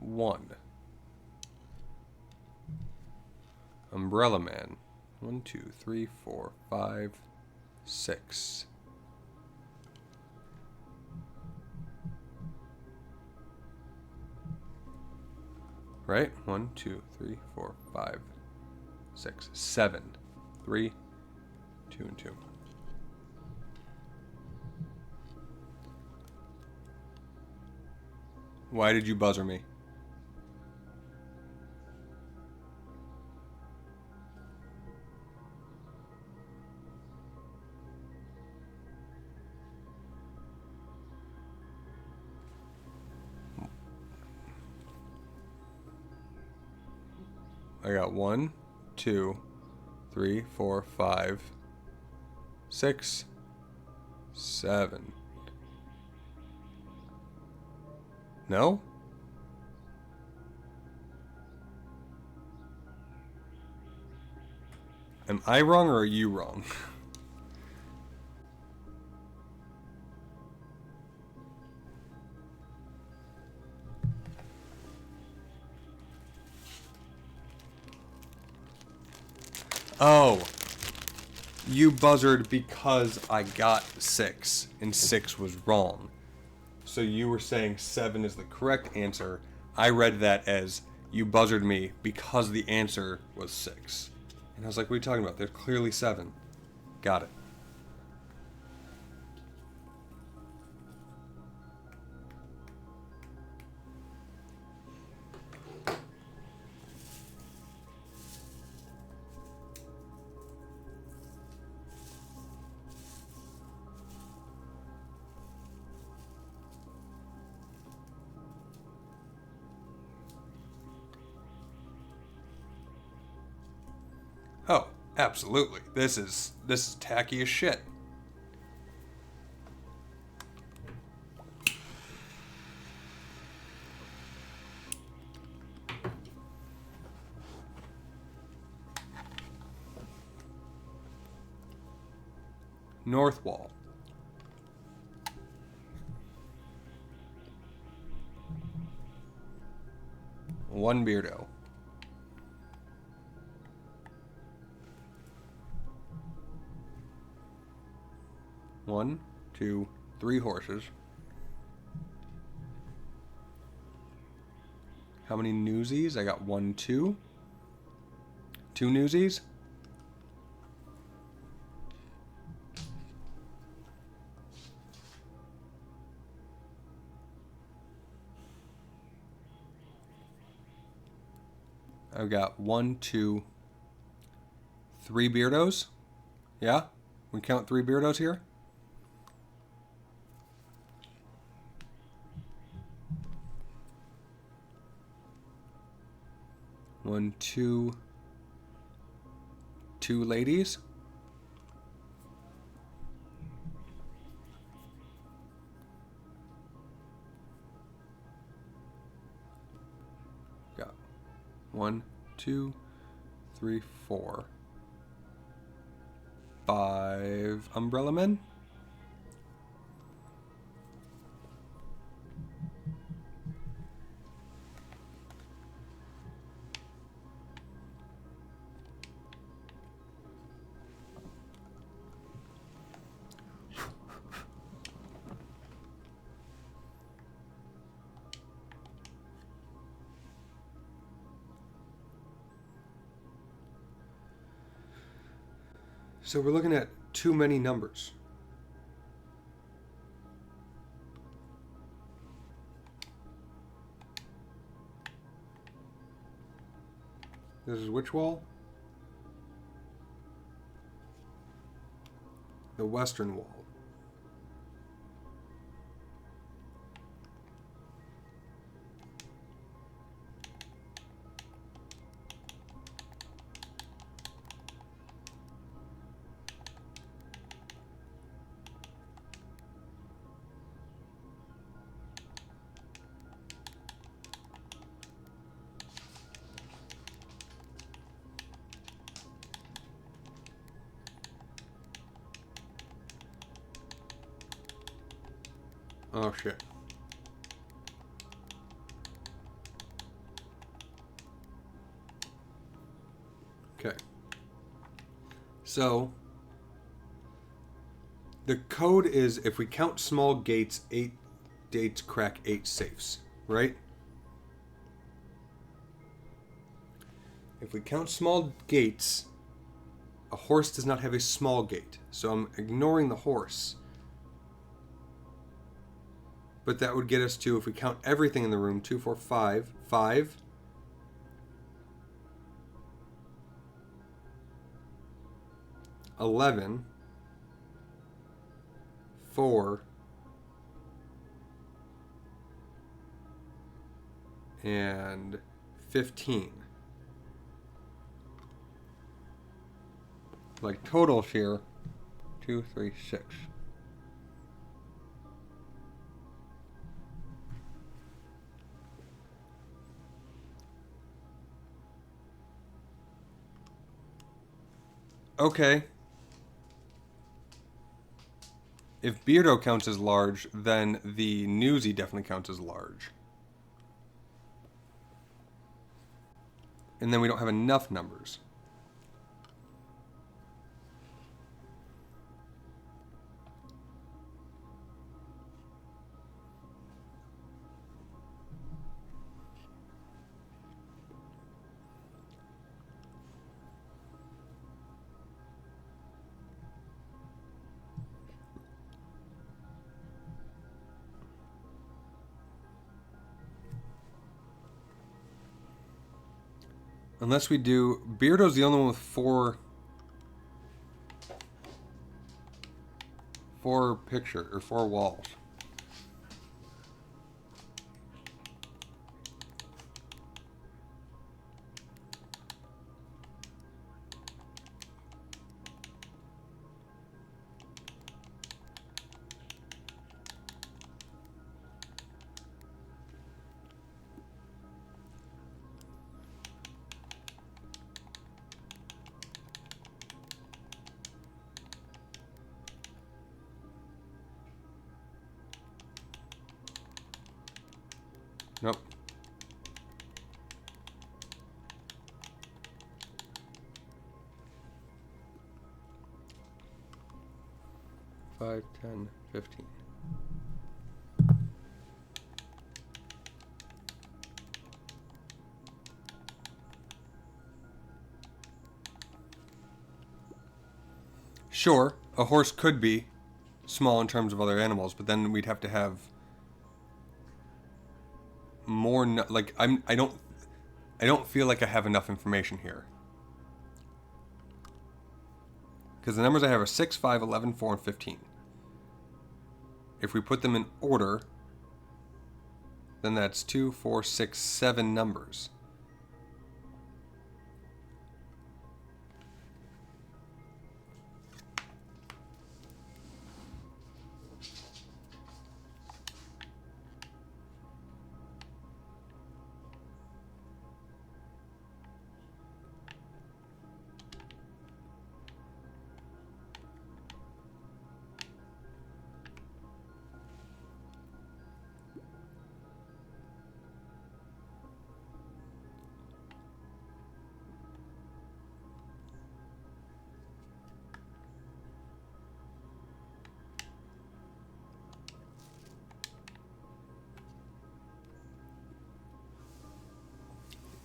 1. Umbrella Man. 1, 2, 3, 4, 5, 6. Right? 1, 2, 3, 4, 5, 6, 7. 3, 2, and 2. Why did you buzzer me? I got 1, 2, 3, 4, 5, 6, 7. No? Am I wrong or are you wrong? Oh. You buzzard because I got 6 and 6 was wrong. So you were saying 7 is the correct answer. I read that as you buzzard me because the answer was 6. And I was like, what are you talking about? There's clearly 7. Got it. Oh, absolutely. This is tacky as shit. North wall. One Beardo. One, 2, 3 horses. How many newsies? I got 1, 2. 2 newsies. I've got 1, 2, 3 Beardos. Yeah? We count 3 Beardos here? 1, 2. 2 ladies. Got 1, 2, 3, 4. 5 umbrella men. So we're looking at too many numbers. This is which wall? The western wall. Oh shit. Okay. So the code is if we count small gates, 8 gates crack 8 safes, right? If we count small gates, a horse does not have a small gate. So I'm ignoring the horse. But that would get us to, if we count everything in the room, 2, 4, 5. 5. 11. 4. And 15. Like totals here, 2, 3, 6. Okay. If Beardo counts as large, then the Newsy definitely counts as large. And then we don't have enough numbers. Unless we do... Beardo's the only one with 4 picture, or 4 walls. Nope. 5, 10, 15. Sure, a horse could be small in terms of other animals, but then we'd have to have more. Like I don't feel like I have enough information here. Because the numbers I have are 6, 5, 11, 4, and 15. If we put them in order, then that's 2, 4, 6, 7 numbers.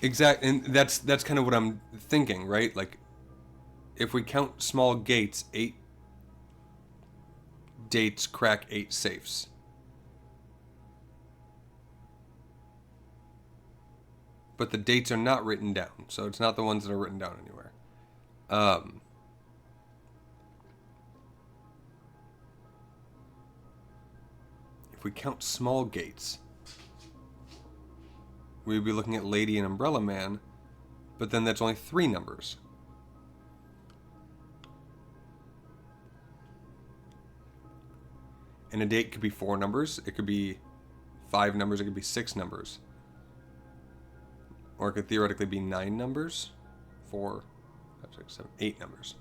Exactly, and that's kind of what I'm thinking, right? Like, if we count small gates, 8 dates crack 8 safes. But the dates are not written down, so it's not the ones that are written down anywhere. Um, if we count small gates, we'd be looking at Lady and Umbrella Man, but then that's only 3 numbers. And a date could be 4 numbers, it could be 5 numbers, it could be 6 numbers. Or it could theoretically be 9 numbers. 4, 5, 6, 7, 8 numbers.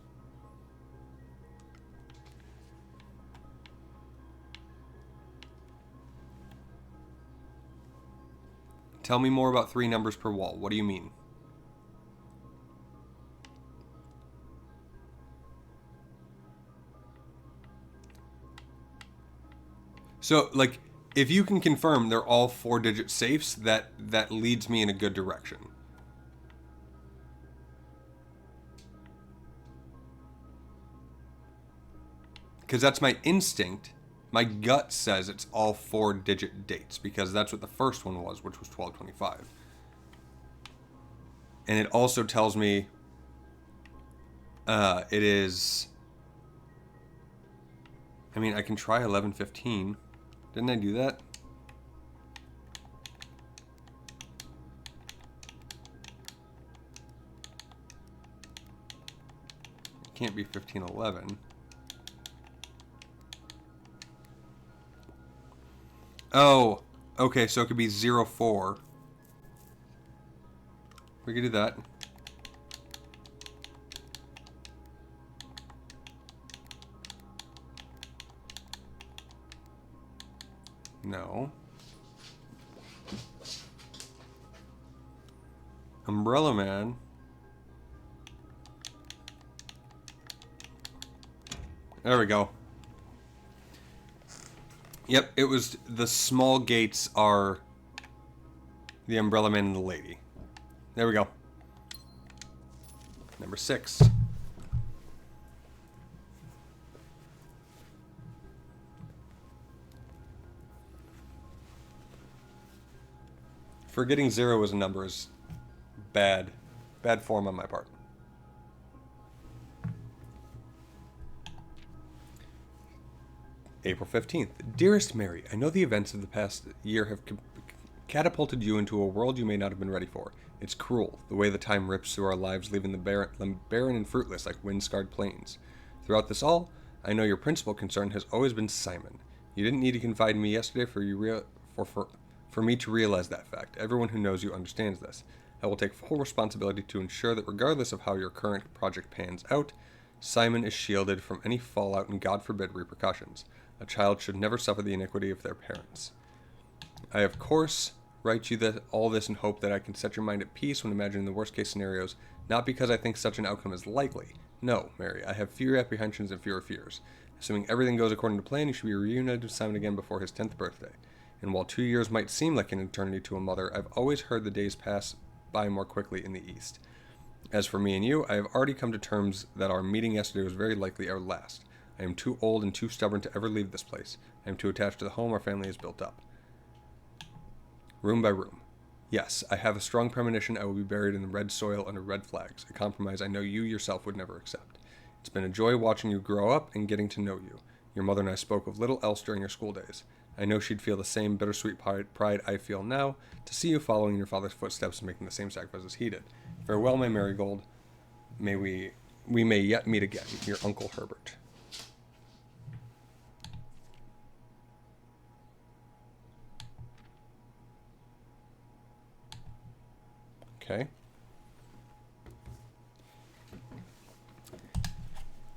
Tell me more about 3 numbers per wall. What do you mean? So, like, if you can confirm they're all 4-digit safes, that leads me in a good direction. Because that's my instinct. My gut says it's all 4-digit dates because that's what the first one was, which was 1225. And it also tells me it is. I mean, I can try 1115. Didn't I do that? It can't be 1511. Oh, okay, so it could be 04. We could do that. No. Umbrella Man. There we go. Yep, it was the small gates are the Umbrella Man and the Lady. There we go. Number 6. Forgetting 0 as a number is bad. Bad form on my part. April 15th. Dearest Mary, I know the events of the past year have catapulted you into a world you may not have been ready for. It's cruel, the way the time rips through our lives, leaving them barren and fruitless like wind-scarred plains. Throughout this all, I know your principal concern has always been Simon. You didn't need to confide in me yesterday for me to realize that fact. Everyone who knows you understands this. I will take full responsibility to ensure that regardless of how your current project pans out, Simon is shielded from any fallout and, God forbid, repercussions. A child should never suffer the iniquity of their parents. I, of course, write you all this in hope that I can set your mind at peace when imagining the worst case scenarios, not because I think such an outcome is likely. No, Mary, I have fewer apprehensions and fewer fears. Assuming everything goes according to plan, you should be reunited with Simon again before his 10th birthday. And while 2 years might seem like an eternity to a mother, I've always heard the days pass by more quickly in the East. As for me and you, I have already come to terms that our meeting yesterday was very likely our last. I am too old and too stubborn to ever leave this place. I am too attached to the home our family has built up. Room by room. Yes, I have a strong premonition I will be buried in the red soil under red flags, a compromise I know you yourself would never accept. It's been a joy watching you grow up and getting to know you. Your mother and I spoke of little else during your school days. I know she'd feel the same bittersweet pride I feel now to see you following in your father's footsteps and making the same sacrifices he did. Farewell, my marigold. May we may yet meet again. Your Uncle Herbert. Okay.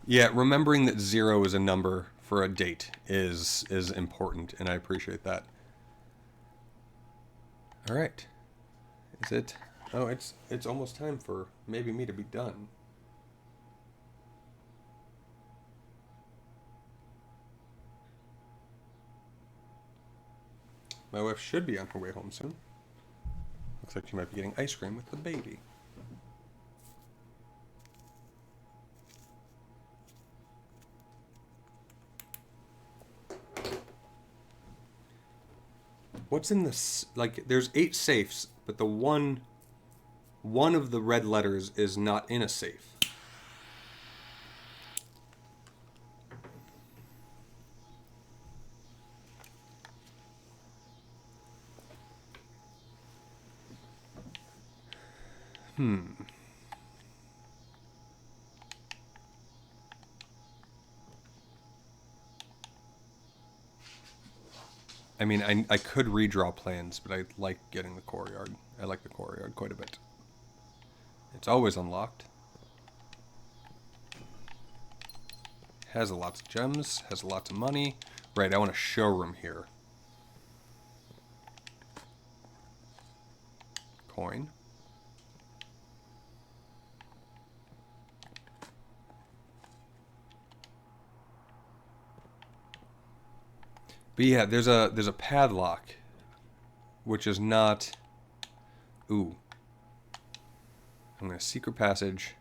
Yeah, remembering that 0 is a number for a date is important, and I appreciate that. All right. Is it? Oh, it's almost time for maybe me to be done. My wife should be on her way home soon. Looks like she might be getting ice cream with the baby. What's in this? Like, there's 8 safes, but the one of the red letters is not in a safe. I mean, I could redraw plans, but I like getting the courtyard. I like the courtyard quite a bit. It's always unlocked. Has lots of gems, has lots of money. Right, I want a showroom here. Coin. But yeah, there's a padlock, which is not. Ooh. I'm gonna secret passage.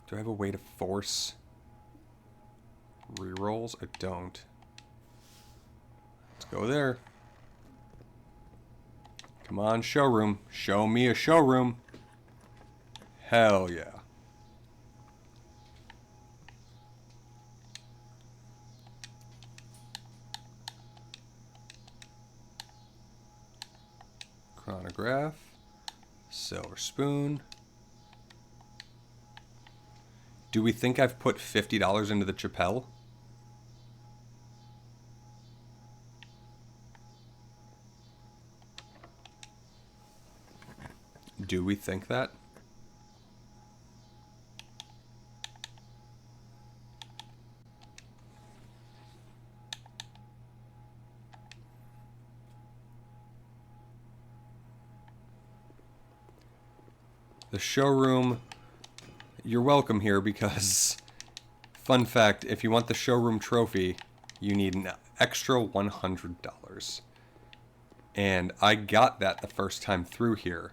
Do I have a way to force rerolls? I don't. Let's go there. Come on, showroom. Show me a showroom. Hell yeah. Chronograph. Silver spoon. Do we think I've put $50 into the Chapelle? Do we think that? The showroom, you're welcome here because, fun fact, if you want the showroom trophy, you need an extra $100. And I got that the first time through here.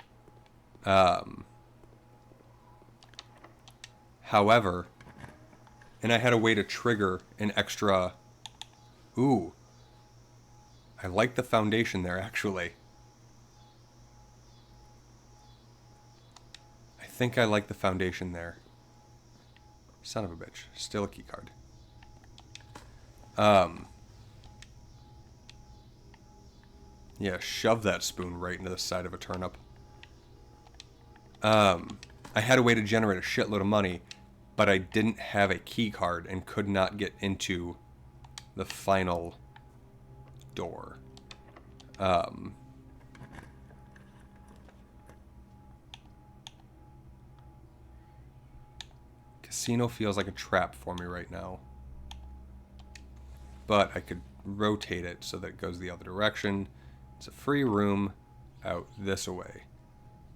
However, and I had a way to trigger an extra... Ooh. I like the foundation there, actually. I think I like the foundation there. Son of a bitch. Still a key card. Yeah, shove that spoon right into the side of a turnip. I had a way to generate a shitload of money, but I didn't have a key card and could not get into the final door. Casino feels like a trap for me right now. But I could rotate it so that it goes the other direction. It's a free room out this way.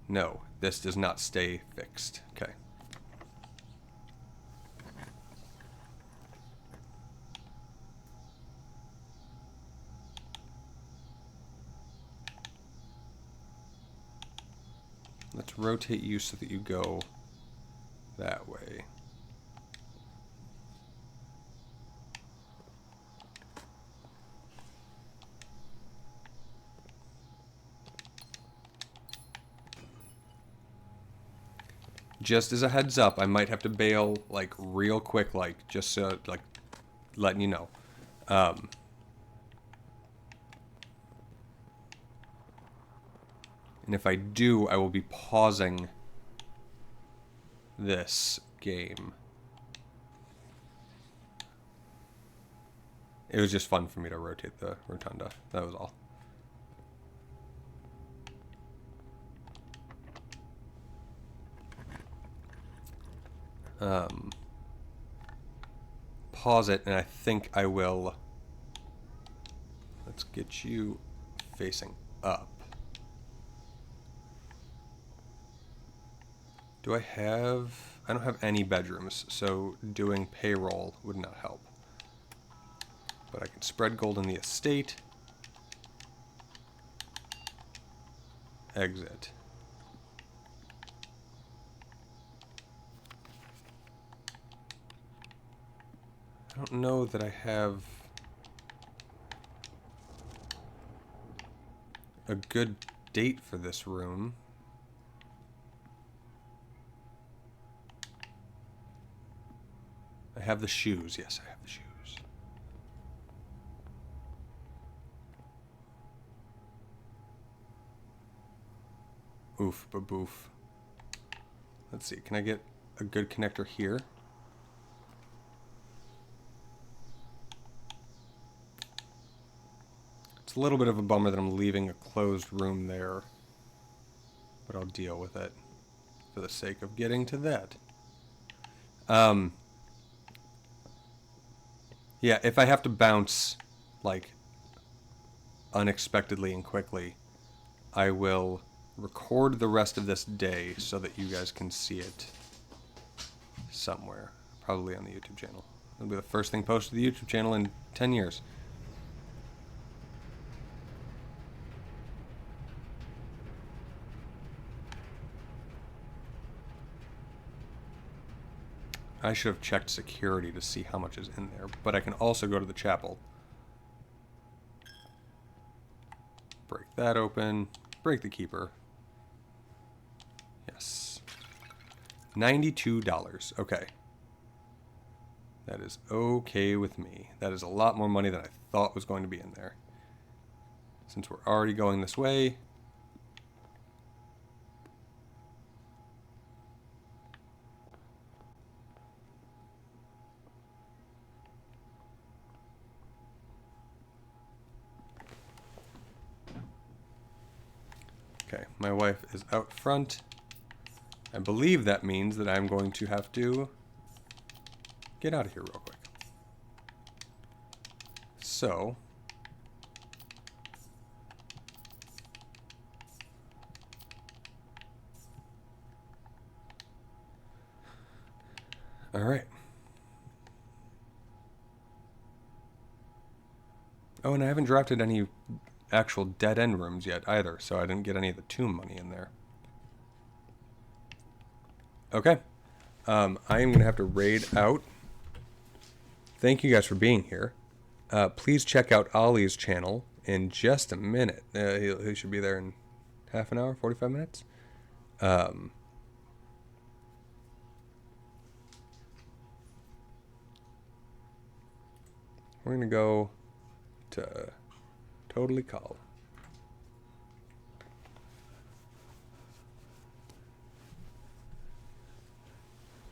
No, this does not stay fixed. Okay. Let's rotate you so that you go that way. Just as a heads up, I might have to bail, like, real quick, like, just so, like, letting you know. And if I do, I will be pausing this game. It was just fun for me to rotate the rotunda. That was all. Pause it, and I think I will. Let's get you facing up. Do I have... I don't have any bedrooms, so doing payroll would not help. But I can spread gold in the estate. exit. I don't know that I have a good date for this room. I have the shoes. Yes, I have the shoes. Oof, baboof. Let's see. Can I get a good connector here? It's a little bit of a bummer that I'm leaving a closed room there, but I'll deal with it for the sake of getting to that. Yeah, if I have to bounce, like, unexpectedly and quickly, I will record the rest of this day so that you guys can see it somewhere. Probably on the YouTube channel. It'll be the first thing posted to the YouTube channel in 10 years. I should have checked security to see how much is in there, but I can also go to the chapel. Break that open. Break the keeper. Yes. $92. Okay. That is okay with me. That is a lot more money than I thought was going to be in there. Since we're already going this way. Okay, my wife is out front. I believe that means that I'm going to have to get out of here real quick. So, all right. Oh, and I haven't drafted any actual dead-end rooms yet either, so I didn't get any of the tomb money in there. Okay. I am going to have to raid out. Thank you guys for being here. Please check out Ollie's channel in just a minute. He should be there in half an hour, 45 minutes. We're going to go to Totally Call.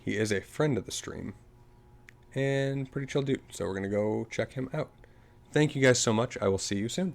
He is a friend of the stream and pretty chill dude, so we're going to go check him out. Thank you guys so much. I will see you soon.